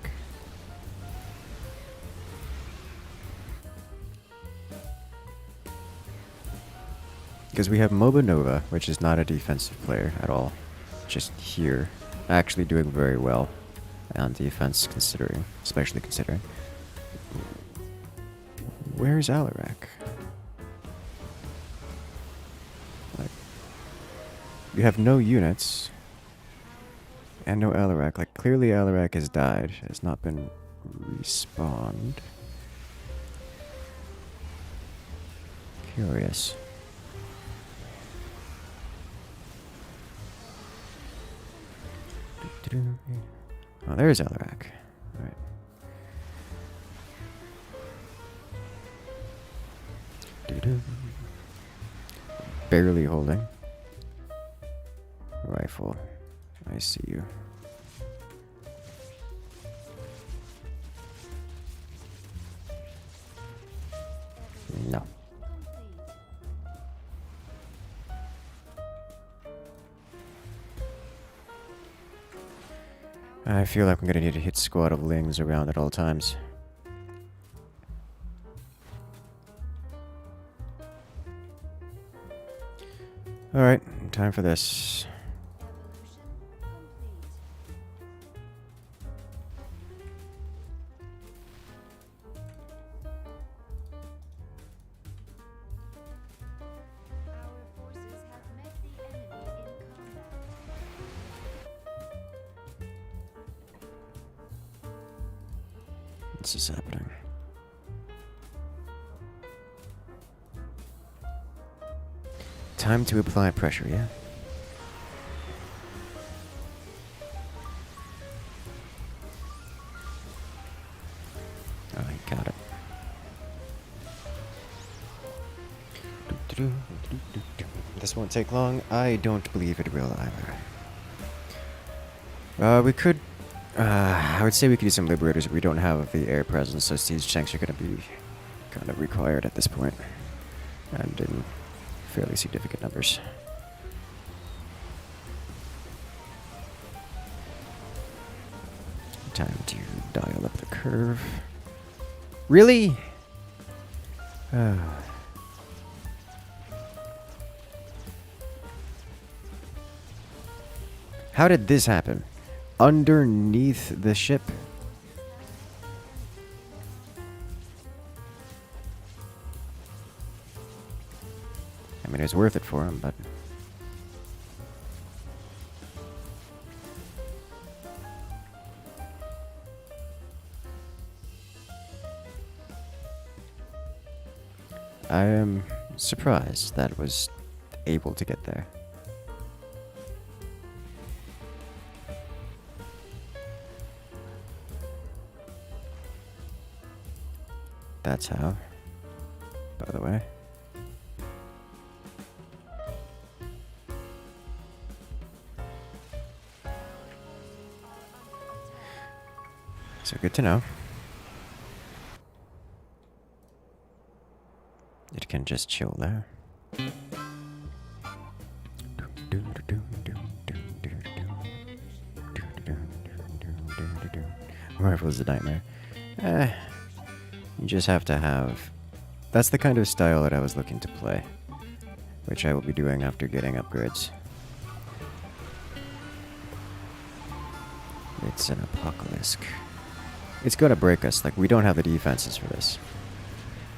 Because we have Moba Nova, which is not a defensive player at all. Just here. Actually doing very well on defense, especially considering. Where's Alarak? Like, we have no units. And no Alarak. Like, clearly Alarak has died. Has not been respawned. Curious. Oh, there's Alarak. Alright. Barely holding. Rifle. I see you. No. I feel like I'm gonna need to hit squad of lings around at all times. Alright, time for this. This is happening. Time to apply pressure, yeah? Oh, I got it. This won't take long. I don't believe it will either. We could... I would say we could do some liberators, but we don't have the air presence, so siege tanks are going to be kind of required at this point. And in fairly significant numbers. Time to dial up the curve. Really? How did this happen? Underneath the ship? I mean, it's worth it for him, but... I am surprised that was able to get there. That's how, by the way. So good to know. It can just chill there. Rifle's a nightmare. You just have to have... That's the kind of style that I was looking to play. Which I will be doing after getting upgrades. It's an apocalypse. It's gonna break us. Like, we don't have the defenses for this.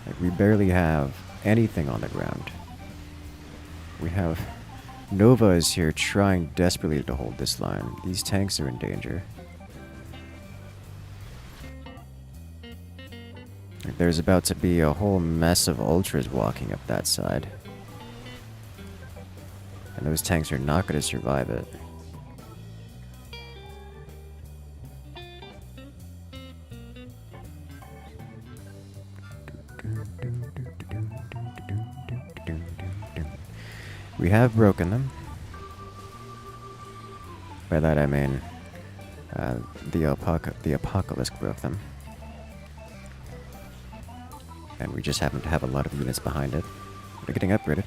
Like, we barely have anything on the ground. We have... Nova is here trying desperately to hold this line. These tanks are in danger. There's about to be a whole mess of ultras walking up that side. And those tanks are not going to survive it. We have broken them. By that I mean, the apocalypse broke them. And we just happen to have a lot of units behind it. They're getting upgraded.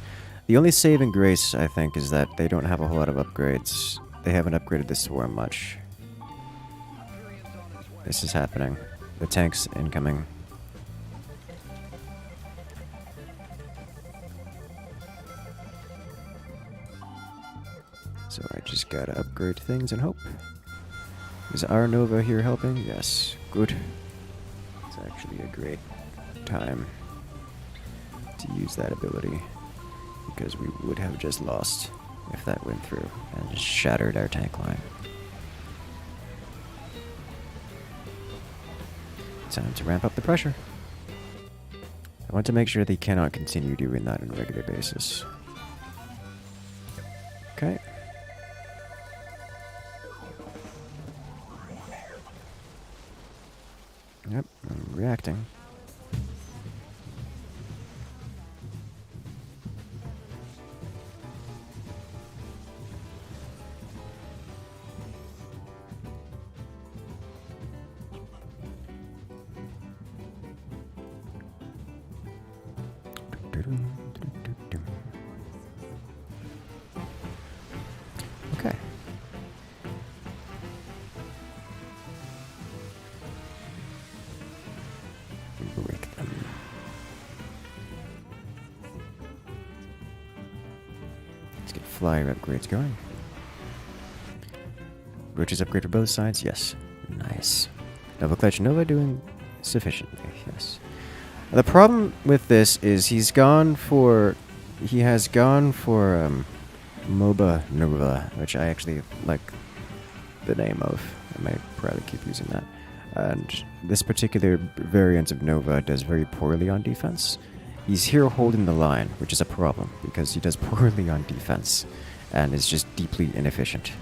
The only saving grace, I think, is that they don't have a whole lot of upgrades. They haven't upgraded the swarm much. This is happening. The tanks incoming. So I just gotta upgrade things and hope. Is our Nova here helping? Yes. Good. It's actually a great time to use that ability, because we would have just lost if that went through and just shattered our tank line. Time to ramp up the pressure. I want to make sure they cannot continue doing that on a regular basis. Okay. Yep, I'm reacting. Okay. Break them. Let's get flyer upgrades going. Roaches upgrade for both sides? Yes. Nice. Nova Clutch Nova doing sufficiently, yes. The problem with this is he has gone for MOBA Nova, which I actually like the name of. I might probably keep using that. And this particular variant of Nova does very poorly on defense. He's here holding the line, which is a problem, because he does poorly on defense, and is just deeply inefficient.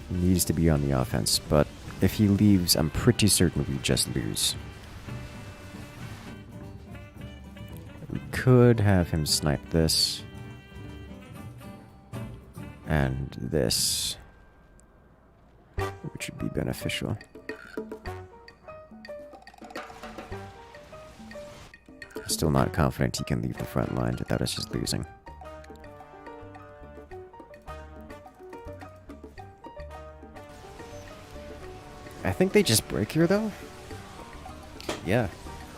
He needs to be on the offense, but if he leaves, I'm pretty certain we just lose. We could have him snipe this. And this. Which would be beneficial. Still not confident he can leave the front line without us just losing. I think they just break here, though. Yeah.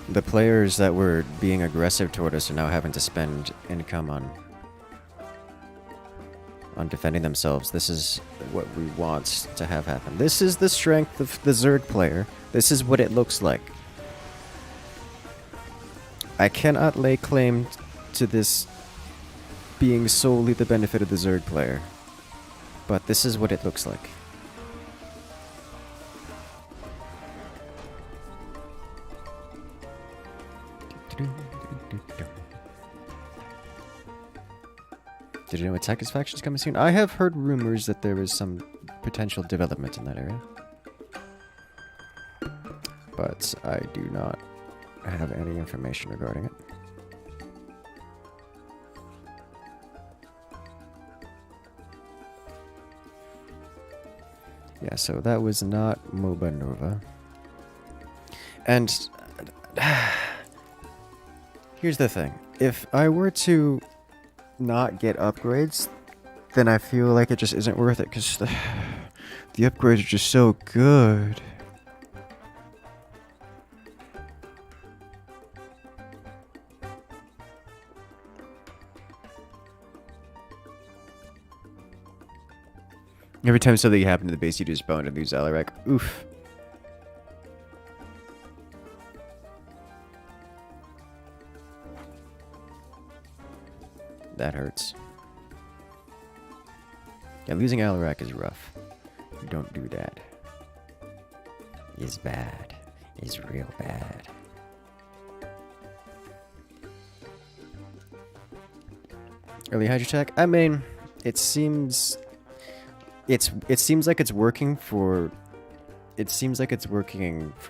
The players that were being aggressive toward us are now having to spend income on defending themselves. This is what we want to have happen. This is the strength of the Zerg player. This is what it looks like. I cannot lay claim to this being solely the benefit of the Zerg player, but this is what it looks like. Did you know Attackers faction is coming soon? I have heard rumors that there is some potential development in that area, but I do not have any information regarding it. Yeah, so that was not MOBA Nova. And here's the thing. If I were to not get upgrades, then I feel like it just isn't worth it, because the upgrades are just so good. Every time something happened to the base, you just spawn and lose Alarak. Oof. That hurts. Yeah, losing Alarak is rough. Don't do that. It's bad. It's real bad. Early Hydra attack? I mean, it seems like it's working for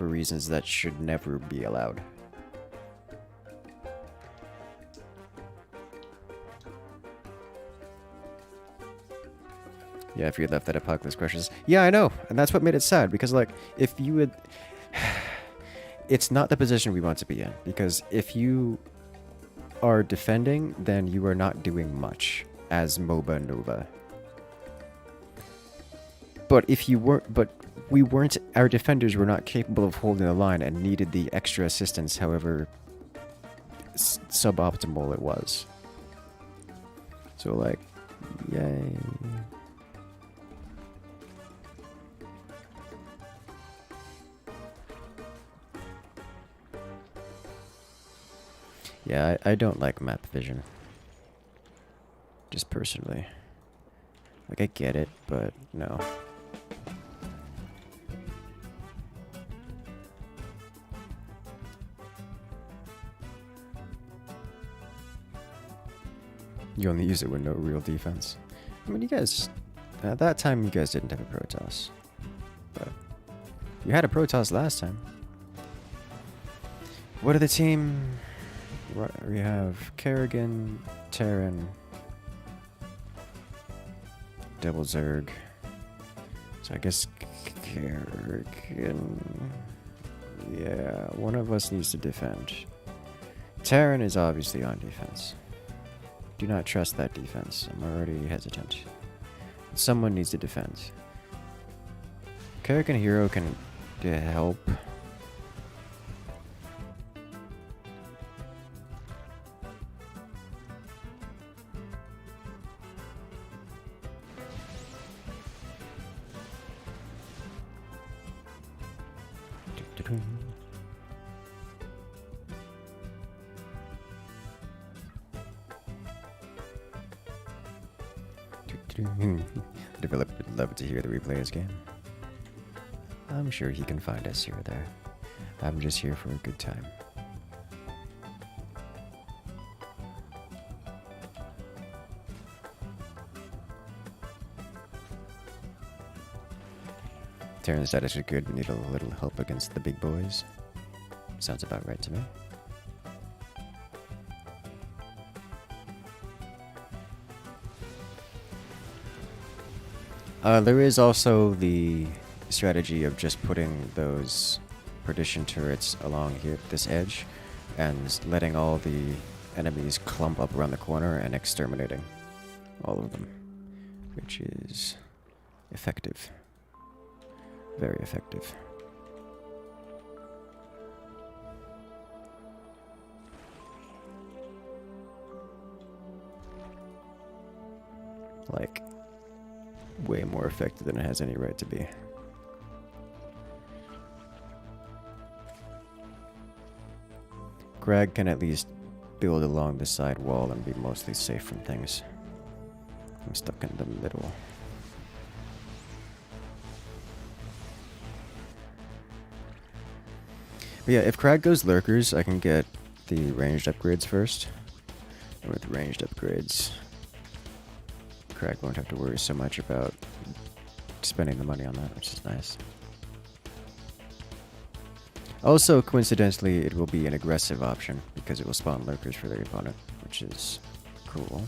reasons that should never be allowed. Yeah, if you had left that Apocalypse Crushes. Yeah, I know. And that's what made it sad. Because, like, if you had... It's not the position we want to be in. Because if you are defending, then you are not doing much as MOBA Nova. But if you weren't... But we weren't... Our defenders were not capable of holding the line and needed the extra assistance, however suboptimal it was. So, like, yay. Yeah, I don't like map vision. Just personally. Like, I get it, but no. You only use it with no real defense. I mean, you guys... At that time, you guys didn't have a Protoss. But... You had a Protoss last time. What are the team... We have Kerrigan, Terran, Double Zerg. So I guess Kerrigan... Yeah, one of us needs to defend. Terran is obviously on defense. Do not trust that defense. I'm already hesitant. Someone needs to defend. Kerrigan Hero can help. The developer would love to hear the replay of his game. I'm sure he can find us here or there. I'm just here for a good time. Terran status is good, we need a little help against the big boys. Sounds about right to me. There is also the strategy of just putting those perdition turrets along here, this edge, and letting all the enemies clump up around the corner and exterminating all of them, which is effective. Very effective. Like, way more effective than it has any right to be. Crag can at least build along the side wall and be mostly safe from things. I'm stuck in the middle. But yeah, if Crag goes lurkers, I can get the ranged upgrades first. And with ranged upgrades, Crag won't have to worry so much about spending the money on that, which is nice. Also, coincidentally, it will be an aggressive option because it will spawn lurkers for their opponent, which is cool.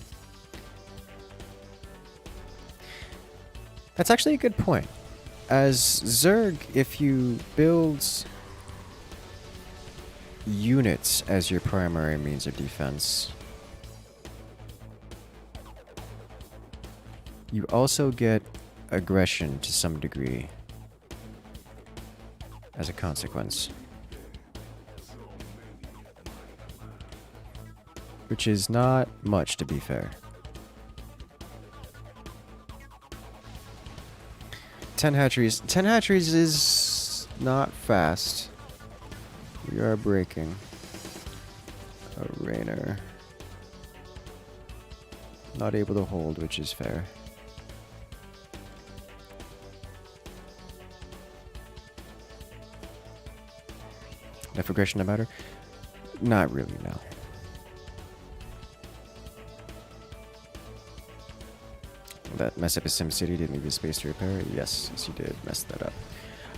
That's actually a good point. As Zerg, if you build units as your primary means of defense, you also get aggression to some degree as a consequence. Which is not much, to be fair. 10 hatcheries. 10 hatcheries is not fast. We are breaking. A Rainer. Not able to hold, which is fair. Enough aggression to matter? Not really, no. That mess up his SimCity, didn't leave his space to repair it? Yes, yes you did mess that up.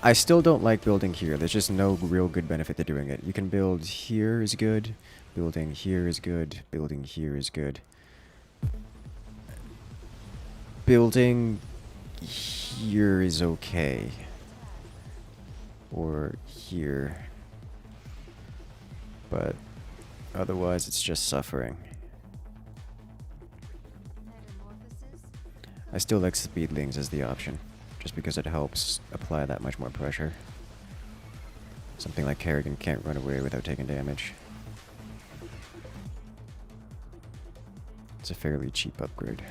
I still don't like building here. There's just no real good benefit to doing it. You can build here is good, building here is good, building here is good. Building here is okay. Or here. But otherwise it's just suffering. I still like speedlings as the option, just because it helps apply that much more pressure. Something like Kerrigan can't run away without taking damage. It's a fairly cheap upgrade.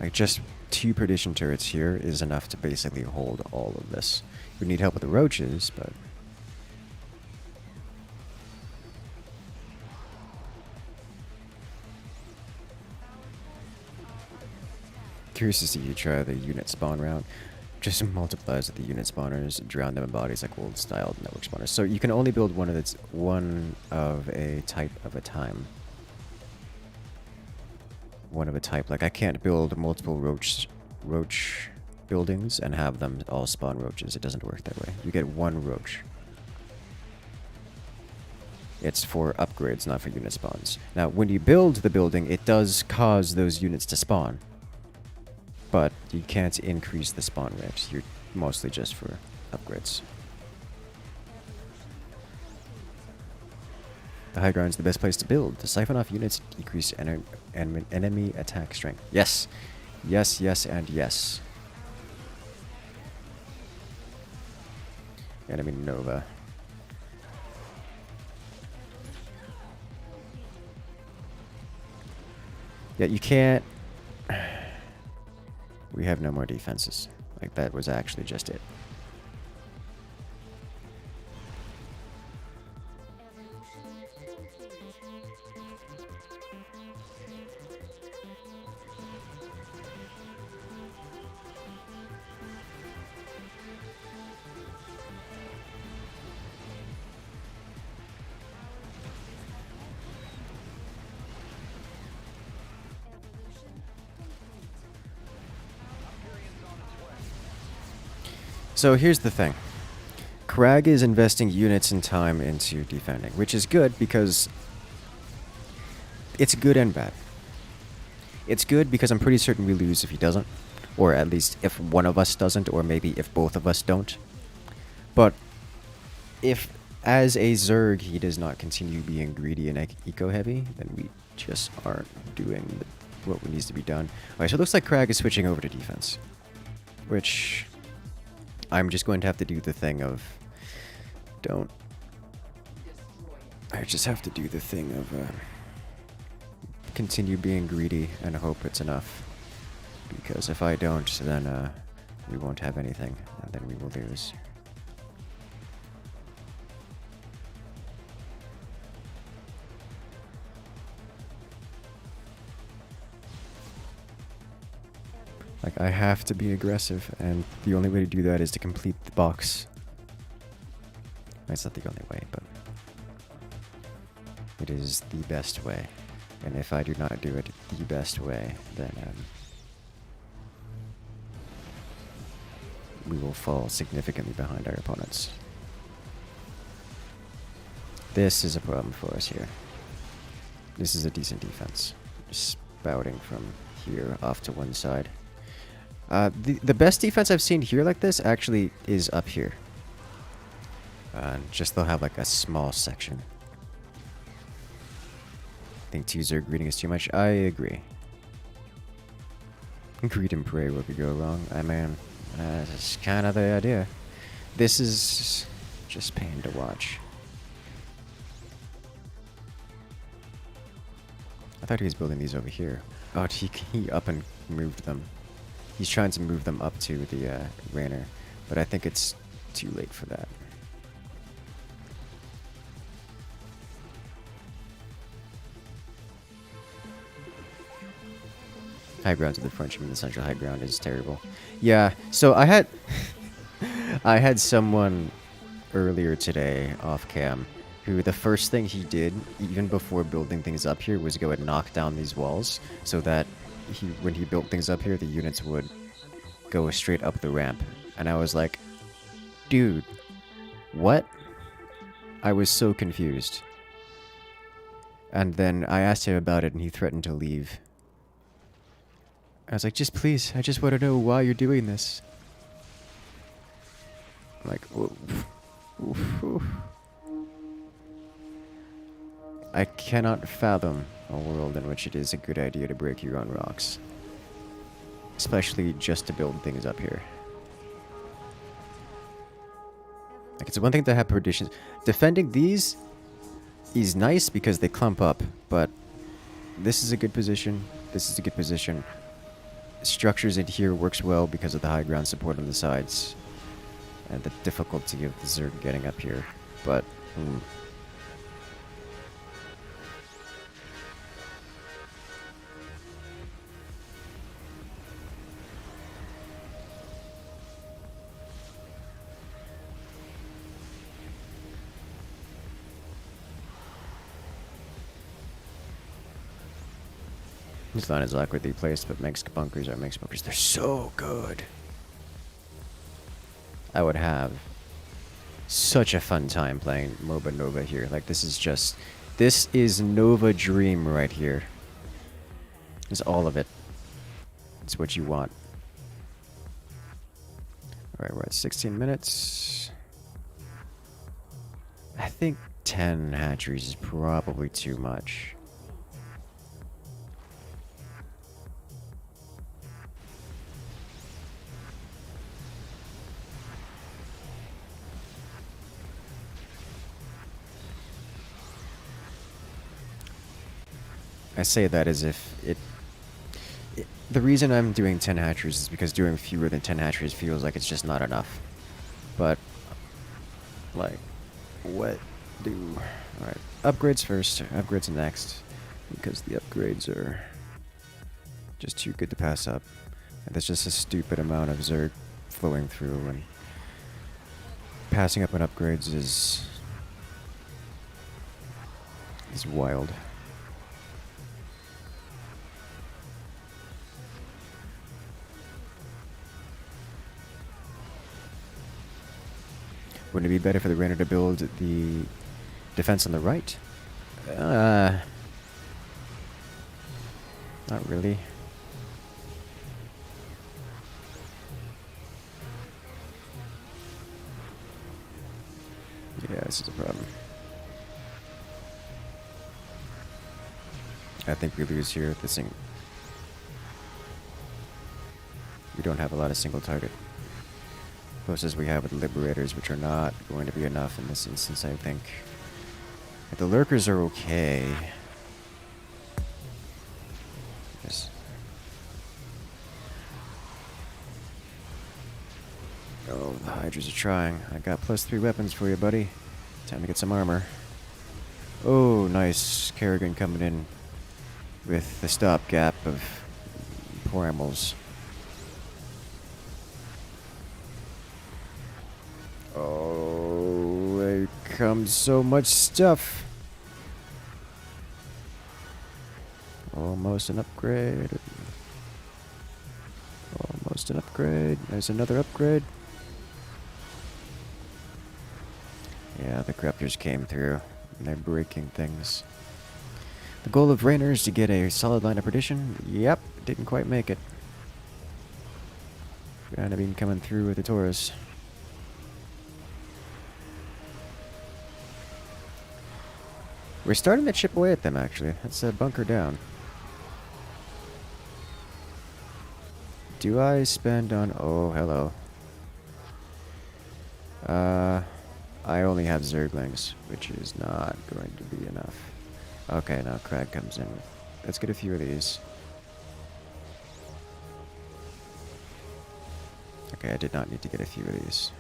Like, just 2 Perdition turrets here is enough to basically hold all of this. We need help with the roaches, but... Curious to see you try the unit spawn route. Just multiplies with the unit spawners, drown them in bodies like old style network spawners. So you can only build one of a type of a time. One of a type. Like, I can't build multiple roach buildings and have them all spawn roaches. It doesn't work that way. You get one roach. It's for upgrades, not for unit spawns. Now, when you build the building, it does cause those units to spawn. But you can't increase the spawn rate. You're mostly just for upgrades. The high ground is the best place to build. To siphon off units, decrease enemy attack strength. Yes. Yes, yes, and yes. Enemy Nova. Yeah, you can't... We have no more defenses. Like, that was actually just it. So here's the thing. Crag is investing units and time into defending, which is good because it's good and bad. It's good because I'm pretty certain we lose if he doesn't, or at least if one of us doesn't, or maybe if both of us don't. But if, as a Zerg, he does not continue being greedy and eco-heavy, then we just aren't doing what needs to be done. Alright, so it looks like Crag is switching over to defense, which... I'm just going to have to do the thing of... I just have to do the thing of... continue being greedy and hope it's enough. Because if I don't, then we won't have anything, and then we will lose. Like, I have to be aggressive, and the only way to do that is to complete the box. That's not the only way, but it is the best way. And if I do not do it the best way, then we will fall significantly behind our opponents. This is a problem for us here. This is a decent defense. Just spouting from here off to one side. The best defense I've seen here like this actually is up here. Just they'll have like a small section. I think 2 Zerg greeting is too much. I agree. Greet and pray, what could go wrong? I mean, that's kind of the idea. This is just pain to watch. I thought he was building these over here. Oh, he up and moved them. He's trying to move them up to the Rainer, but I think it's too late for that. High ground to the French, I mean the central high ground is terrible. Yeah, so I had I had someone earlier today off cam who the first thing he did, even before building things up here, was go and knock down these walls so that when he built things up here, the units would go straight up the ramp. And I was like, dude, what? I was so confused. And then I asked him about it and he threatened to leave. I was like, just please, I just want to know why you're doing this. I'm like, oof, oof, oof. I cannot fathom a world in which it is a good idea to break your own rocks. Especially just to build things up here. Like, it's one thing to have predictions. Defending these is nice because they clump up, but this is a good position. This is a good position. Structures in here works well because of the high ground support on the sides. And the difficulty of the Zerg getting up here. But, this line is awkwardly placed, but makes bunkers are makes bunkers. They're so good. I would have such a fun time playing MOBA Nova here. Like, this is Nova Dream right here. It's all of it. It's what you want. Alright, we're at 16 minutes. I think 10 hatcheries is probably too much. I say that as if the reason I'm doing 10 hatcheries is because doing fewer than 10 hatcheries feels like it's just not enough. But, like, what do... Alright, upgrades first, upgrades next. Because the upgrades are just too good to pass up. And there's just a stupid amount of Zerg flowing through, and passing up on upgrades is wild. Wouldn't it be better for the Rainer to build the defense on the right? Not really. Yeah, this is a problem. I think we lose here. We don't have a lot of single target. Closest we have with Liberators, which are not going to be enough in this instance, I think. But the lurkers are okay. Yes. Oh, the Hydras are trying. I got +3 weapons for you, buddy. Time to get some armor. Oh, nice. Kerrigan coming in with the stopgap of Poramos. Oh, there comes so much stuff. Almost an upgrade. Almost an upgrade. There's another upgrade. Yeah, the corruptors came through. And they're breaking things. The goal of Rainer is to get a solid line of perdition. Yep, didn't quite make it. Gonna be coming through with the Taurus. We're starting to chip away at them, actually. Let's bunker down. Do I spend on... Oh, hello. I only have Zerglings, which is not going to be enough. Okay, now Crag comes in. Let's get a few of these. Okay, I did not need to get a few of these.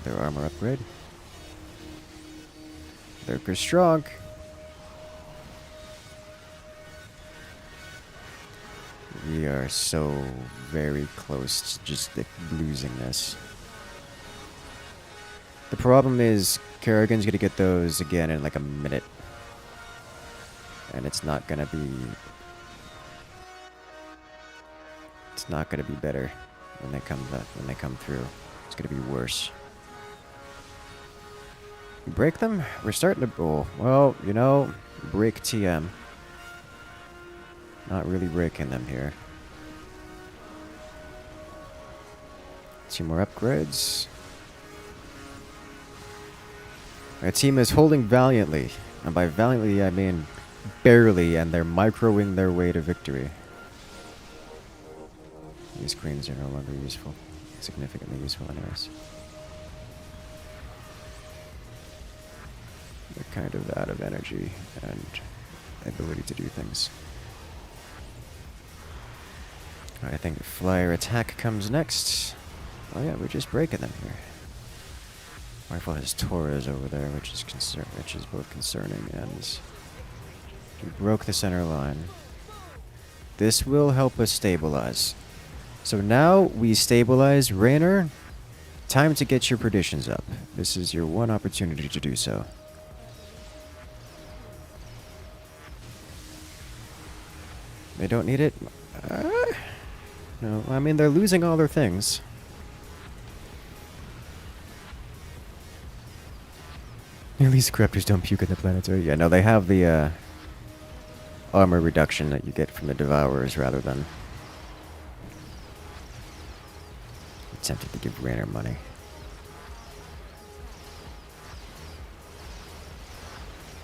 Another armor upgrade. Lurker strong. We are so very close to just losing this. The problem is Kerrigan's gonna get those again in like a minute. And it's not gonna be... It's not gonna be better. when they come through. It's gonna be worse. Break them? We're starting to... Oh, well, you know, break TM. Not really breaking them here. 2 more upgrades. Our team is holding valiantly. And by valiantly, I mean barely, and they're microing their way to victory. These queens are no longer useful. Significantly useful anyways. They're kind of out of energy and ability to do things. I think flyer attack comes next. Oh yeah, we're just breaking them here. Rifle has Torres over there, which is both concerning and we broke the center line. This will help us stabilize. So now we stabilize. Raynor, time to get your perditions up. This is your one opportunity to do so. They don't need it? No, I mean, they're losing all their things. At least corruptors don't puke in the planetary. Yeah, no, they have the armor reduction that you get from the Devourers rather than... I'm tempted to give Raynor money.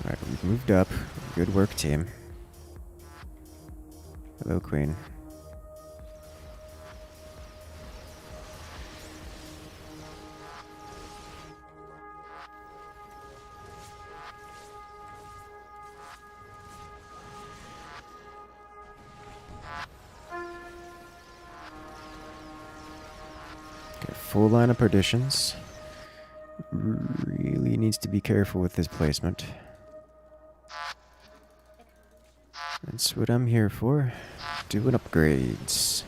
Alright, we've moved up. Good work, team. Hello, Queen. Okay, full line of perditions. Really needs to be careful with his placement. That's what I'm here for. Doing upgrades.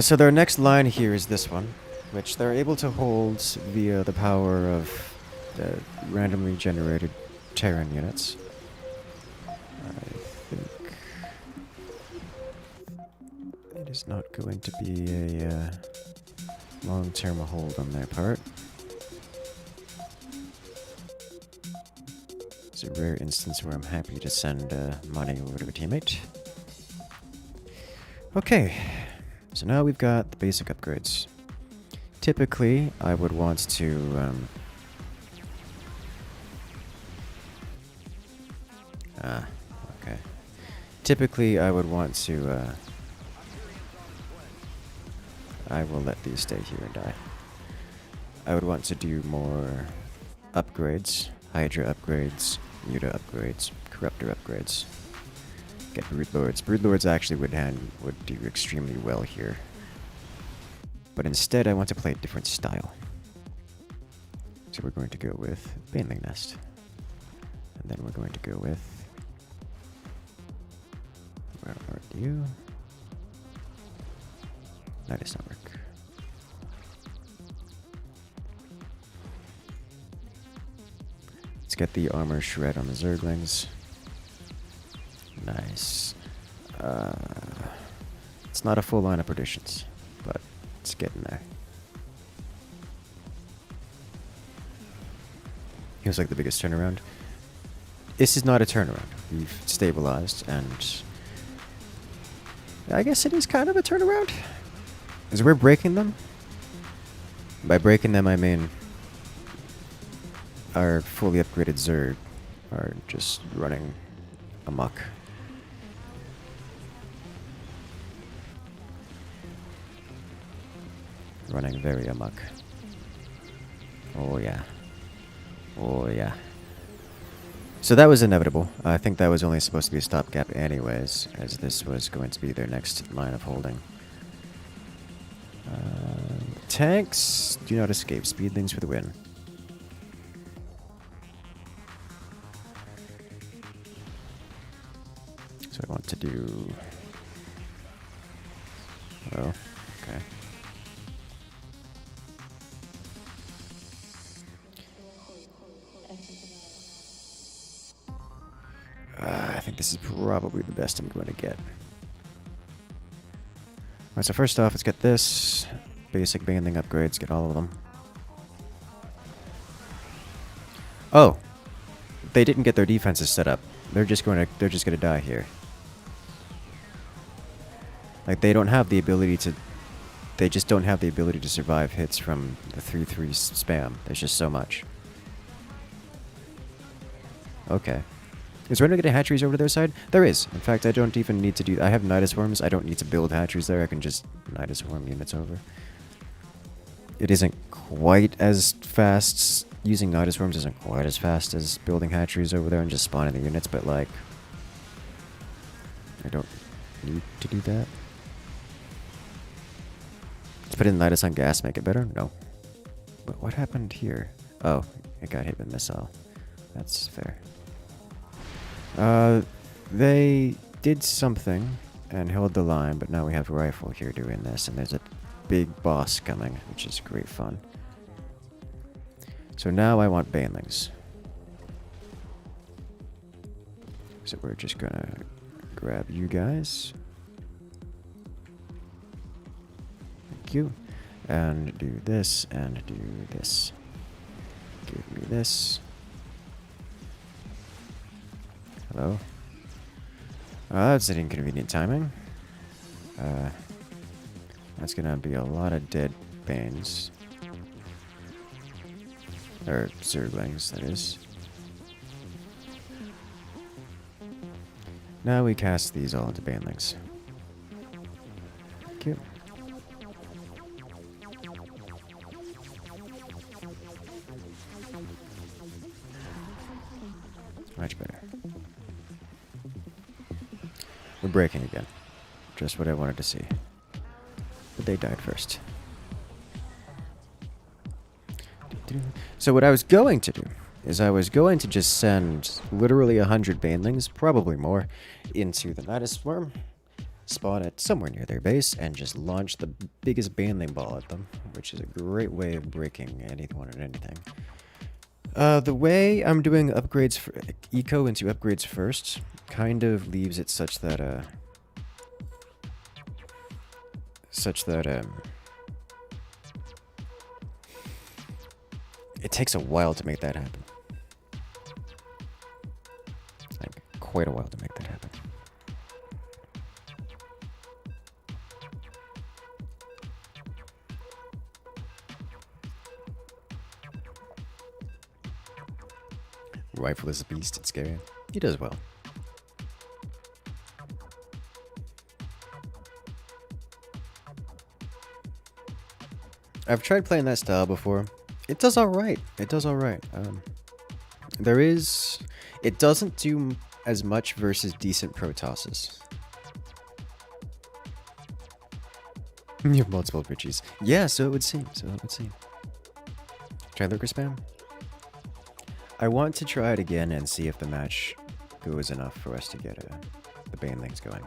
So their next line here is this one, which they're able to hold via the power of the randomly generated Terran units. I think it is not going to be a long-term hold on their part. It's a rare instance where I'm happy to send money over to a teammate. Okay, so now we've got the basic upgrades. Typically, I would want to... okay. Typically, I would want to... I will let these stay here and die. I would want to do more upgrades. Hydra upgrades, Muta upgrades, Corruptor upgrades. Get Broodlords. Broodlords actually would do extremely well here. But instead, I want to play a different style. So we're going to go with Baneling Nest. And then we're going to go with... Where are you? That does not work. Let's get the armor shred on the Zerglings. Nice. It's not a full line of perditions, but it's getting there. Feels like the biggest turnaround. This is not a turnaround. We've stabilized, and I guess it is kind of a turnaround. Because we're breaking them. By breaking them, I mean our fully upgraded Zerg are just running amok. Running very amok. Oh yeah. Oh yeah. So that was inevitable. I think that was only supposed to be a stopgap anyways, as this was going to be their next line of holding. Tanks do not escape. Speedlings for the win. So I want to do... Oh, okay. I think this is probably the best I'm going to get. Alright, so first off, let's get this. Basic banding upgrades, get all of them. Oh! They didn't get their defenses set up. They're just gonna die here. Like, they don't have the ability to... They just don't have the ability to survive hits from the 3-3 spam. There's just so much. Okay. Is there any hatcheries over to their side? There is. In fact, I don't even need to do... I have Nidus Worms. I don't need to build hatcheries there. I can just Nidus Worm units over. It isn't quite as fast... Using Nidus Worms isn't quite as fast as building hatcheries over there and just spawning the units, but, like... I don't need to do that. Let's put in Nidus on gas, make it better? No. But what happened here? Oh, it got hit with missile. That's fair. They did something and held the line, but now we have Rifle here doing this, and there's a big boss coming, which is great fun. So now I want Banelings. So we're just gonna grab you guys. Thank you. And do this, and do this. Give me this. Hello? That's an inconvenient timing. That's gonna be a lot of dead Banes. Or Zerglings, that is. Now we cast these all into Banelings. Thank you. Much better. We're breaking again. Just what I wanted to see. But they died first. So what I was going to do is I was going to just send literally 100 Banelings, probably more, into the Nidus Worm, spawn it somewhere near their base, and just launch the biggest Baneling ball at them, which is a great way of breaking anyone and anything. The way I'm doing upgrades for eco into upgrades first kind of leaves it such that it takes a while to make that happen. Like, quite a while to make that happen. Rifle is a beast, it's scary. He does well. I've tried playing that style before. It does alright. It does alright. It doesn't do as much versus decent Protosses. You have multiple Richies. Yeah, so it would seem. Try lurker spam? I want to try it again and see if the match goes enough for us to get the Banelings going.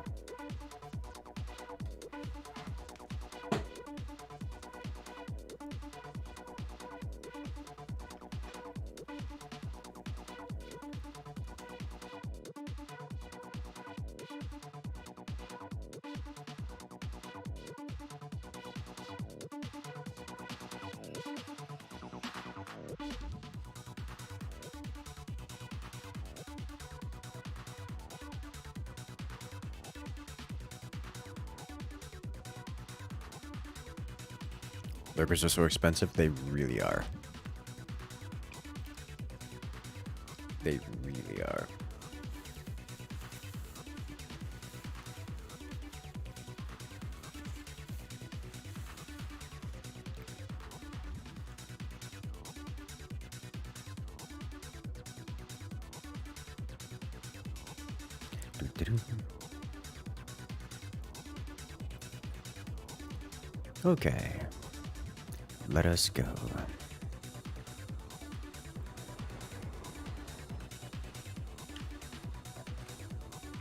Lurkers are so expensive, they really are. They really are. Okay. Let us go.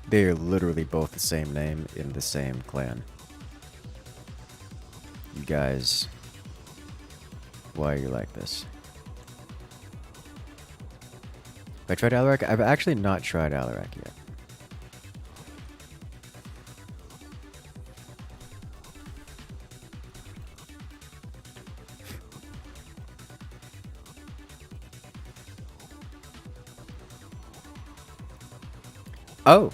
They're literally both the same name in the same clan. You guys, why are you like this? Have I tried Alarak? I've actually not tried Alarak yet. Oh!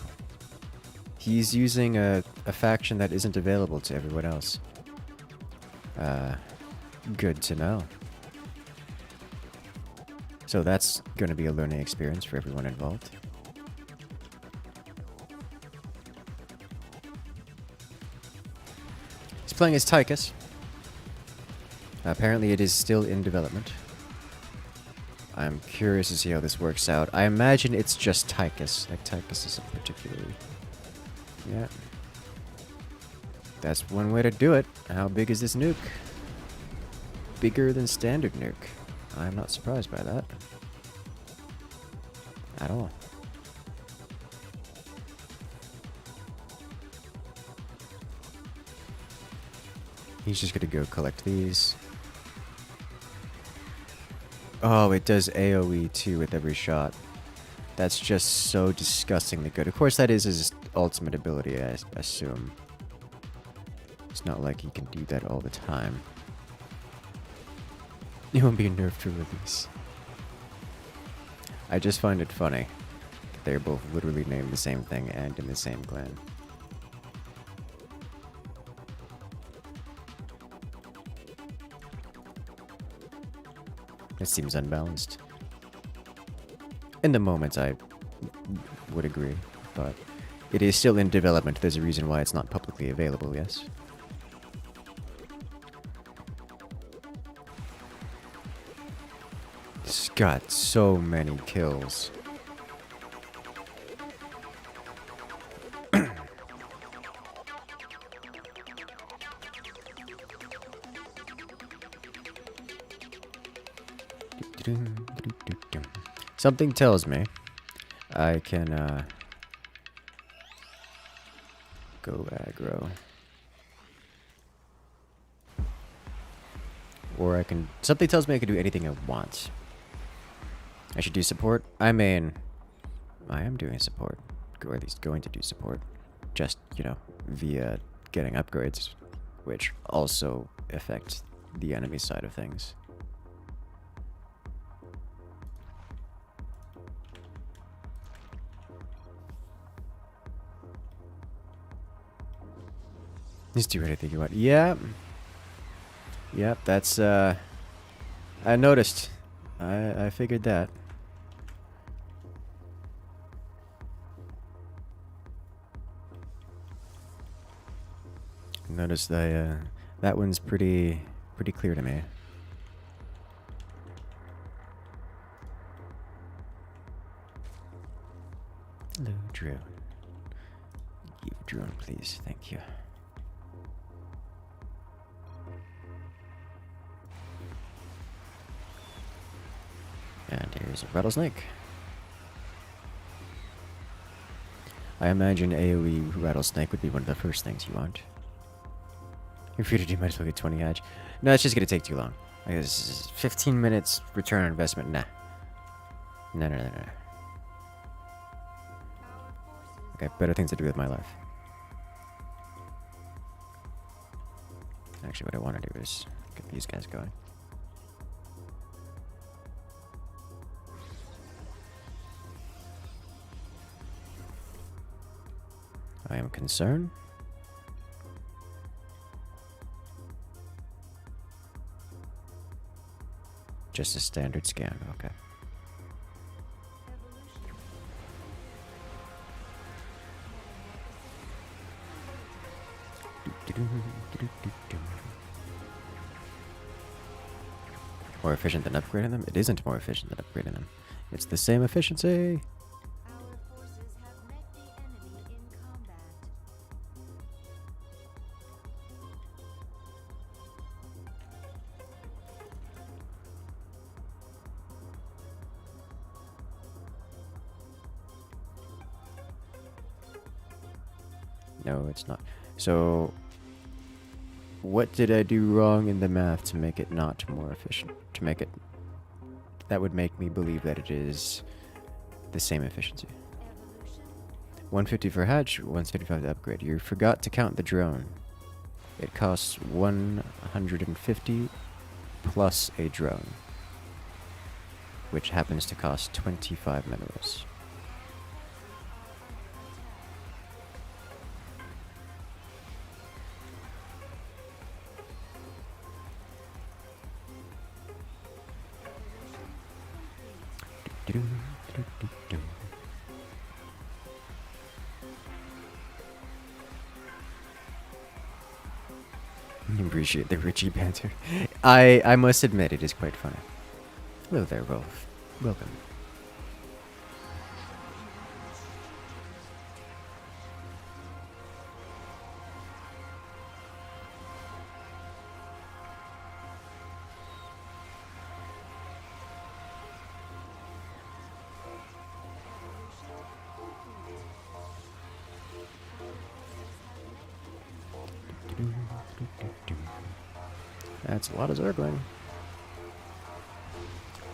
He's using a faction that isn't available to everyone else. Good to know. So that's going to be a learning experience for everyone involved. He's playing as Tychus. Apparently it is still in development. I'm curious to see how this works out. I imagine it's just Tychus. Like, Tychus isn't particularly... Yeah. That's one way to do it. How big is this nuke? Bigger than standard nuke. I'm not surprised by that. At all. He's just gonna go collect these. Oh, it does AoE too with every shot. That's just so disgustingly good. Of course, that is his ultimate ability, I assume. It's not like he can do that all the time. He won't be nerfed to release. I just find it funny that they're both literally named the same thing and in the same clan. It seems unbalanced. In the moment, I would agree, but it is still in development. There's a reason why it's not publicly available, yes? It's got so many kills. Something tells me I can go aggro. Or I can... Something tells me I can do anything I want. I should do support. I mean, I am doing support. Or at least going to do support. Just, you know, via getting upgrades. Which also affect the enemy side of things. Just do anything you want. Yeah. Yep, that's, I noticed. I figured that. Noticed that one's pretty clear to me. Hello, drone. Give drone, please. Thank you. And here's a rattlesnake. I imagine AoE rattlesnake would be one of the first things you want. You're free to do, might as well get 20 edge. No, it's just gonna take too long. I guess 15 minutes return on investment. Nah. No. Okay, better things to do with my life. Actually, what I want to do is get these guys going. I am concerned. Just a standard scan, okay. More efficient than upgrading them? It isn't more efficient than upgrading them. It's the same efficiency. Our forces have met the enemy in combat. No, it's not. So, what did I do wrong in the math to make it not more efficient? To make it... That would make me believe that it is the same efficiency. 150 for hatch, 175 to upgrade. You forgot to count the drone. It costs 150 plus a drone, which happens to cost 25 minerals. Appreciate the Richie banter. I must admit it is quite funny. Hello there, Rolf. Welcome. That's a lot of Zergling.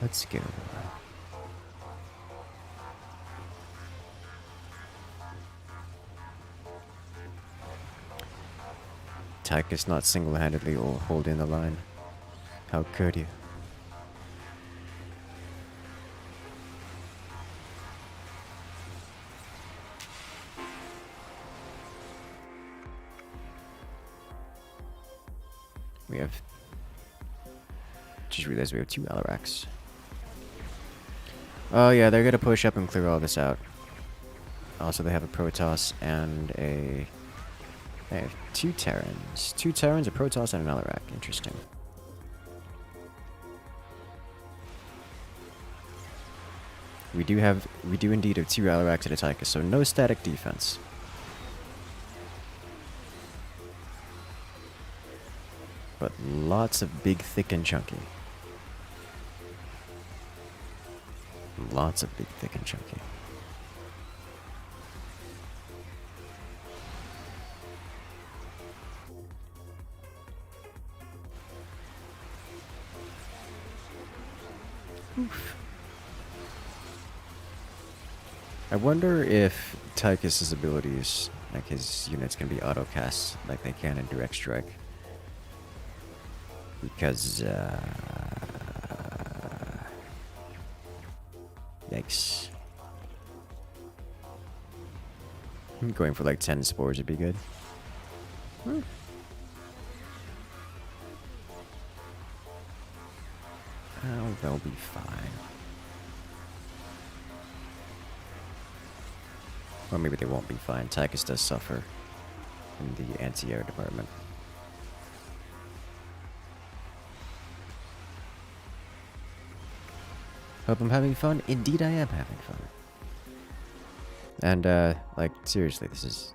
Let's go. Tychus not single-handedly holding the line. How could you? We have... Just realized we have 2 Alaracs. Oh yeah, they're gonna push up and clear all this out. Also, they have a Protoss and a... They have 2 Terrans. 2 Terrans, a Protoss, and an Alarac. Interesting. We do indeed have 2 Alaracs at a Tychus, so no static defense. But lots of big, thick, and chunky. Lots of big, thick, and chunky. Oof. I wonder if Tychus's abilities, like his units, can be auto-cast like they can in Direct Strike. Because, yikes. Going for like 10 spores would be good. Oh, they'll be fine. Or maybe they won't be fine. Tychus does suffer in the anti-air department. Hope I'm having fun. Indeed I am having fun. And, like, seriously, this is...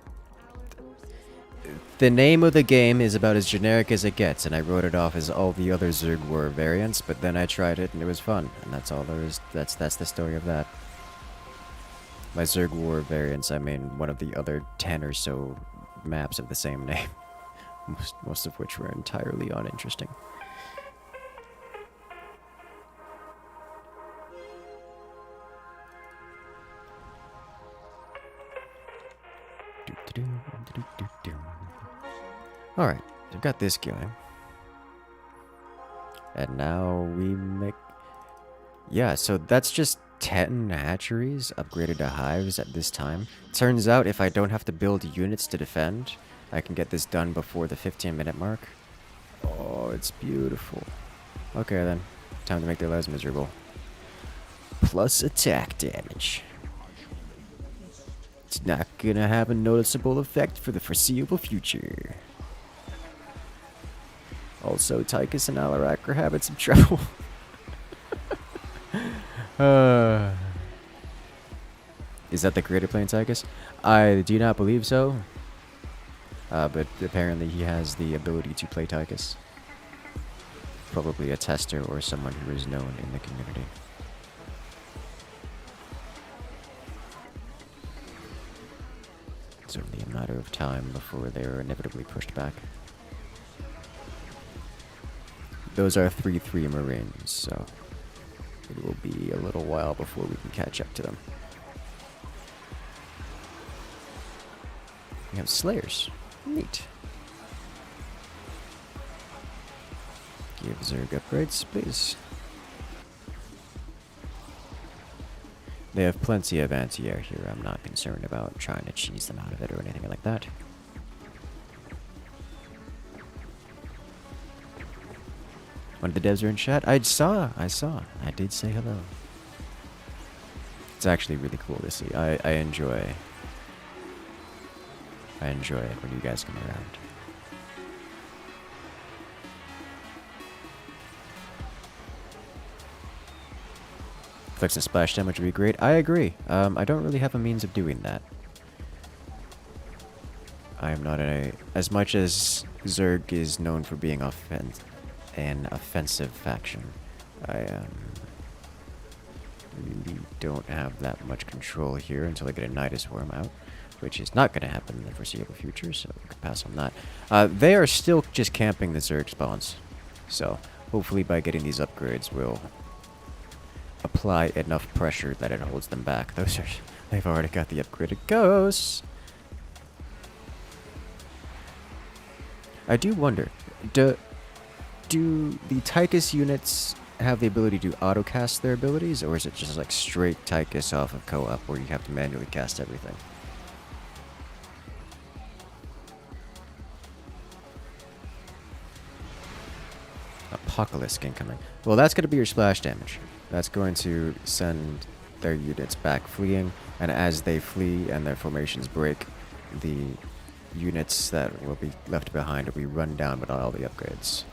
The name of the game is about as generic as it gets, and I wrote it off as all the other Zerg War variants, but then I tried it and it was fun, and that's all there is. That's the story of that. By Zerg War variants, I mean one of the other 10 or so maps of the same name. Most of which were entirely uninteresting. Alright, we've got this going. And now we make... Yeah, so that's just 10 hatcheries upgraded to hives at this time. Turns out if I don't have to build units to defend, I can get this done before the 15-minute mark. Oh, it's beautiful. Okay then, time to make their lives miserable. Plus attack damage. It's not gonna have a noticeable effect for the foreseeable future. Also, Tychus and Alarac are having some trouble. Is that the creator playing Tychus? I do not believe so. But apparently he has the ability to play Tychus. Probably a tester or someone who is known in the community. It's only a matter of time before they are inevitably pushed back. Those are 3/3 Marines, so it will be a little while before we can catch up to them. We have Slayers. Neat. Give Zerg upgrades, please. They have plenty of anti-air here. I'm not concerned about trying to cheese them out of it or anything like that. One of the devs are in chat. I saw. I did say hello. It's actually really cool to see. I enjoy it when you guys come around. Flex and splash damage would be great. I agree. I don't really have a means of doing that. I am not as much as Zerg is known for being an offensive faction. I really don't have that much control here until I get a Nidus Worm out, which is not going to happen in the foreseeable future, so we can pass on that. They are still just camping the Zerg spawns, so hopefully by getting these upgrades we'll apply enough pressure that it holds them back. They've already got the upgraded ghosts. I do wonder, do the Tychus units have the ability to auto-cast their abilities, or is it just like straight Tychus off of co-op where you have to manually cast everything? Apocalypse incoming. Well, that's going to be your splash damage. That's going to send their units back fleeing, and as they flee and their formations break, the units that will be left behind will be run down with all the upgrades.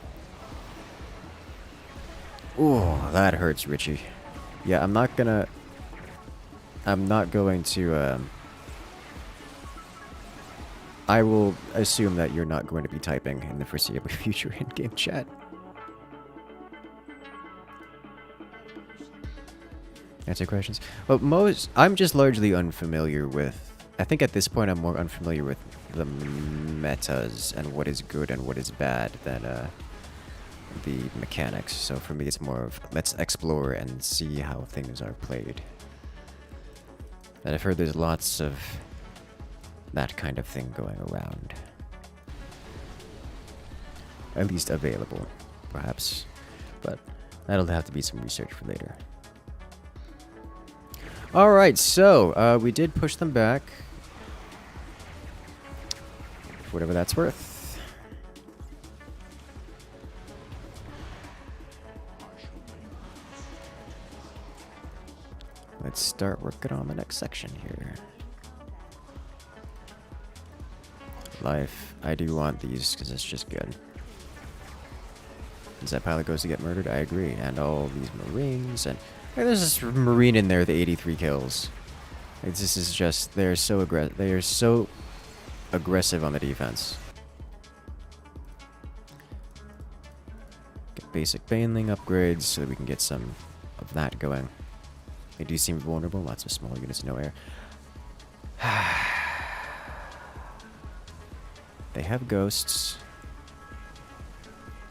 Ooh, that hurts, Richie. Yeah, I'm not going to, I will assume that you're not going to be typing in the foreseeable future in-game chat. Answer questions? Well, I'm just largely unfamiliar with, I think at this point I'm more unfamiliar with the metas and what is good and what is bad than the mechanics. So for me it's more of, let's explore and see how things are played. And I've heard there's lots of that kind of thing going around. At least available, perhaps. But that'll have to be some research for later. Alright, so we did push them back. Whatever that's worth. Let's start working on the next section here. Life. I do want these because it's just good. As that pilot goes to get murdered, I agree. And all these Marines and... Hey, there's this Marine in there, the 83 kills. Like, this is just... They are so aggressive on the defense. Get basic Baneling upgrades so that we can get some of that going. They do seem vulnerable. Lots of small units, no air. They have ghosts.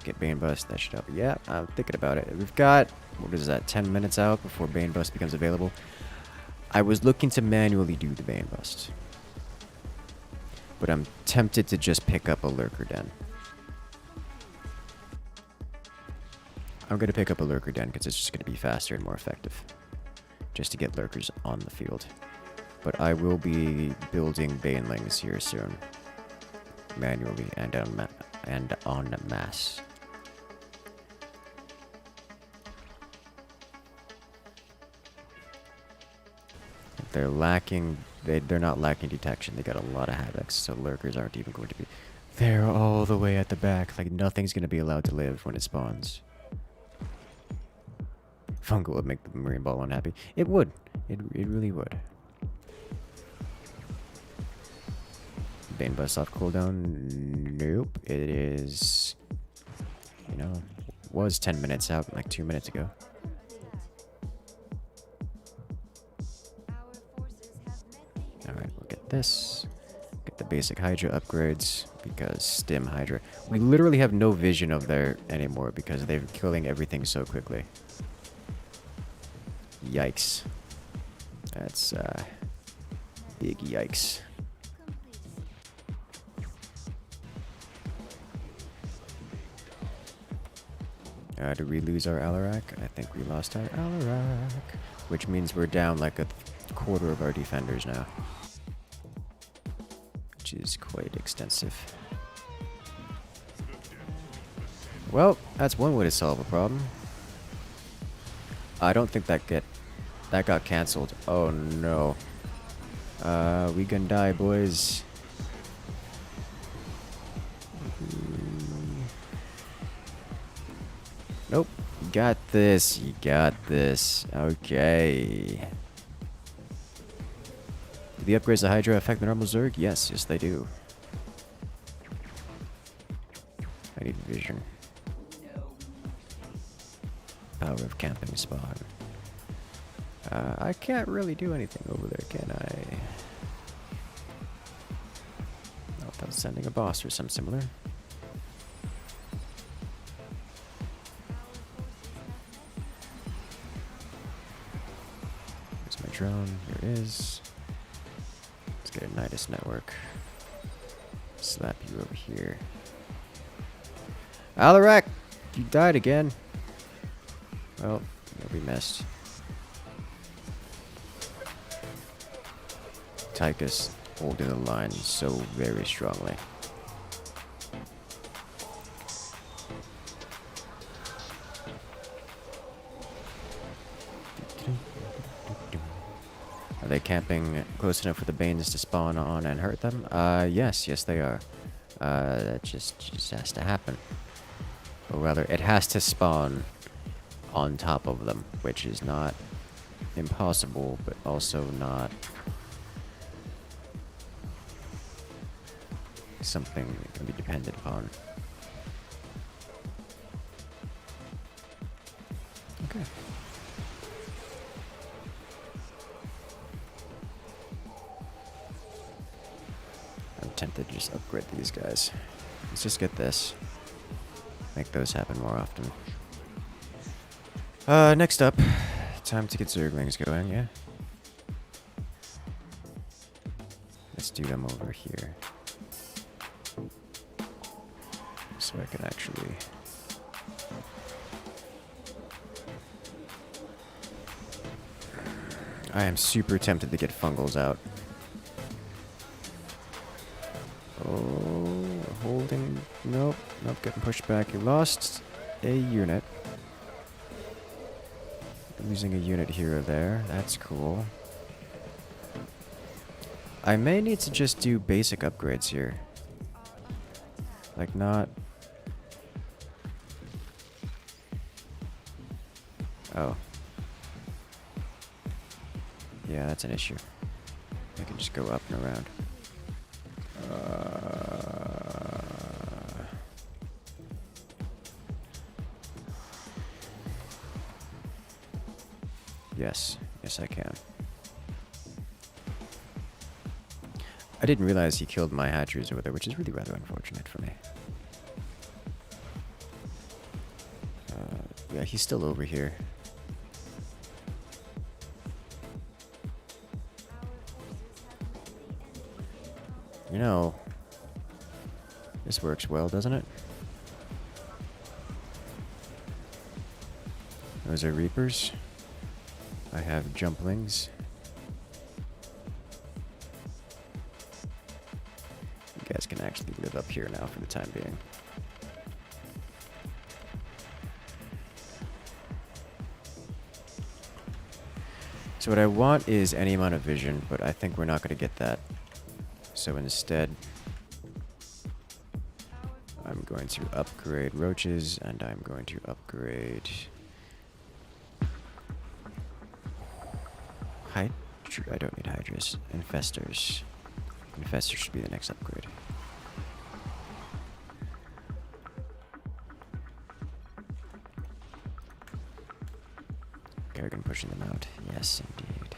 Get Bane Bust. That should help. Yeah, I'm thinking about it. We've got... What is that? 10 minutes out before Bane Bust becomes available. I was looking to manually do the Bane Bust. But I'm tempted to just pick up a Lurker Den. I'm going to pick up a Lurker Den because it's just going to be faster and more effective. Just to get Lurkers on the field. But I will be building Banelings here soon. Manually and en masse. They're lacking... They're not lacking detection. They got a lot of havocs, so Lurkers aren't even going to be... They're all the way at the back. Like, nothing's going to be allowed to live when it spawns. Fungal would make the Marine Ball unhappy. It would. It really would. Bane Bust off cooldown? Nope. It is... You know, was 10 minutes out like 2 minutes ago. Alright, we'll get this. Get the basic Hydra upgrades, because Stim Hydra. We literally have no vision of there anymore because they're killing everything so quickly. Yikes. That's, big yikes. Did we lose our Alarak? I think we lost our Alarak. Which means we're down like a quarter of our defenders now. Which is quite extensive. Well, that's one way to solve a problem. I don't think that That got cancelled. Oh no. We gonna die, boys. Nope. You got this. You got this. Okay. Do the upgrades to Hydra affect the normal Zerg? Yes, yes they do. I need vision. Power of camping spawn. I can't really do anything over there, can I? Oh, without sending a boss or something similar. There's my drone. Here it is. Let's get a Nidus network. Slap you over here. Alarak! You died again. Well, you'll be missed. Tychus holding the line so very strongly. Are they camping close enough for the Banes to spawn on and hurt them? Yes, they are. That just has to happen. Or rather, it has to spawn on top of them, which is not impossible, but also not something that can be depended upon. Okay. I'm tempted to just upgrade these guys. Let's just get this. Make those happen more often. Next up, time to get Zerglings going, yeah? Let's do them over here. So I can actually... I am super tempted to get Fungals out. Oh, holding... Nope, getting pushed back. You lost a unit. Losing a unit here or there. That's cool. I may need to just do basic upgrades here. Like not... Oh. Yeah, that's an issue. I can just go up and around. Yes I can. I didn't realize he killed my hatcheries over there, which is really rather unfortunate for me. Yeah, he's still over here. You know, this works well, doesn't it? Those are Reapers. I have Jumplings. You guys can actually live up here now for the time being. So what I want is any amount of vision, but I think we're not going to get that. So instead, I'm going to upgrade roaches, and I'm going to upgrade... I don't need Hydras. Infestors. Infestors should be the next upgrade. Kerrigan pushing them out. Yes, indeed.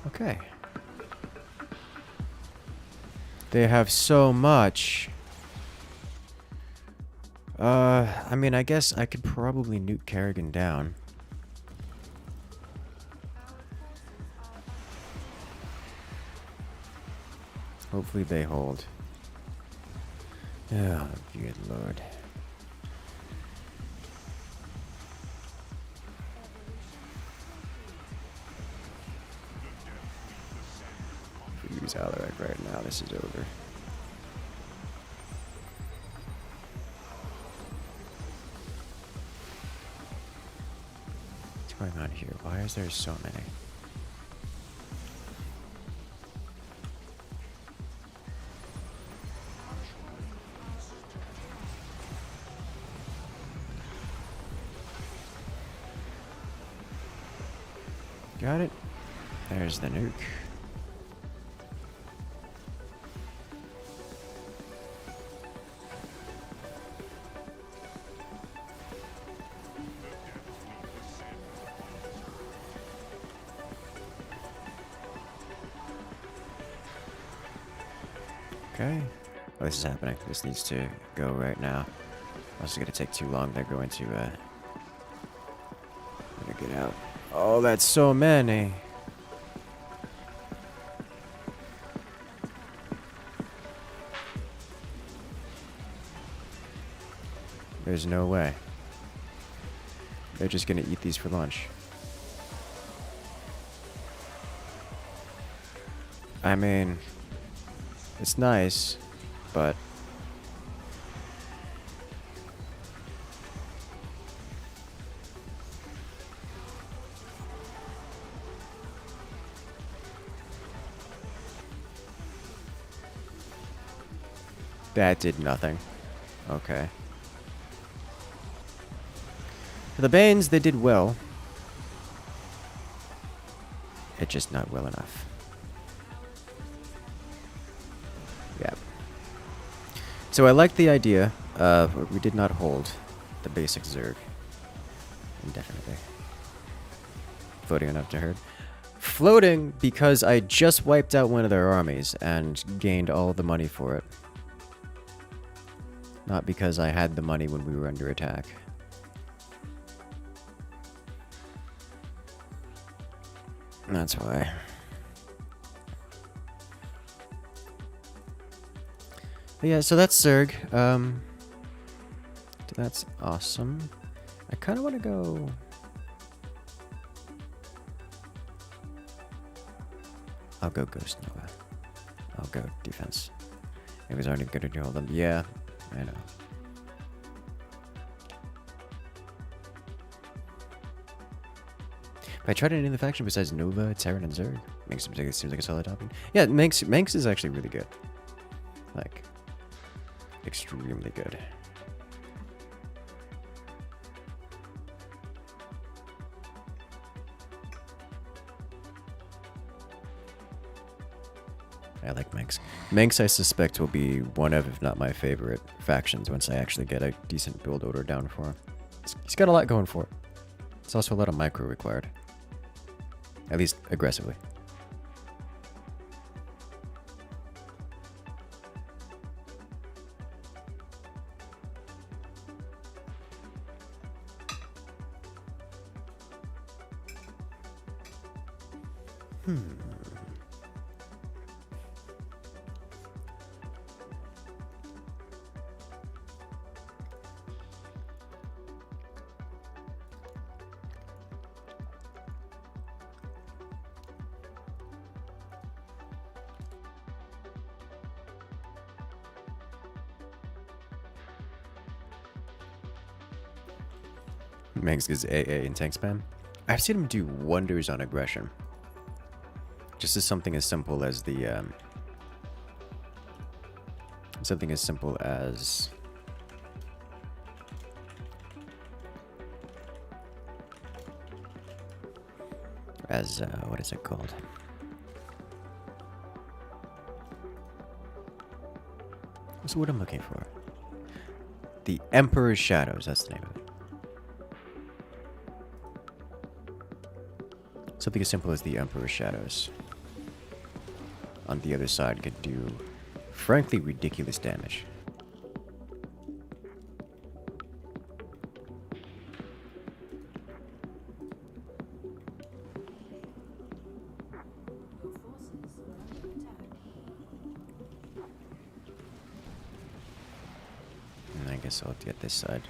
Okay. They have so much. I mean, I guess I could probably nuke Kerrigan down. Hopefully they hold. Oh, good lord. If we use Alaric right now, this is over. What's going on here? Why is there so many? Got it. There's the nuke. Okay. Oh, this is happening. This needs to go right now. This is gonna take too long. They're going to get out. Oh, that's so many. There's no way. They're just gonna eat these for lunch. I mean, it's nice, but that did nothing. Okay. For the Banes, they did well. It's just not well enough. Yeah. So I like the idea. We did not hold the basic Zerg indefinitely. Floating enough to hurt. Floating because I just wiped out one of their armies and gained all the money for it. Not because I had the money when we were under attack. That's why. But yeah, so that's Zerg. That's awesome. I kind of want to go... I'll go Ghost Nova. I'll go defense. It was already good to hold them. Yeah, I know. If I tried any other faction besides Nova, Terran, and Zerg, Manx seems like a solid option. Yeah, Manx is actually really good. Like, extremely good. I like Manx. Manx, I suspect, will be one of, if not my favorite, factions once I actually get a decent build order down for him. He's got a lot going for it. It's also a lot of micro required. At least aggressively. Manx gives AA and tank spam. I've seen him do wonders on aggression. Just as something as simple as the something as simple as what is it called? What's the word I'm looking for? The Emperor's Shadows, that's the name of it. Something as simple as the Emperor's Shadows on the other side could do, frankly, ridiculous damage. And I guess I'll get this side.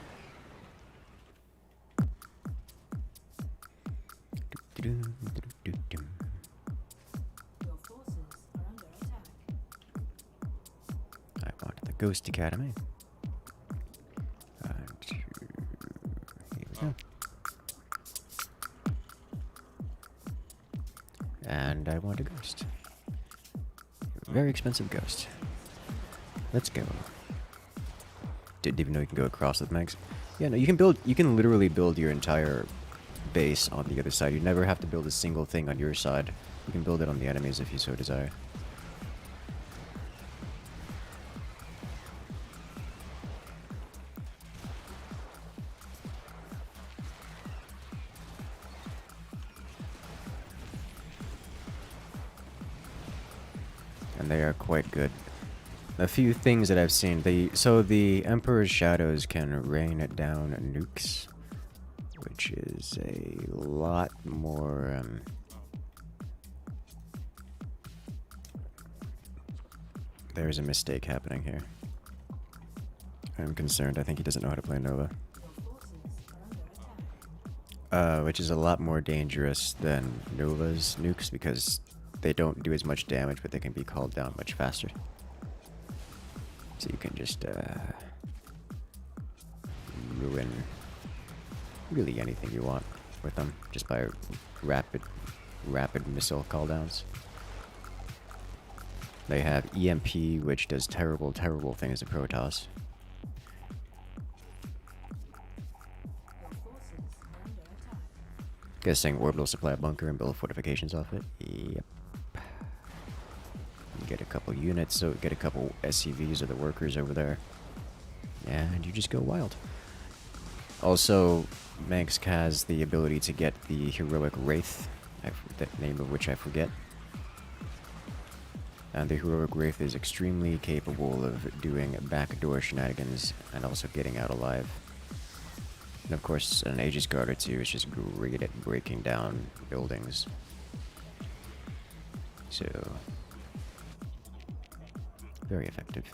Ghost Academy. Here we go. And I want a ghost. Very expensive ghost. Let's go. Didn't even know you can go across with Megs. Yeah, no, you can literally build your entire base on the other side. You never have to build a single thing on your side. You can build it on the enemies if you so desire. And they are quite good. A few things that I've seen. So the Emperor's Shadows can rain down nukes, which is a lot more. There's a mistake happening here. I'm concerned. I think he doesn't know how to play Nova. Which is a lot more dangerous than Nova's nukes because they don't do as much damage, but they can be called down much faster. So you can just ruin really anything you want with them just by rapid missile calldowns. They have EMP, which does terrible things to Protoss. Guessing orbital supply bunker and build fortifications off it. Yep. You get a couple units, so get a couple SCVs or the workers over there. And you just go wild. Also, Manx has the ability to get the heroic Wraith, the name of which I forget. And the heroic Wraith is extremely capable of doing backdoor shenanigans and also getting out alive. And of course, an Aegis Guard or two is just great at breaking down buildings. So, very effective.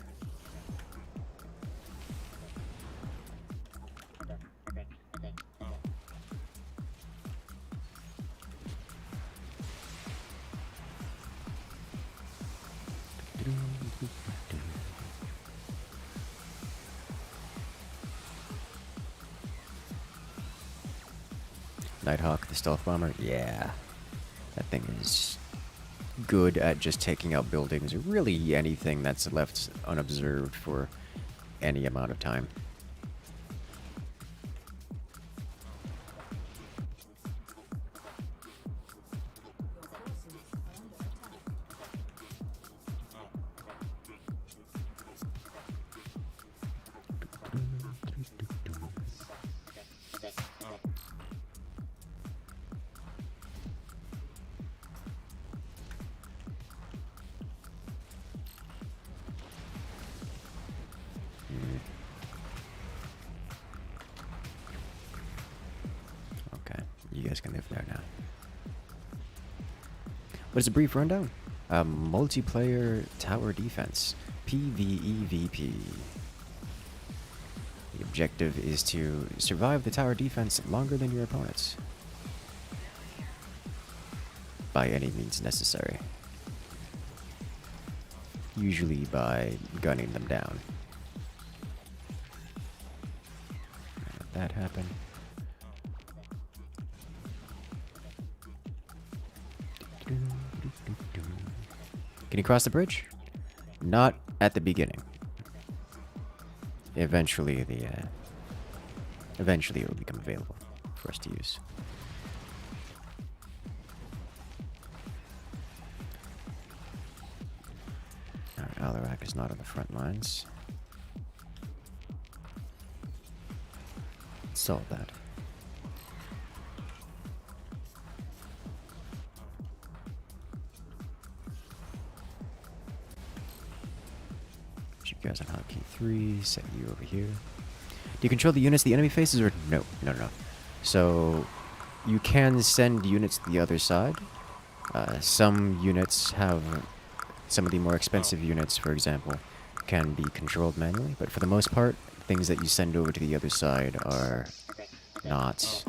Nighthawk, the stealth bomber, yeah. That thing is good at just taking out buildings, or really anything that's left unobserved for any amount of time. You guys can live there now. But it's a brief rundown. Multiplayer tower defense. PvEVP. The objective is to survive the tower defense longer than your opponents. By any means necessary. Usually by gunning them down. Let that happen. Can you cross the bridge? Not at the beginning. Eventually it will become available for us to use. Alright, Alarak is not on the front lines. Let's solve that. You guys on hotkey 3, set you over here. Do you control the units the enemy faces, or no? No. So you can send units to the other side. Some units have, some of the more expensive units, for example, can be controlled manually, but for the most part, things that you send over to the other side are not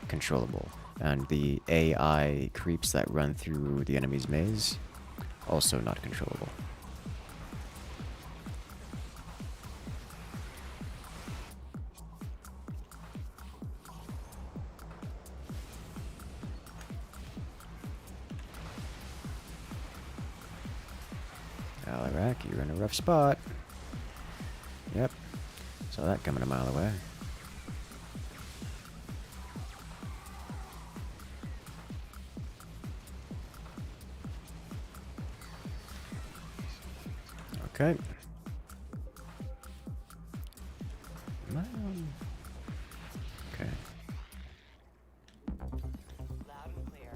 controllable. And the AI creeps that run through the enemy's maze, also not controllable. like you're in a rough spot. Yep. Saw that coming a mile away. Okay. Okay. Loud and clear.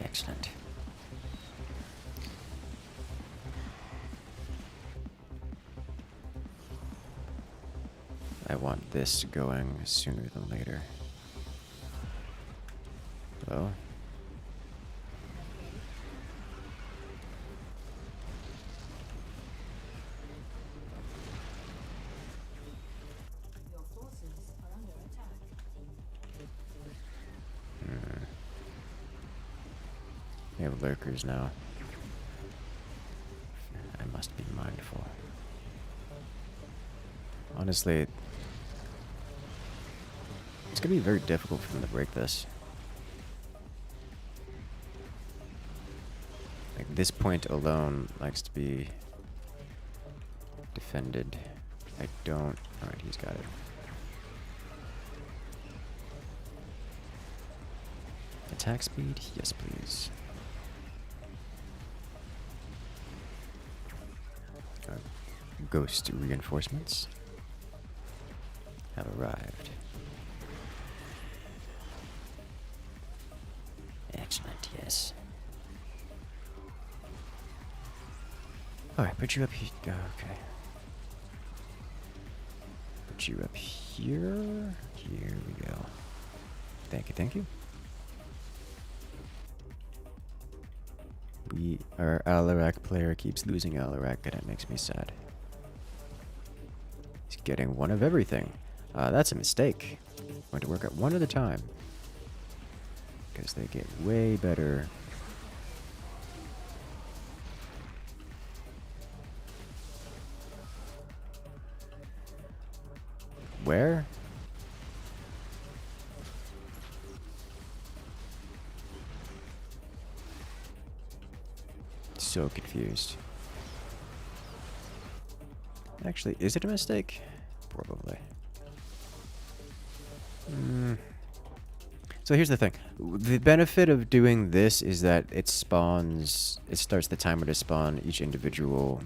Excellent. I want this going sooner than later. Hello? Your forces are under attack. We have lurkers now. I must be mindful. Honestly, it's gonna be very difficult for them to break this. Like, this point alone likes to be defended. I don't... Alright, he's got it. Attack speed? Yes, please. Ghost reinforcements have arrived. Excellent, yes. Alright, put you up here. Okay. Put you up here. Here we go. Thank you, thank you. Our Alarak player keeps losing Alarak, and it makes me sad. He's getting one of everything. That's a mistake. I'm going to work at one at a time. Because they get way better. Where? So confused. Actually, is it a mistake? Probably. So here's the thing. The benefit of doing this is that it starts the timer to spawn each individual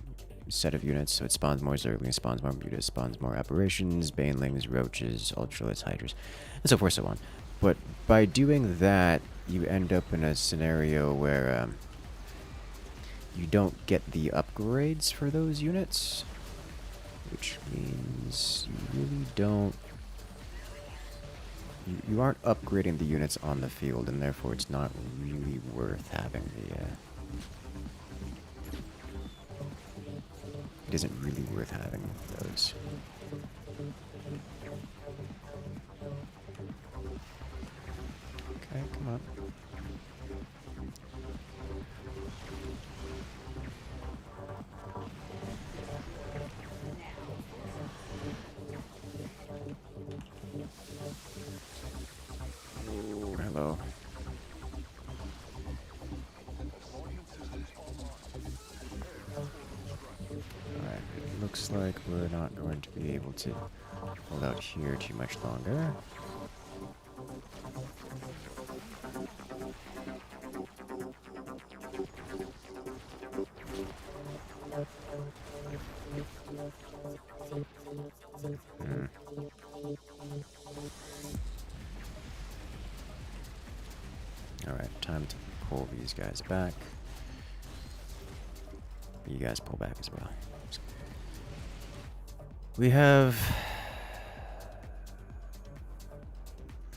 set of units. So it spawns more Zerglings, spawns more mutas, spawns more aberrations, banelings, roaches, ultralights, hydras, and so forth, so on. But by doing that, you end up in a scenario where you don't get the upgrades for those units, which means you really don't... You aren't upgrading the units on the field, and therefore it's not really worth having the... It isn't really worth having those. Okay, come on. Oh, hello. Alright, it looks like we're not going to be able to hold out here too much longer. Alright, time to pull these guys back. You guys pull back as well. We have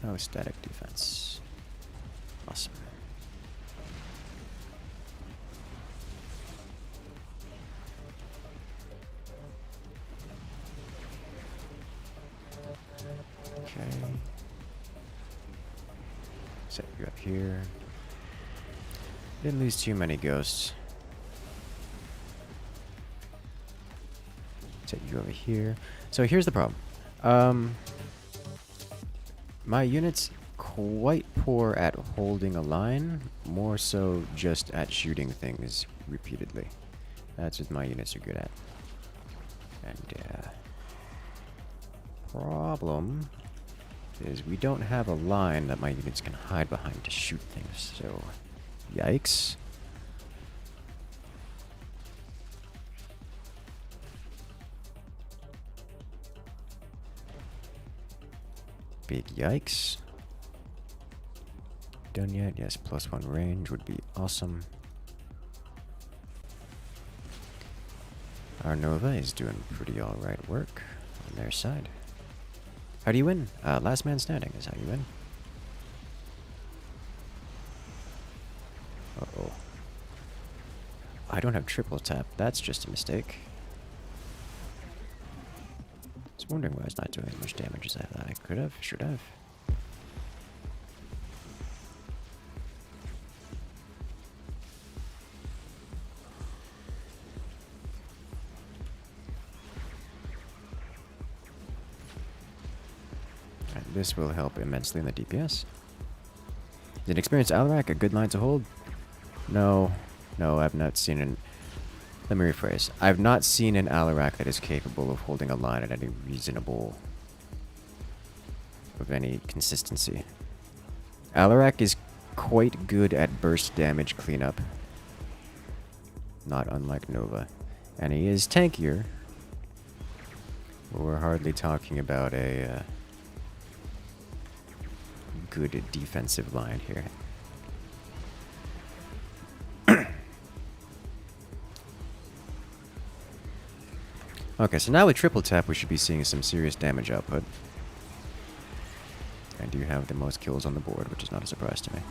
no static defense. Awesome. Okay. Set you up here. Didn't lose too many ghosts. Set you over here. So here's the problem. My unit's quite poor at holding a line, more so just at shooting things repeatedly. That's what my units are good at. And problem is we don't have a line that my units can hide behind to shoot things, so yikes. Big yikes. Done yet? Yes, +1 range would be awesome. Our Nova is doing pretty alright work on their side. How do you win? Last man standing is how you win. Uh-oh. I don't have triple tap. That's just a mistake. I was wondering why I was not doing as much damage as I thought I could have. Should have. This will help immensely in the DPS. Is an experienced Alarak a good line to hold? No. No, I've not seen an... Let me rephrase. I've not seen an Alarak that is capable of holding a line at any reasonable... of any consistency. Alarak is quite good at burst damage cleanup. Not unlike Nova. And he is tankier. But we're hardly talking about a... good defensive line here. Okay, so now with triple tap we should be seeing some serious damage output. I do have the most kills on the board, which is not a surprise to me.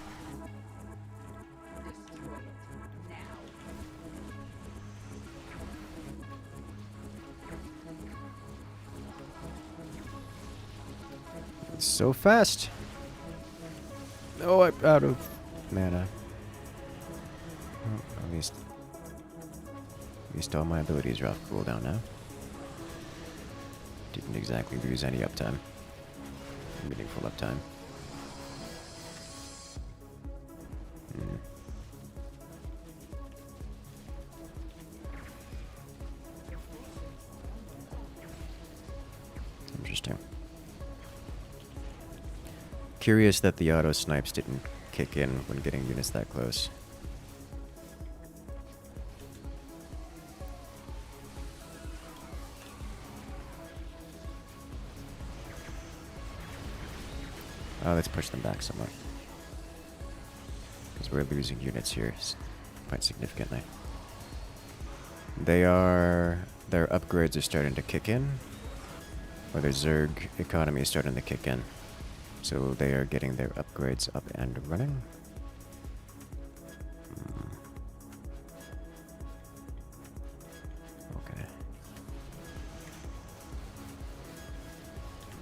It's so fast! Oh, I'm out of mana. Well, at least all my abilities are off cooldown now. Didn't exactly lose any uptime. Meaningful uptime. Interesting. Curious that the auto snipes didn't kick in when getting units that close. Let's push them back somewhat. Because we're losing units here quite significantly. Their upgrades are starting to kick in. Or their Zerg economy is starting to kick in. So they are getting their upgrades up and running. Okay.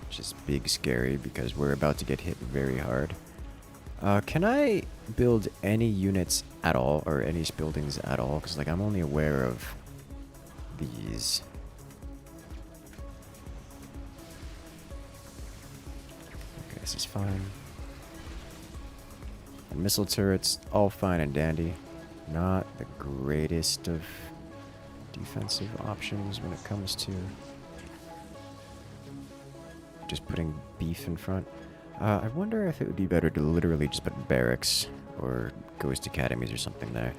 Which is big scary because we're about to get hit very hard. Can I build any units at all, or any buildings at all? Because like I'm only aware of these. This is fine. And missile turrets, all fine and dandy. Not the greatest of defensive options when it comes to just putting beef in front. I wonder if it would be better to literally just put barracks or ghost academies or something there.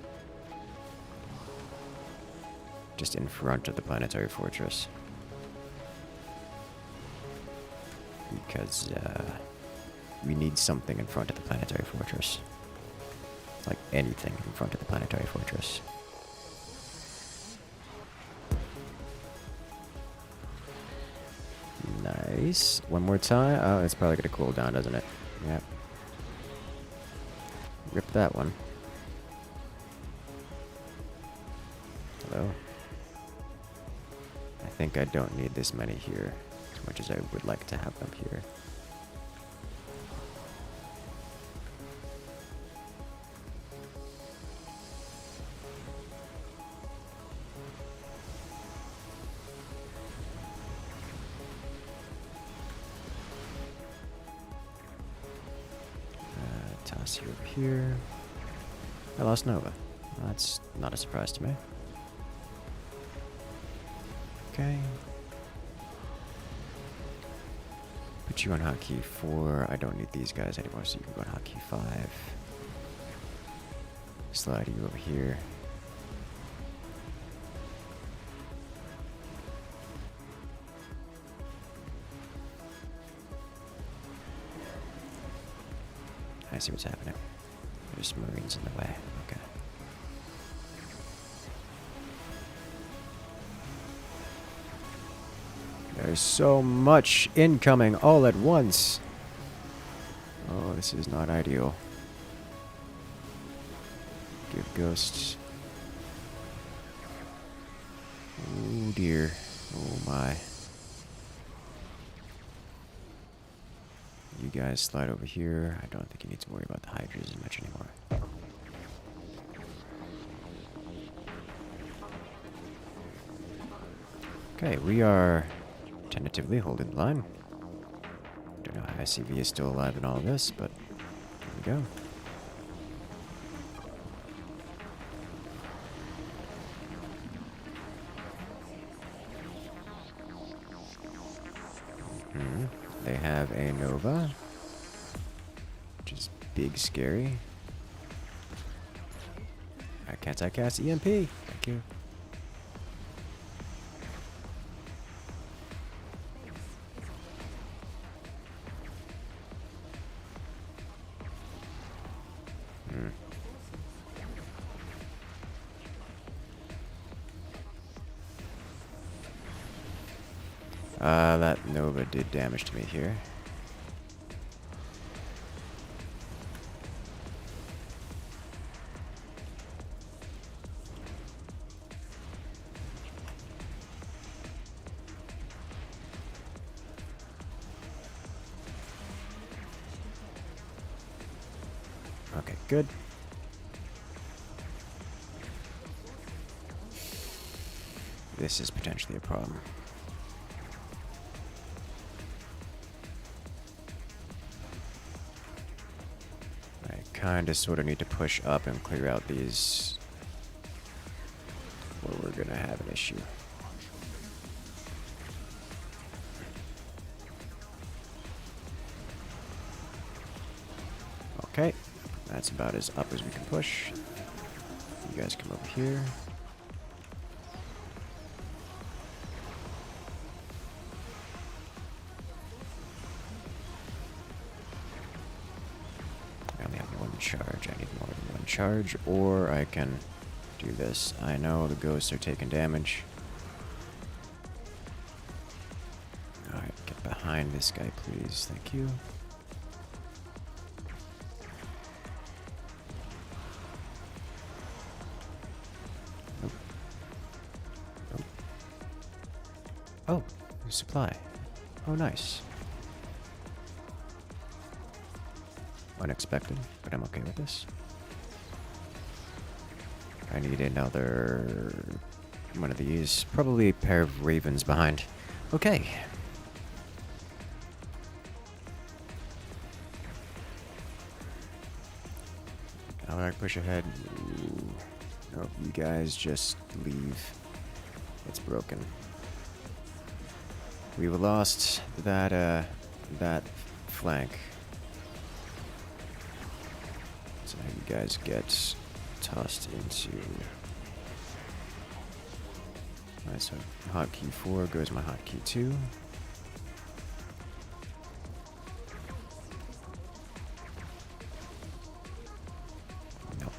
Just in front of the planetary fortress. Because, we need something in front of the planetary fortress. Like anything in front of the planetary fortress. Nice. One more time. Oh, it's probably gonna cool down, doesn't it? Yep. Rip that one. Hello. I think I don't need this many here, as much as I would like to have them here. Toss you over here. I lost Nova. That's not a surprise to me. Okay. Put you on hotkey 4. I don't need these guys anymore, so you can go on hotkey 5. Slide you over here. I see what's happening. There's Marines in the way. Okay. There's so much incoming all at once. Oh, this is not ideal. Give ghosts. Oh dear. Oh my. You guys slide over here. I don't think you need to worry about the Hydras as much anymore. Okay, we are tentatively holding the line. Don't know how ICV is still alive in all of this, but here we go. They have a Nova, which is big scary. Can't I cast EMP? Thank you. That Nova did damage to me here. Okay, good. This is potentially a problem. Kinda sorta need to push up and clear out these, or we're gonna have an issue. Okay, that's about as up as we can push. You guys come over here. Charge. I need more than one charge, or I can do this. I know the ghosts are taking damage. Alright, get behind this guy, please. Thank you. Nope. Nope. Oh, supply. Oh, nice. Unexpected, but I'm okay with this. I need another one of these. Probably a pair of ravens behind. Okay. How would I push ahead? Ooh. Nope, you guys just leave. It's broken. We've lost that flank. So now you guys get tossed into. Alright, so hotkey 4 goes my hotkey 2. Nope.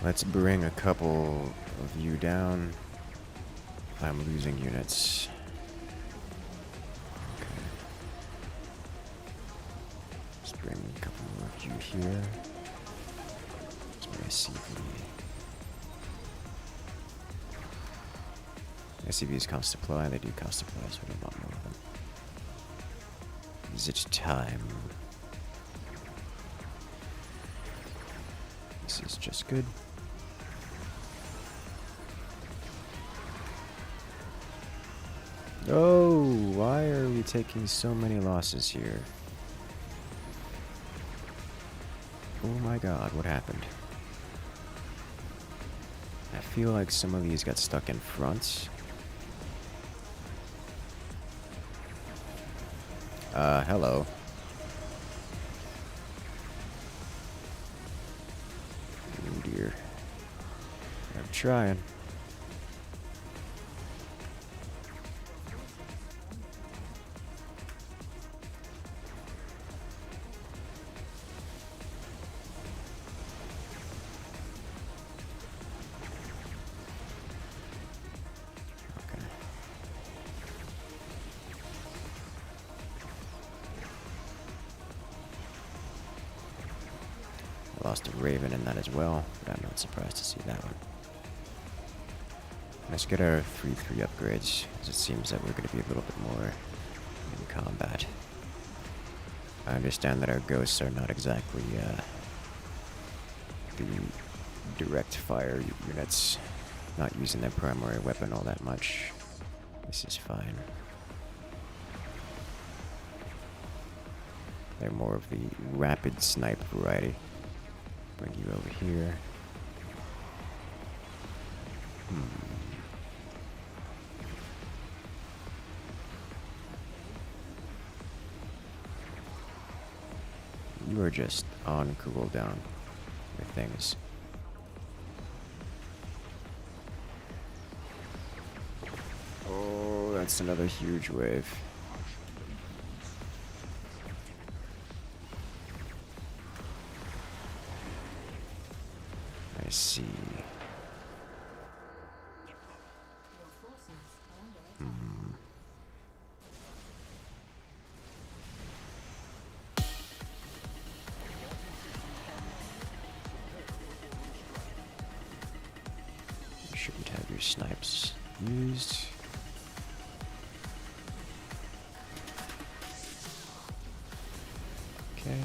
Let's bring a couple of you down. I'm losing units. Bring a couple more of you here. That's my SCV. SCVs cost supply, they do cost supply, so I don't want more of them. Is it time? This is just good. Oh, why are we taking so many losses here? Oh my god, what happened? I feel like some of these got stuck in front. Hello. Oh dear. I'm trying. Okay. I lost a Raven in that as well, but I'm not surprised to see that one. Let's get our 3-3 upgrades, as it seems that we're going to be a little bit more in combat. I understand that our ghosts are not exactly the direct fire units, not using their primary weapon all that much. This is fine. They're more of the rapid snipe variety. Bring you over here. You are just on cooldown with things. Oh, that's another huge wave. I see. You shouldn't have your snipes used. Okay.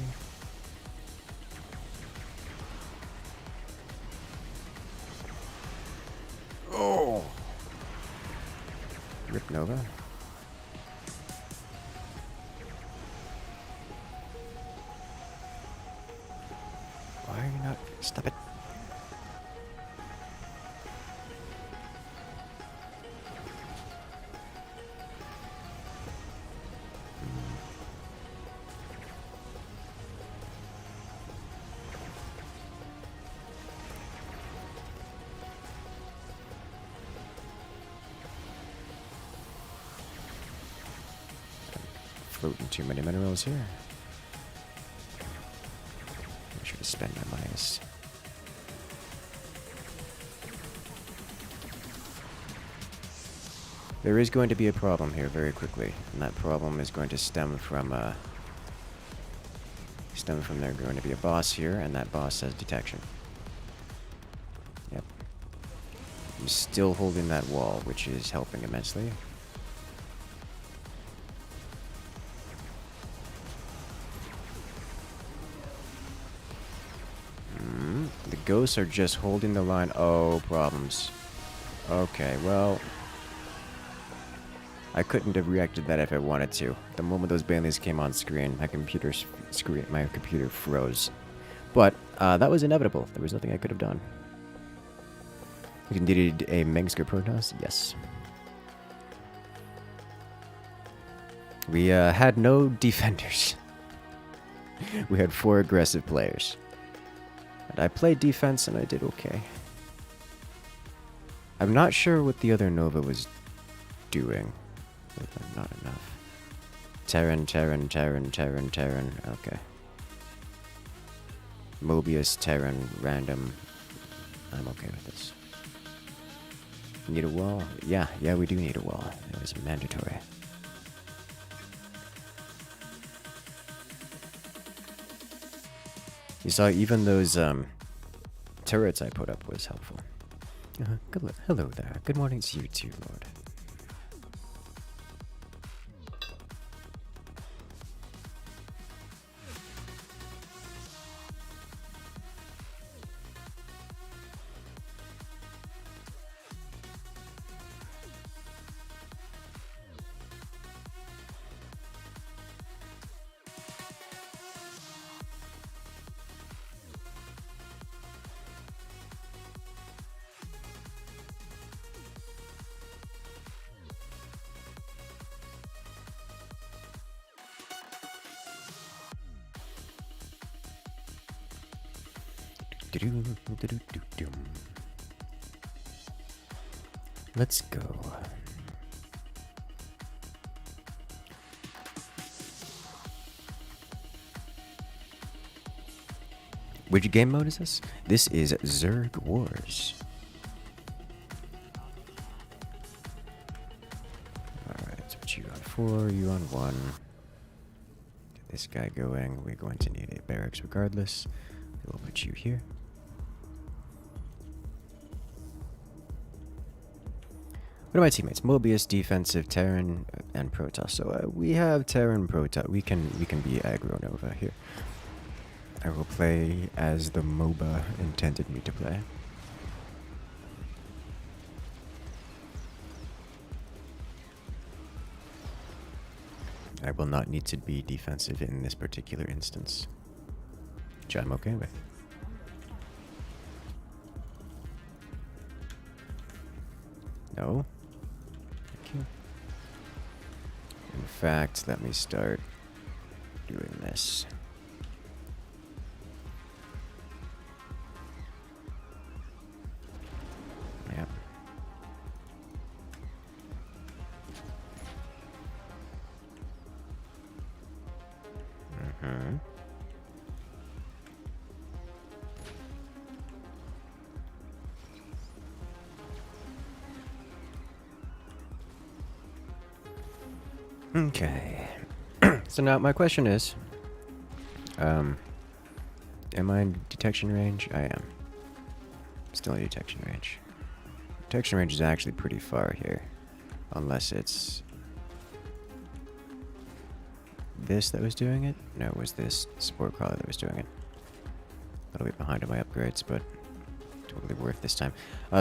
Oh! Rip Nova. Why are you not? Stop it. Floating too many minerals here. I should have spent my monies. There is going to be a problem here very quickly, and that problem is going to stem from there going to be a boss here, and that boss has detection. Yep. I'm still holding that wall, which is helping immensely. The ghosts are just holding the line. Oh, problems. Okay, well, I couldn't have reacted that if I wanted to. The moment those Baileys came on screen, my computer froze. But that was inevitable. There was nothing I could have done. You needed a Mengsker Protoss? Yes. We had no defenders. We had 4 aggressive players. And I played defense and I did okay. I'm not sure what the other Nova was doing. But not enough. Terran. Okay. Mobius, Terran, random. I'm okay with this. Need a wall? Yeah, we do need a wall. It was mandatory. You saw even those turrets I put up was helpful. Hello there. Good morning to you too, Lord. Let's go. Which game mode is this? This is Zerg Wars. Alright, let's put you on 4, you on 1. Get this guy going. We're going to need a barracks regardless. We'll put you here. What are my teammates? Mobius, Defensive, Terran, and Protoss. So we have Terran, Protoss. We can be Aggro Nova here. I will play as the MOBA intended me to play. I will not need to be defensive in this particular instance, which I'm okay with. No? Thank you. In fact, let me start doing this. Yep. Mm-hmm. Okay. So now my question is, am I in detection range? I am. Still in detection range. Detection range is actually pretty far here. Unless it's this that was doing it? No, it was this sport crawler that was doing it. A little bit behind on my upgrades, but totally worth this time.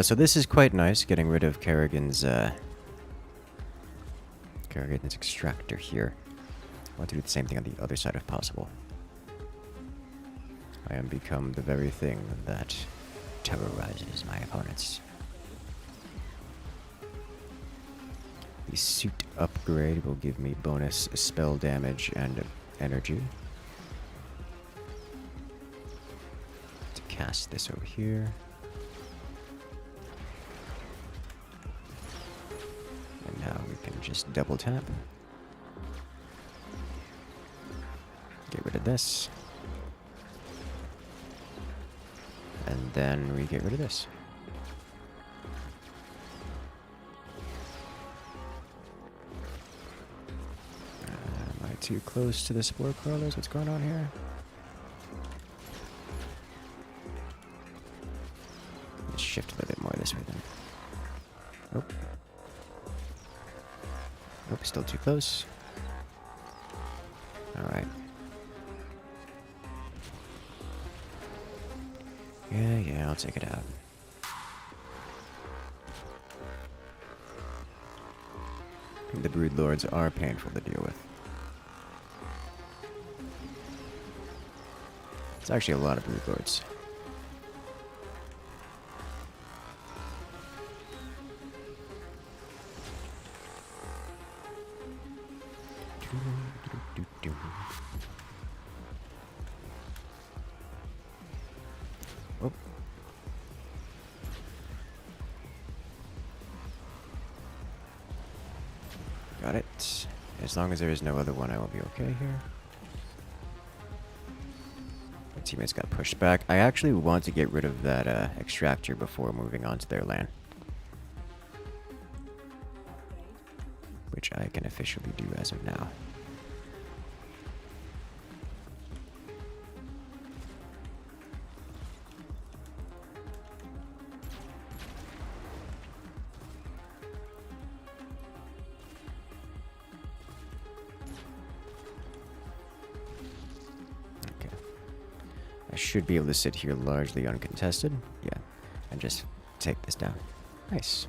So this is quite nice, getting rid of Kerrigan's extractor here. I want to do the same thing on the other side if possible. I am become the very thing that terrorizes my opponents. The suit upgrade will give me bonus spell damage and energy. To cast this over here. And now we can just double tap. Get rid of this. And then we get rid of this. Am I too close to the spore crawlers? What's going on here? Let's shift a little bit more this way then. Oh. Nope, still too close. Alright. Yeah, I'll take it out. The brood lords are painful to deal with. It's actually a lot of brood lords. Oh. Got it. As long as there is no other one, I will be okay here. My teammates got pushed back. I actually want to get rid of that extractor before moving on to their land. Which I can officially do as of now. I should be able to sit here largely uncontested. Yeah. And just take this down. Nice.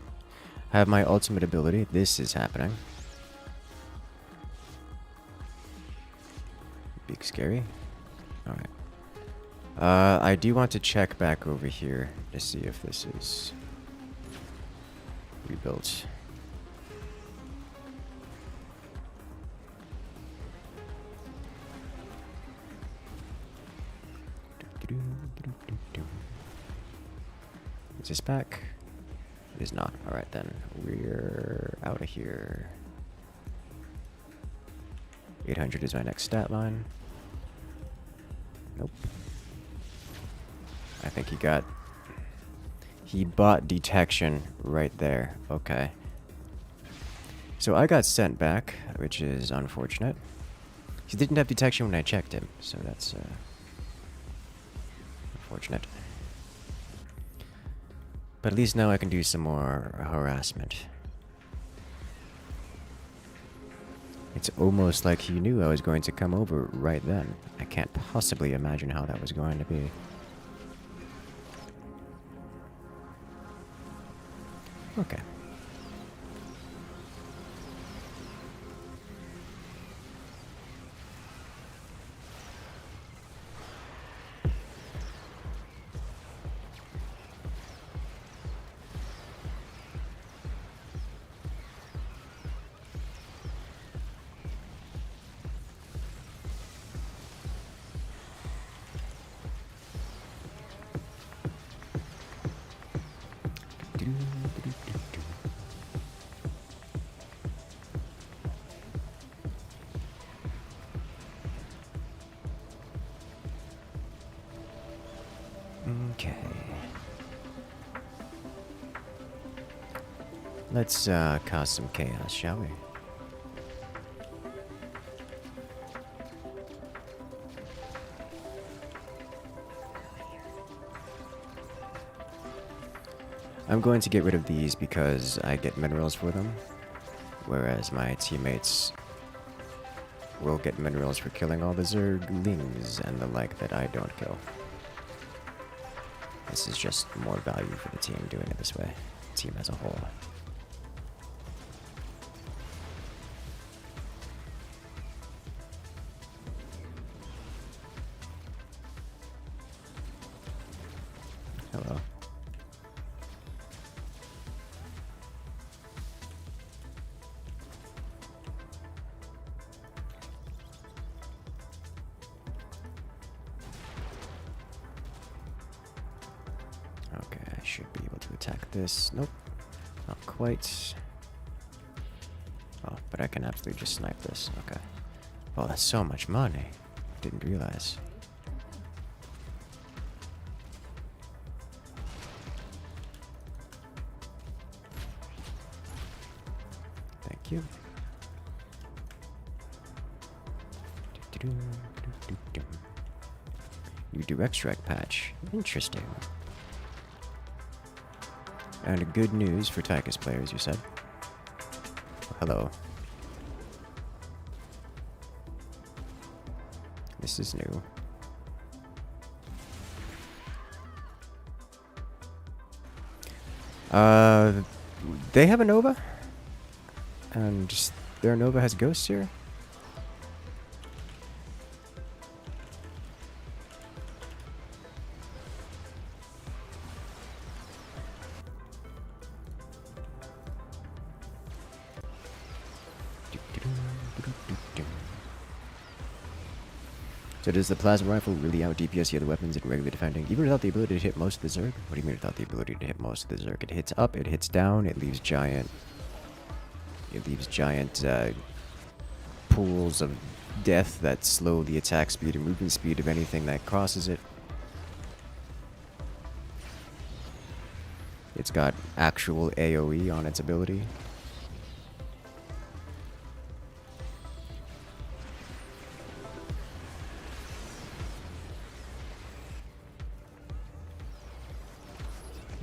Have my ultimate ability. This is happening. Big scary. Alright. I do want to check back over here to see if this is rebuilt. Is this back? It is not. Alright then. We're out of here. 800 is my next stat line. Nope. I think he bought detection right there. Okay. So I got sent back, which is unfortunate. He didn't have detection when I checked him, so that's unfortunate. But at least now I can do some more harassment. It's almost like he knew I was going to come over right then. I can't possibly imagine how that was going to be. Okay. Okay. Let's cause some chaos, shall we? I'm going to get rid of these because I get minerals for them, whereas my teammates will get minerals for killing all the Zerglings and the like that I don't kill. This is just more value for the team doing it this way. Team as a whole. Hello. Okay, I should be able to attack this. Nope, not quite. Oh, but I can absolutely just snipe this. Okay. Oh, that's so much money. Didn't realize. Thank you. You do extract patch. Interesting. And good news for Tychus players, you said. Hello. This is new. They have a Nova? And their Nova has ghosts here? So does the plasma rifle really out DPS the other weapons in regular defending, even without the ability to hit most of the Zerg? What do you mean without the ability to hit most of the Zerg? It hits up, it hits down, it leaves giant pools of death that slow the attack speed and movement speed of anything that crosses it. It's got actual AoE on its ability.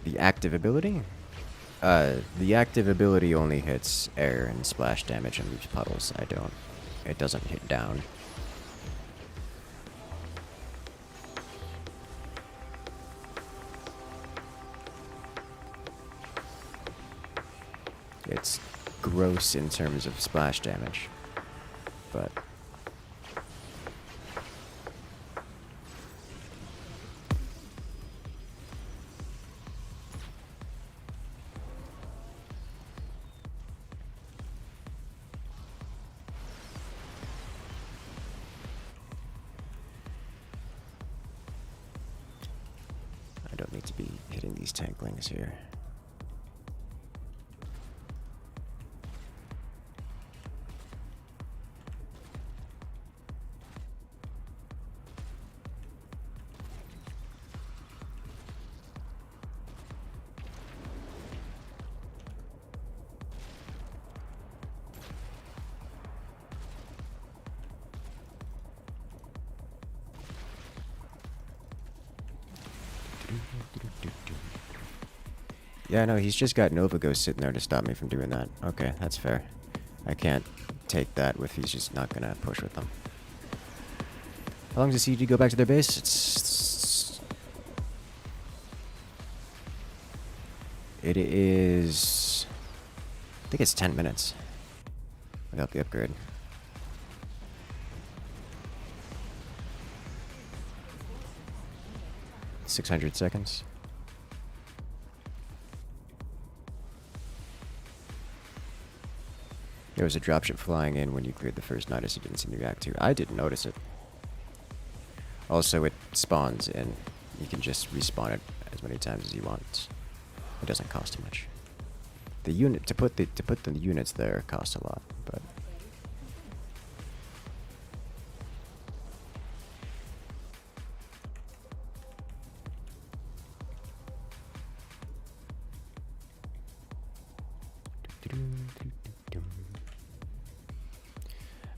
The active ability? The active ability only hits air and splash damage and leaves puddles. It doesn't hit down. It's gross in terms of splash damage, but these tanklings here. Yeah, no, he's just got Nova Ghost sitting there to stop me from doing that. Okay, that's fair. I can't take that if he's just not gonna push with them. How long does CG go back to their base? It is... I think it's 10 minutes. Without the upgrade. $600 seconds. There was a dropship flying in when you cleared the first Nidus you didn't seem to react to. I didn't notice it. Also, it spawns in. You can just respawn it as many times as you want. It doesn't cost too much. The unit to put the units there costs a lot, but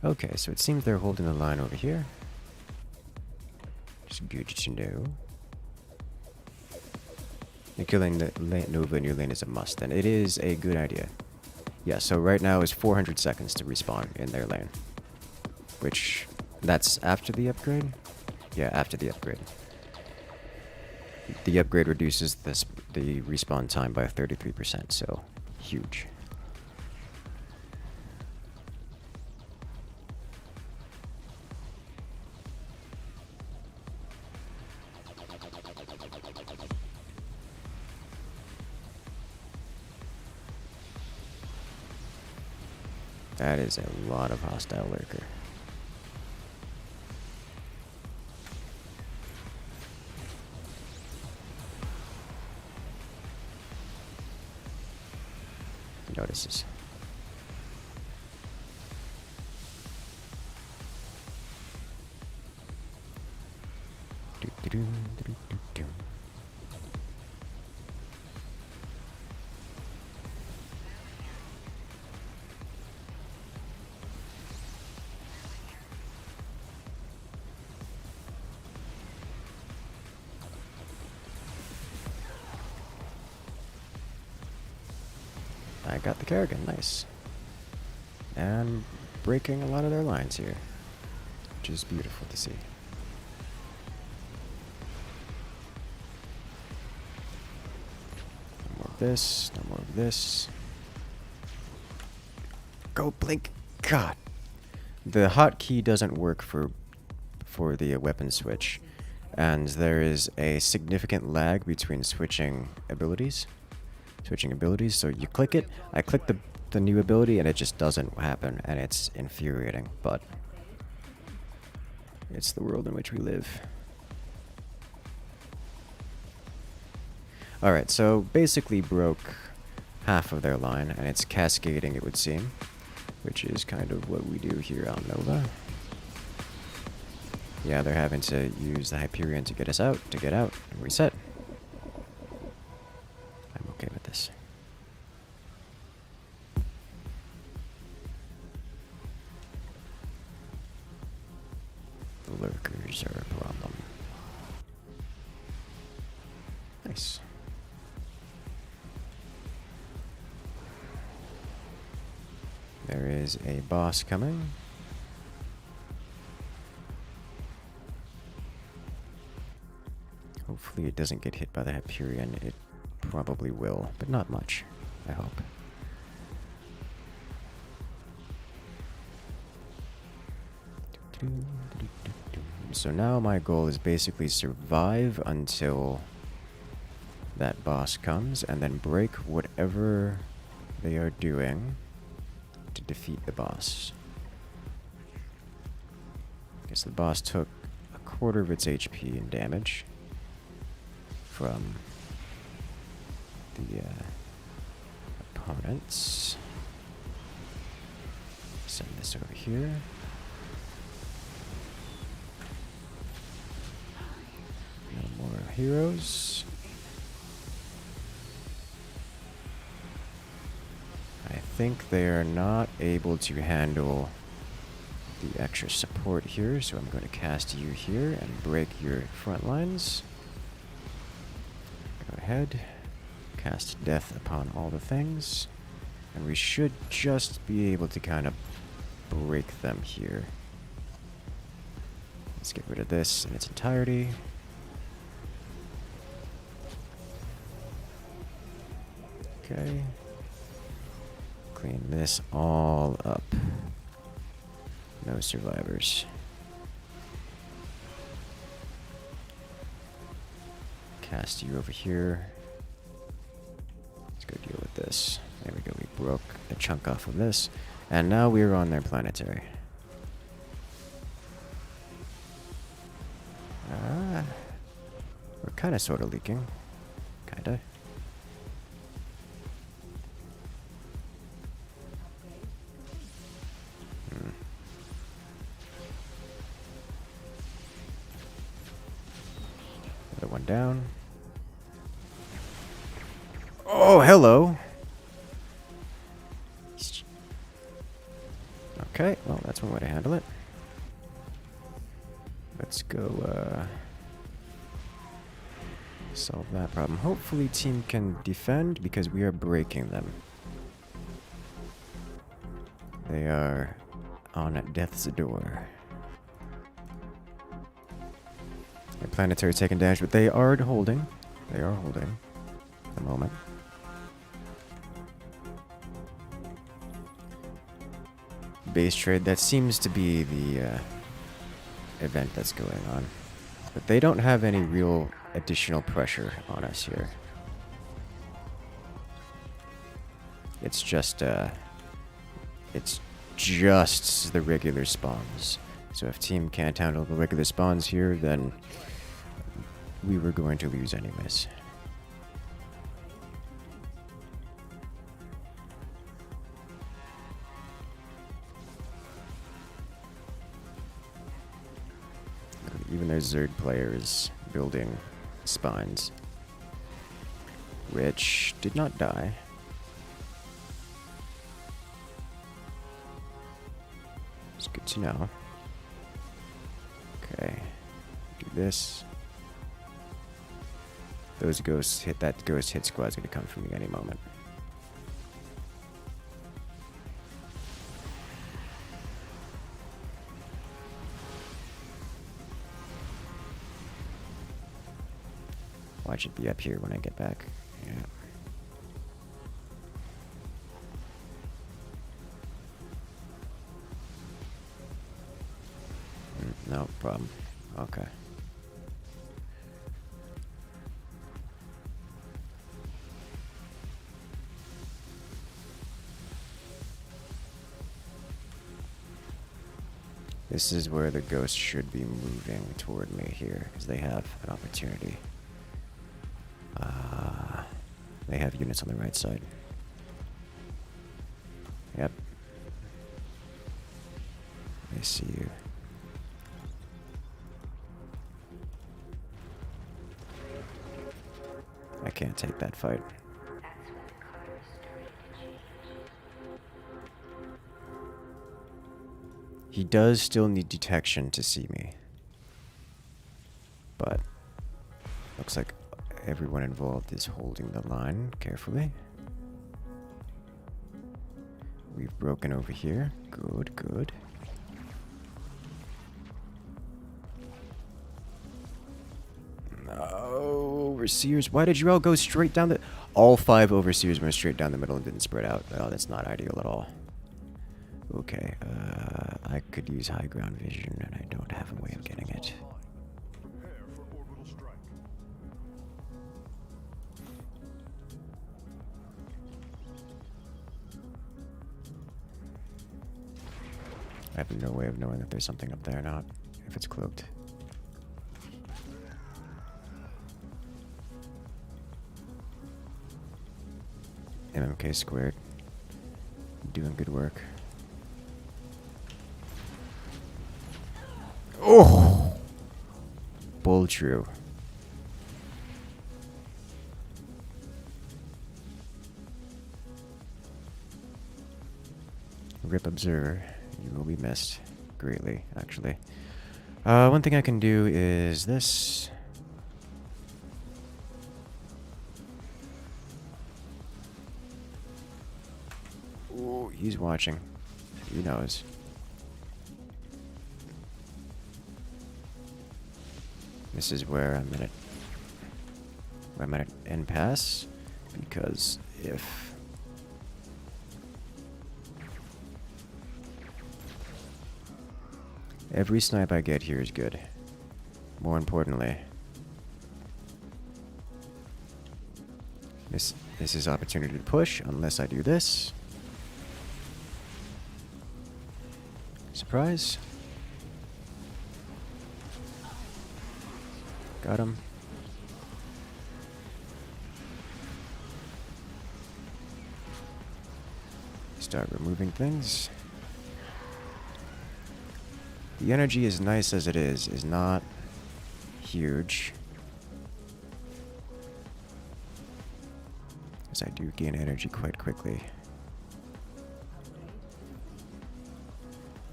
okay, so it seems they're holding the line over here. Just good to know. And killing the Nova in your lane is a must, and it is a good idea. Yeah, so right now is 400 seconds to respawn in their lane. Which, that's after the upgrade? Yeah, after the upgrade. The upgrade reduces the respawn time by 33%, so huge. That is a lot of hostile lurker. Notices. I got the Kerrigan, nice. And breaking a lot of their lines here, which is beautiful to see. No more of this, no more of this. Go blink! God! The hotkey doesn't work for the weapon switch, and there is a significant lag between switching abilities. So you click it, I click the new ability and it just doesn't happen, and it's infuriating, but it's the world in which we live. Alright, so basically broke half of their line, and it's cascading, it would seem, which is kind of what we do here on Nova. Yeah, they're having to use the Hyperion to get us out, to get out, and reset. I'm okay with this. The lurkers are a problem. Nice. There is a boss coming. Hopefully it doesn't get hit by the Hyperion. It probably will, but not much, I hope. So now my goal is basically survive until that boss comes, and then break whatever they are doing to defeat the boss. I guess the boss took a quarter of its HP in damage from the opponents. Send this over here. No more heroes. I think they are not able to handle the extra support here, so I'm going to cast you here and break your front lines. Go ahead, cast death upon all the things, and we should just be able to kind of break them here. Let's get rid of this in its entirety. Okay. Clean this all up. No survivors. Cast you over here. Let's go deal with this. There we go, we broke a chunk off of this. And now we're on their planetary. We're kinda sorta leaking. Kinda. Another one down. Oh, hello. Okay, well, that's one way to handle it. Let's go, solve that problem. Hopefully team can defend because we are breaking them. They are on death's door. Their planetary taking damage, but they are holding. They are holding at the moment. Base trade, that seems to be the event that's going on. But they don't have any real additional pressure on us here. It's just the regular spawns. So if team can't handle the regular spawns here, then we were going to lose anyways. Even their Zerg player is building spines, which did not die. It's good to know. Okay, do this. Those ghosts hit, that ghost hit squad's gonna come for me any moment. Watch it be up here when I get back. Yeah. No problem. Okay. This is where the ghosts should be moving toward me here, because they have an opportunity. They have units on the right side. Yep. I see you. I can't take that fight. He does still need detection to see me. But looks like everyone involved is holding the line carefully. We've broken over here. Good, good. No, overseers. Why did you all go straight down the... All 5 overseers went straight down the middle and didn't spread out. Oh, that's not ideal at all. Okay, I could use high ground vision, and I don't have a way of getting it. I have no way of knowing if there's something up there or not, if it's cloaked. MMK squared. Doing good work. Oh! Bull true. Rip Observer. You will be missed. Greatly, actually. One thing I can do is this. Ooh, he's watching. He knows. This is where I'm at an impasse, because if every snipe I get here is good. More importantly, this is opportunity to push unless I do this. Surprise. Got him. Start removing things. The energy, as nice as it is not huge. As I do gain energy quite quickly.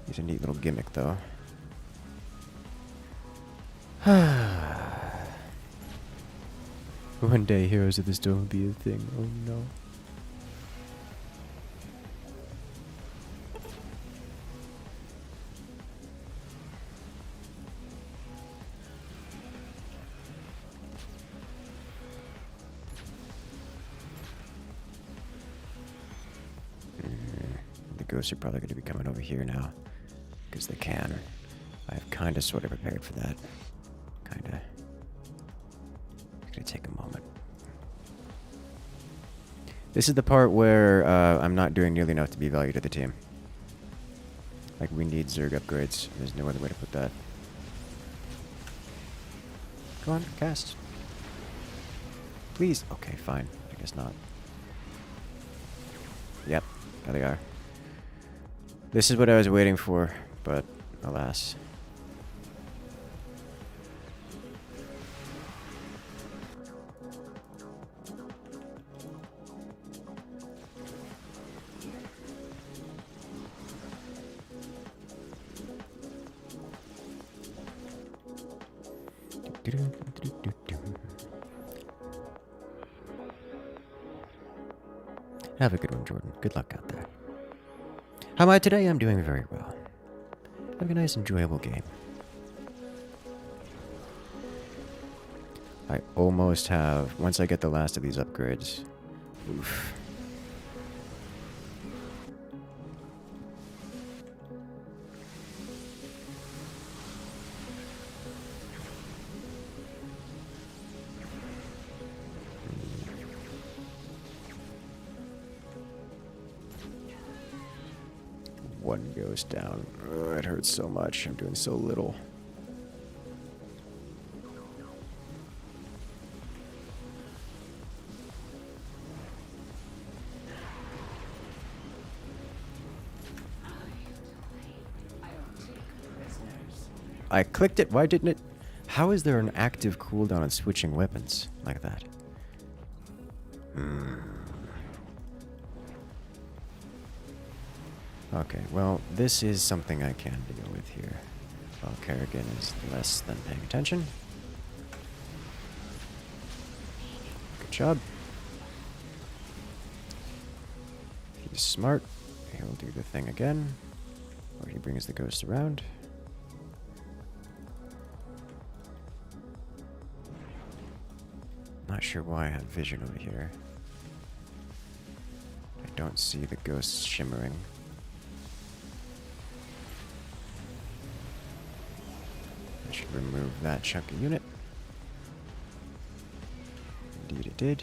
He's a neat little gimmick, though. One day, Heroes of the Storm will be a thing. Oh no. The ghosts are probably going to be coming over here now. Because they can. I've kind of sort of prepared for that. Kind of. It's going to take a moment. This is the part where I'm not doing nearly enough to be value to the team. Like, we need Zerg upgrades. There's no other way to put that. Go on, cast. Please. Okay, fine. I guess not. Yep, there they are. This is what I was waiting for, but alas. Have a good one, Jordan. Good luck out there. How am I today? I'm doing very well. Have a nice, enjoyable game. I almost have, once I get the last of these upgrades. Oof. One goes down. Ugh, it hurts so much. I'm doing so little. I clicked it. Why didn't it? How is there an active cooldown on switching weapons like that? Okay, well, this is something I can deal with here. While Kerrigan is less than paying attention. Good job. He's smart. He'll do the thing again. Or he brings the ghost around. Not sure why I have vision over here. I don't see the ghosts shimmering. I should remove that chunky unit. Indeed it did.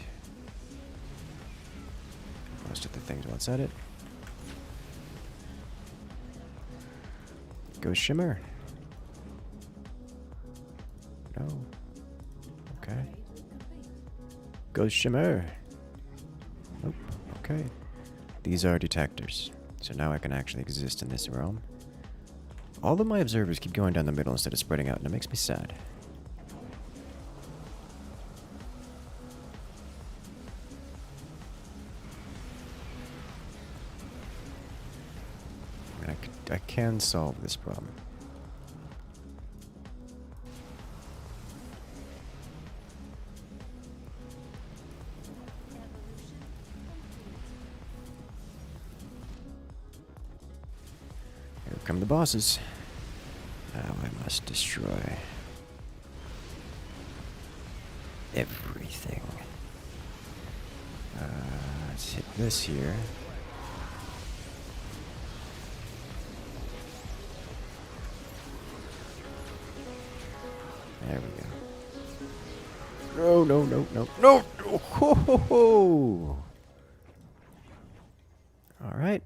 Most of the things outside it. Ghost shimmer. No. Okay. Ghost shimmer. Nope. Okay. These are detectors. So now I can actually exist in this realm. All of my observers keep going down the middle instead of spreading out, and it makes me sad. I can solve this problem. Here come the bosses. Now I must destroy everything. Let's hit this here. There we go. No, no, no, no, no! Oh, ho, ho, ho. All right.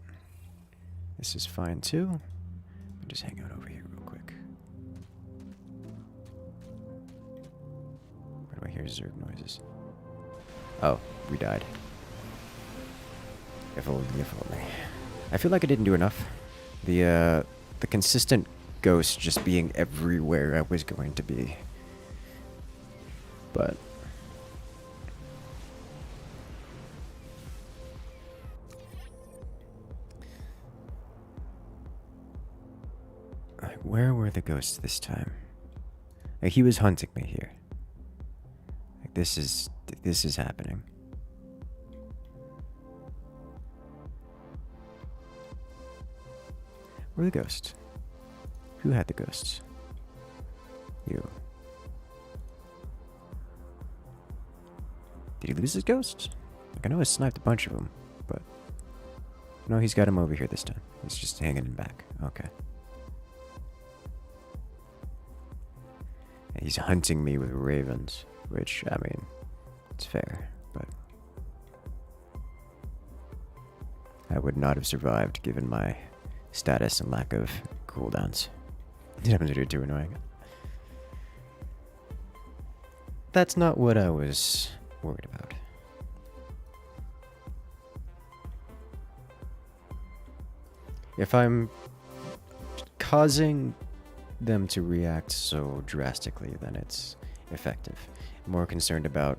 This is fine too. Let me just hang out over here real quick. Where do I hear Zerg noises? Oh, we died. If only, if only. I feel like I didn't do enough. The consistent ghost just being everywhere I was going to be. But like, where were the ghosts this time? Like, he was hunting me here. Like, this is happening. Where are the ghosts? Who had the ghosts? You. Did he lose his ghosts? Like, I know I sniped a bunch of them, but no, he's got him over here this time. He's just hanging in back. Okay. And he's hunting me with ravens, which, I mean, it's fair, but I would not have survived given my status and lack of cooldowns. They're too annoying. That's not what I was worried about. If I'm causing them to react so drastically, then it's effective. I'm more concerned about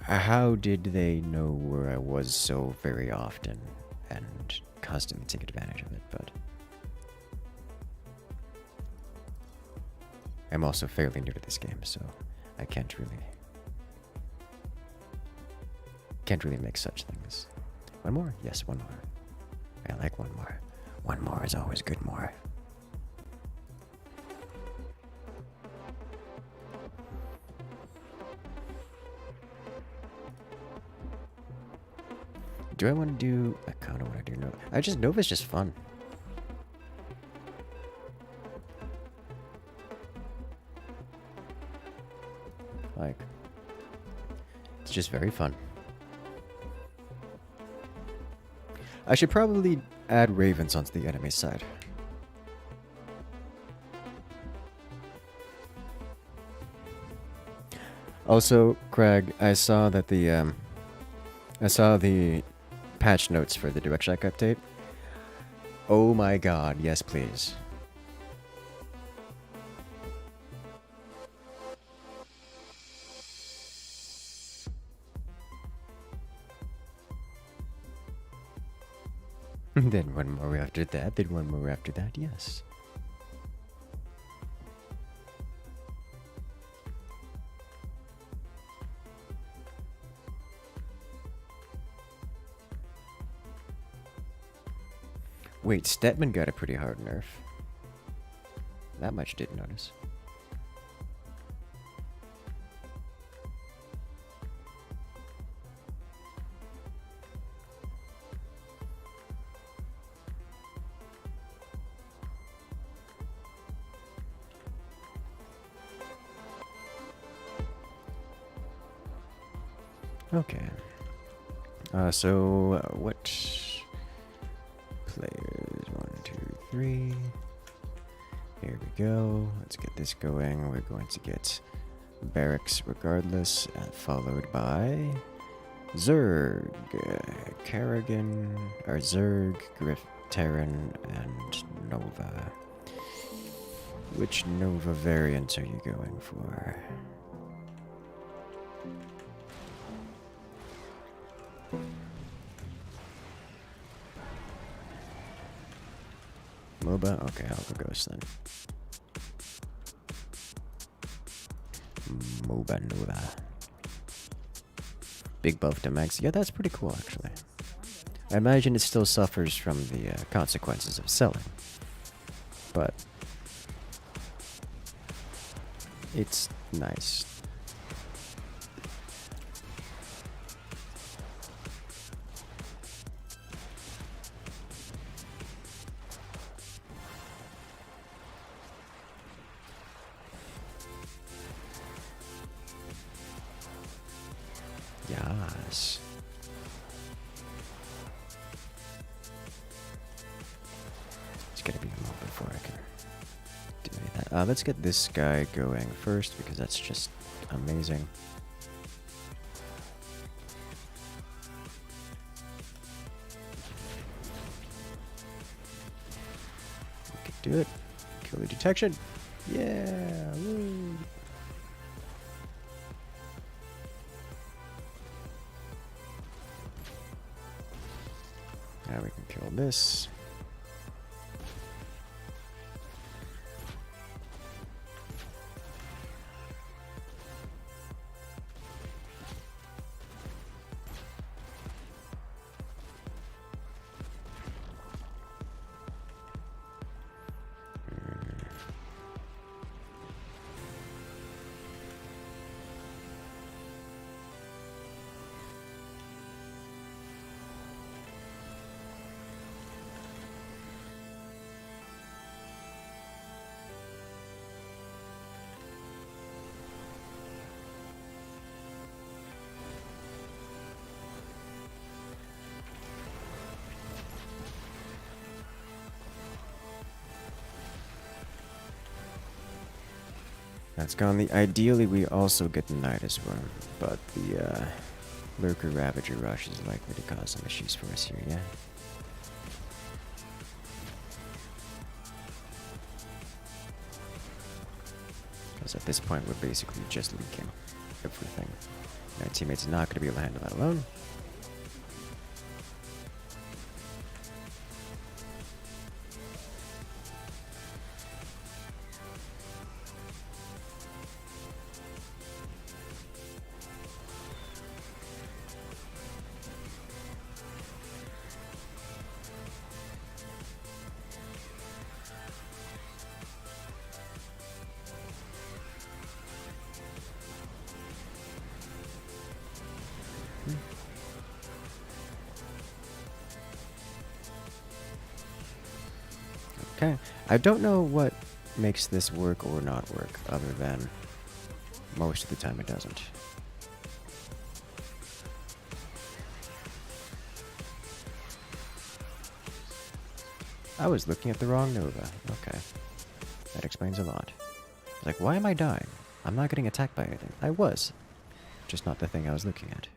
how did they know where I was so very often and constantly take advantage of it, but I'm also fairly new to this game, so I can't really make such things. One more? Yes, one more. I like one more. One more is always good more. Do I want to do... I kind of want to do Nova. Nova's just fun. Like, it's just very fun. I should probably add ravens onto the enemy side. Also, Craig, I saw that the patch notes for the DirectShock update. Oh my god, yes please. Then one more after that, then one more after that, yes. Wait, Stetman got a pretty hard nerf. That much didn't notice. Okay. What players? 1, 2, 3. Here we go. Let's get this going. We're going to get barracks regardless, followed by Zerg. Kerrigan, or Zerg, Griff, Terran, and Nova. Which Nova variant are you going for? MOBA? Okay, I'll go Ghost then. MOBA Nova. Big buff to max. Yeah, that's pretty cool actually. I imagine it still suffers from the consequences of selling. But it's nice. Yes. It's gonna be a moment before I can do any of that. Let's get this guy going first because that's just amazing. We can do it. Kill the detection. Yeah. Woo. Now we can kill this. That's gone. Ideally, we also get the Nidus Worm, but the Lurker Ravager Rush is likely to cause some issues for us here, yeah? Because at this point, we're basically just leaking everything. Our teammates are not going to be able to handle that alone. Okay, I don't know what makes this work or not work, other than most of the time it doesn't. I was looking at the wrong Nova. Okay, that explains a lot. Like, why am I dying? I'm not getting attacked by anything. I was, just not the thing I was looking at.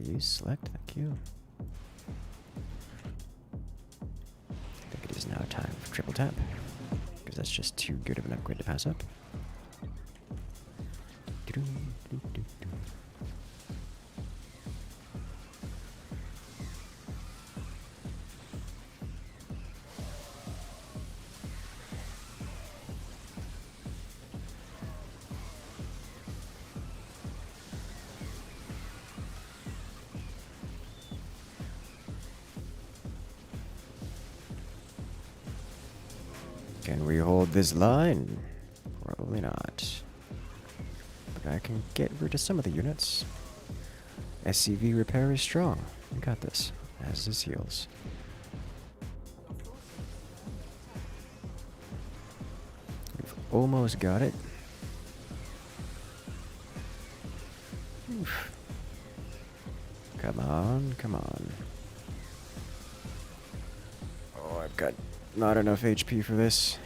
Please select, thank you. I think it is now time for triple tap, because that's just too good of an upgrade to pass up. Can we hold this line? Probably not. But I can get rid of some of the units. SCV repair is strong. We got this. As is heals. We've almost got it. Oof. Come on, come on. Oh, I've got not enough HP for this.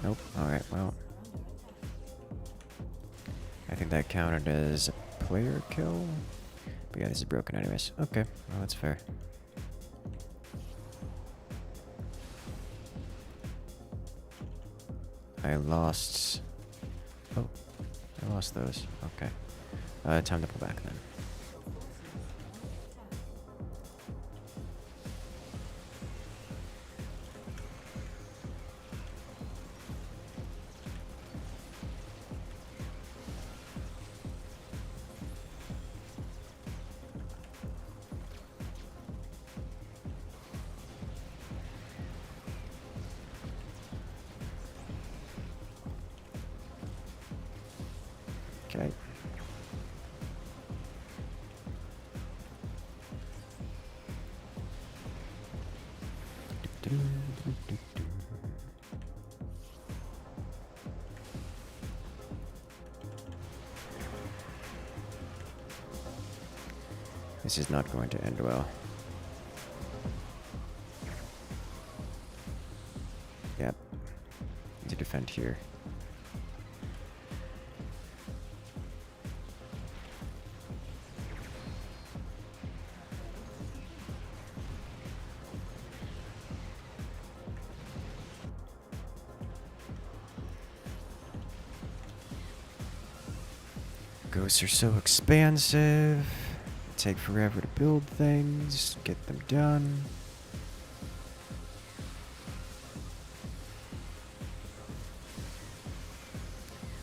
Nope. Alright, well. I think that counted as a player kill. But yeah, this is broken anyways. Okay, well, that's fair. I lost... Oh, I lost those. Okay. Time to pull back then. Okay. This is not going to end well. Yep. Need to defend here. Ghosts are so expansive. Take forever to build things, get them done.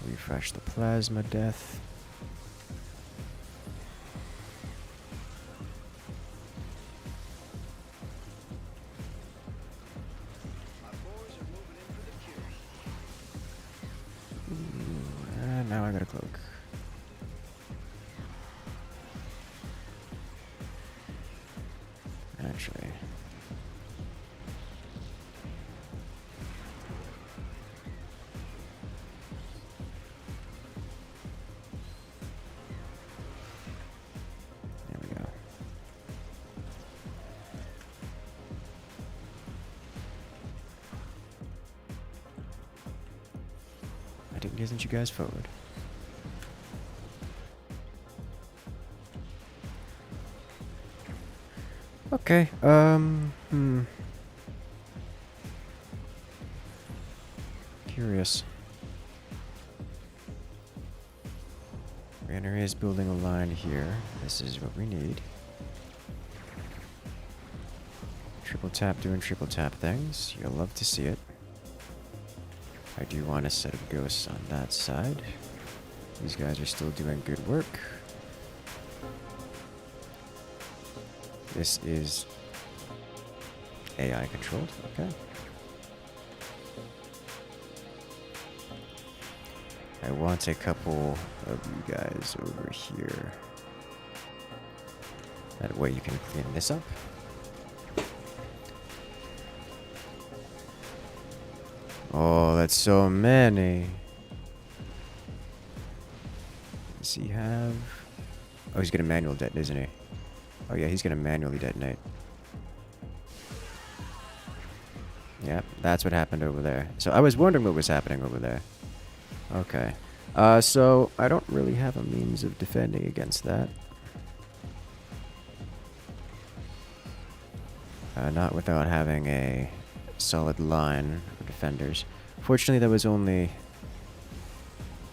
Refresh the plasma death. Ooh, and now I got a cloak. Actually. There we go. I didn't get you guys forward. Okay, Curious. Banner is building a line here. This is what we need. Triple tap doing triple tap things. You'll love to see it. I do want a set of ghosts on that side. These guys are still doing good work. This is AI controlled, okay. I want a couple of you guys over here. That way you can clean this up. Oh, that's so many. Does he have... Oh, he's gonna manual detonate, isn't he? Oh yeah, he's gonna manually detonate. Yep, that's what happened over there. So I was wondering what was happening over there. Okay. So I don't really have a means of defending against that. Not without having a solid line of defenders. Fortunately, there was only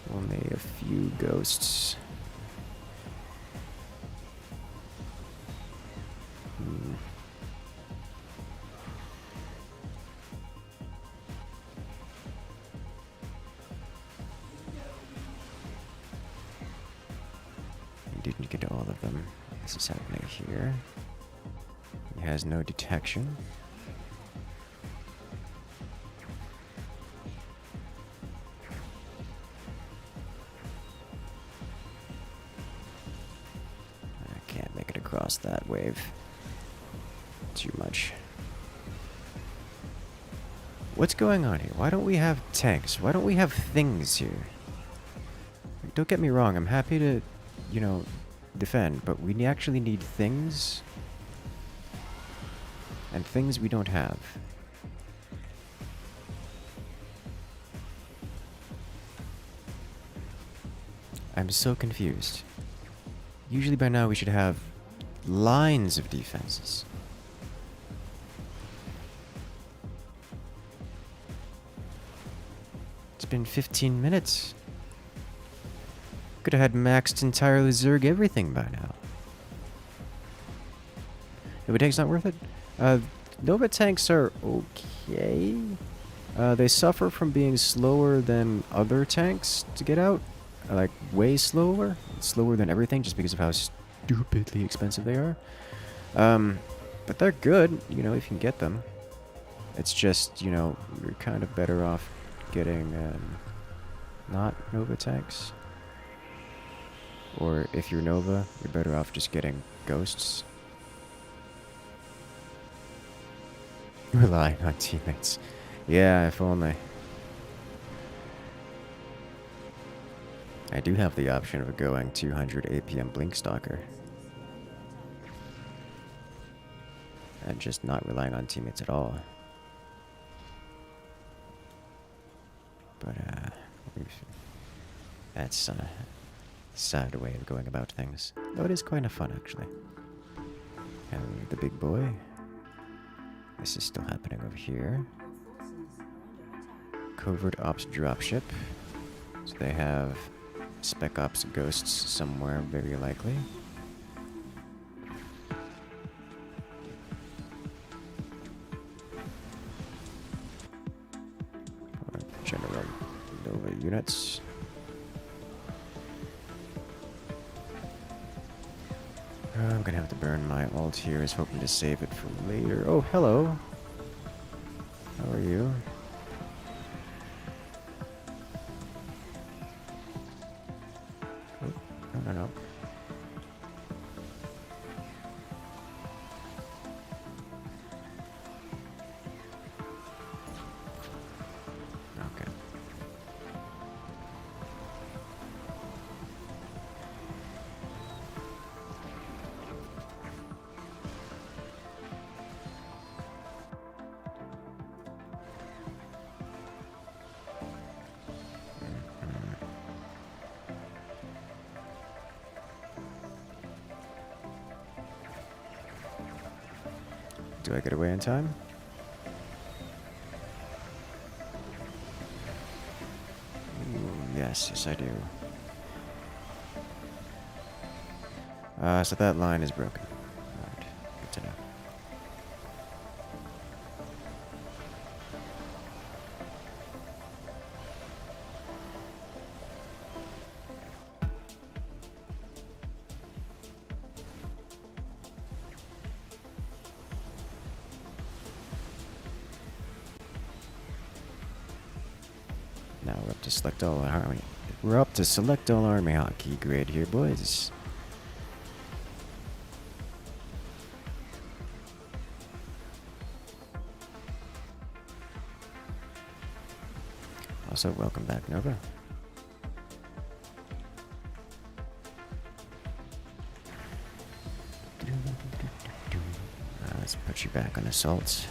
a few ghosts. Didn't get all of them. This is happening here. He has no detection. I can't make it across that wave. Too much. What's going on here? Why don't we have tanks? Why don't we have things here? Don't get me wrong, I'm happy to, you know, defend, but we actually need things. And things we don't have. I'm so confused. Usually by now we should have lines of defenses. It's been 15 minutes. Could have had maxed entirely Zerg everything by now. Nova tank's not worth it? Nova tanks are okay. They suffer from being slower than other tanks to get out. Like, way slower. Slower than everything just because of how stupidly expensive they are. But they're good, you know, if you can get them. It's just, you know, you're kind of better off getting, not Nova tanks. Or if you're Nova, you're better off just getting ghosts. Relying on teammates. Yeah, if only. I do have the option of going 200 APM Blinkstalker. And just not relying on teammates at all. But, that's a sad way of going about things. Though it is kind of fun, actually. And the big boy. This is still happening over here. Covert Ops dropship. So they have Spec Ops ghosts somewhere, very likely. Or general Nova units. I'm gonna have to burn my ult here. I was hoping to save it for later. Oh, hello. How are you? Oh, no. Okay. Do I get away in time? Ooh, yes, I do. So that line is broken. Alright, good to know. Now we're up to select all army. We're up to select all army hockey grid here, boys. Also, welcome back, Nova. Let's put you back on assaults.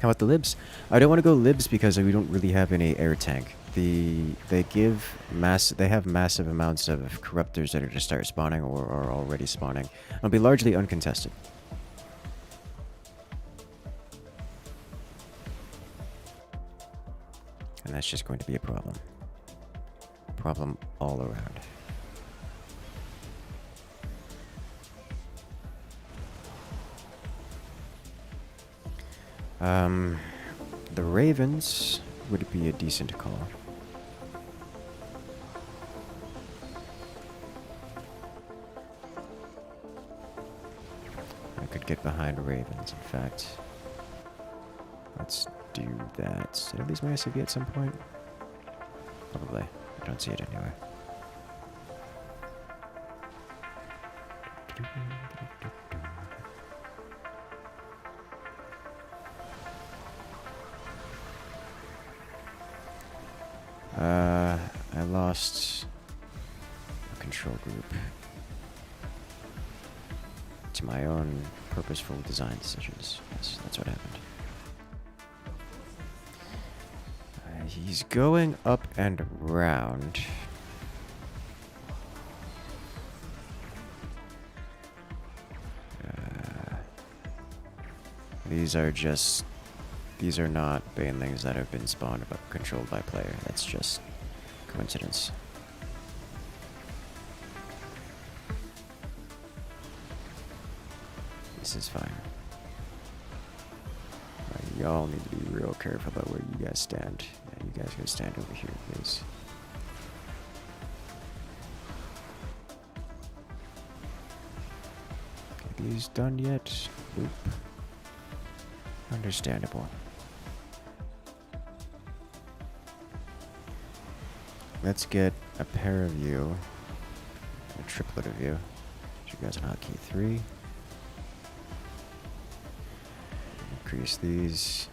How about the libs? I don't want to go libs because we don't really have any air tank. They have massive amounts of corruptors that are to start spawning or are already spawning. It'll be largely uncontested. And that's just going to be a problem. Problem all around. The Ravens would be a decent call. I could get behind Ravens, in fact. Let's do that. Did I lose my SCV at some point? Probably. I don't see it anywhere. I lost a control group to my own purposeful design decisions. Yes, that's what happened. He's going up and around. These are just... These are not banelings that have been spawned but controlled by player. That's just coincidence. This is fine. Y'all need to be real careful about where you guys stand. Yeah, you guys go stand over here, please. Are these done yet? Nope. Understandable. Let's get a pair of you. A triplet of you. You guys on hotkey 3. Increase these.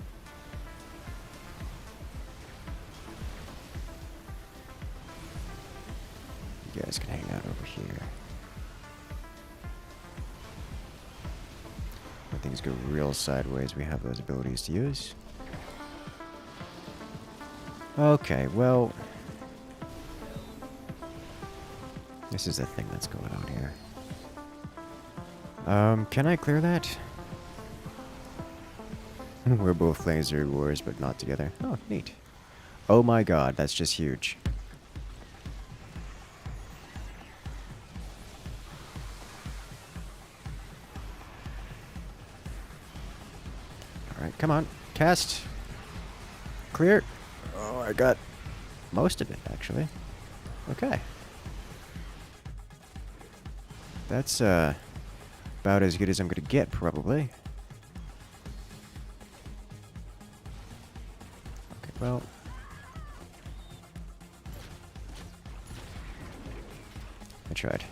You guys can hang out over here. When things go real sideways, we have those abilities to use. Okay, well... This is the thing that's going on here. Can I clear that? We're both playing Zerg Wars, but not together. Oh, neat. Oh my god, that's just huge. Alright, come on. Cast. Clear. Oh, I got most of it, actually. Okay. That's, about as good as I'm gonna get, probably. Okay, well... I tried.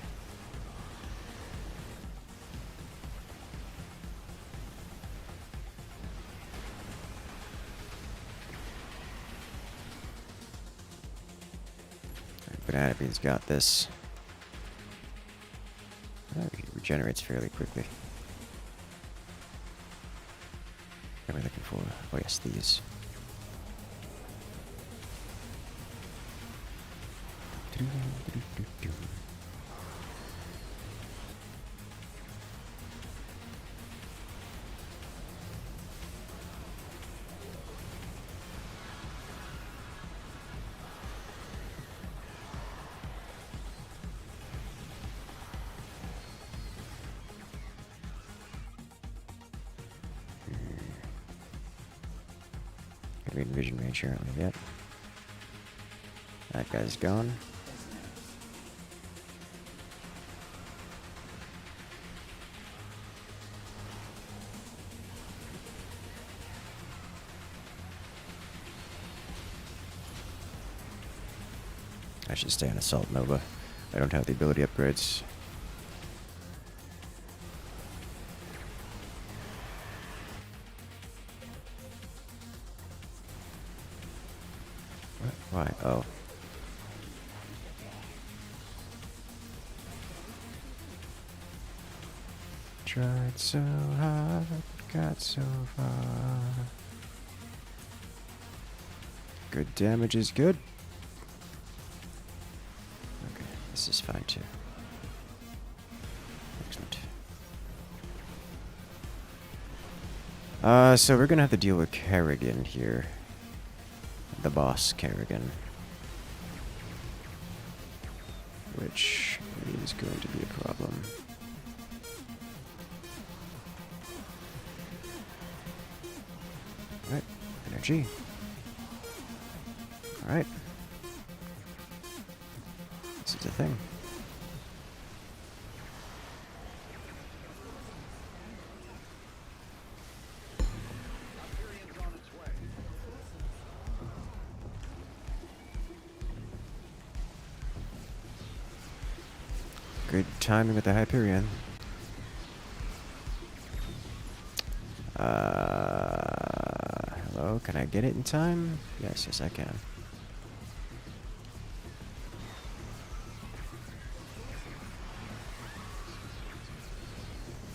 Banana Bean's got this. Oh, he regenerates fairly quickly. What am I looking for? Oh yes, these. Gonna read vision range here, aren't we yet? That guy's gone. I should stay on Assault Nova. I don't have the ability upgrades. What? Why? Oh. Tried so hard, got so far. Good damage is good. Okay, this is fine too. Excellent. So we're gonna have to deal with Kerrigan here. The boss Kerrigan. Which is going to be a problem. Alright, energy. Alright. This is a thing. Good timing with the Hyperion. Hello, can I get it in time? Yes, yes I can.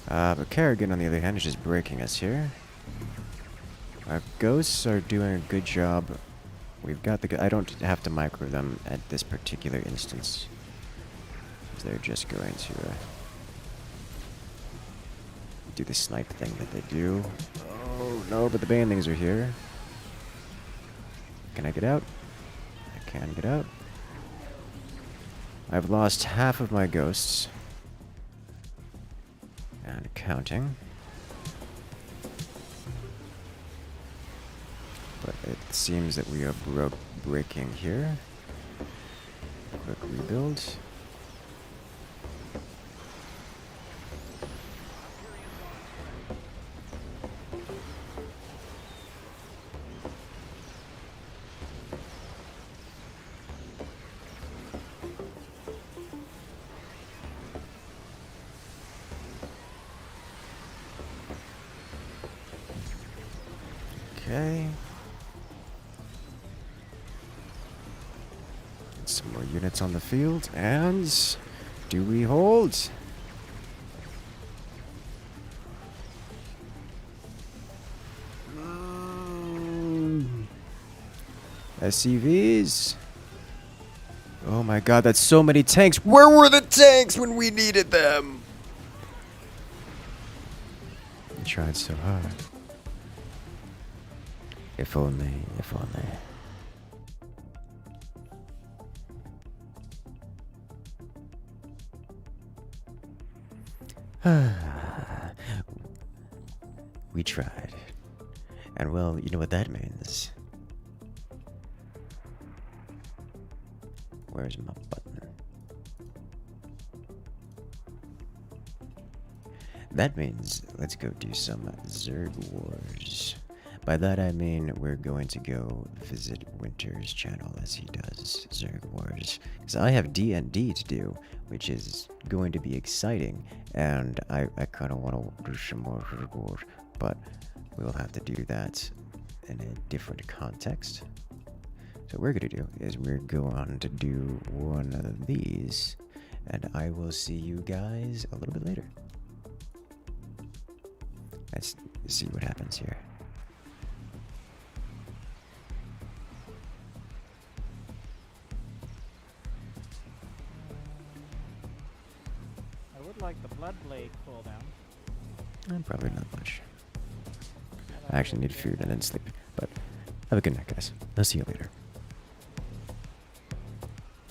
But Kerrigan, on the other hand, is just breaking us here. Our ghosts are doing a good job. We've got the... I don't have to micro them at this particular instance. They're just going to do the snipe thing that they do. No, but the banelings are here. Can I get out? I can get out. I've lost half of my ghosts. And counting. But it seems that we are breaking here. Quick rebuild. Okay. Some more units on the field, and do we hold? SCVs. Oh my god, that's so many tanks. Where were the tanks when we needed them? I tried so hard. If only, if only. We tried. And well, you know what that means. Where's my button? That means let's go do some Zerg Wars. By that I mean we're going to go visit Winter's channel as he does Zerg Wars. Because I have D&D to do, which is going to be exciting, and I kind of want to do some more Zerg Wars, but we'll have to do that in a different context. So what we're going to do is we're going to do one of these, and I will see you guys a little bit later. Let's see what happens here. I would like the blood blade cooldown. Probably not much. I actually need food and then sleep. But have a good night, guys. I'll see you later.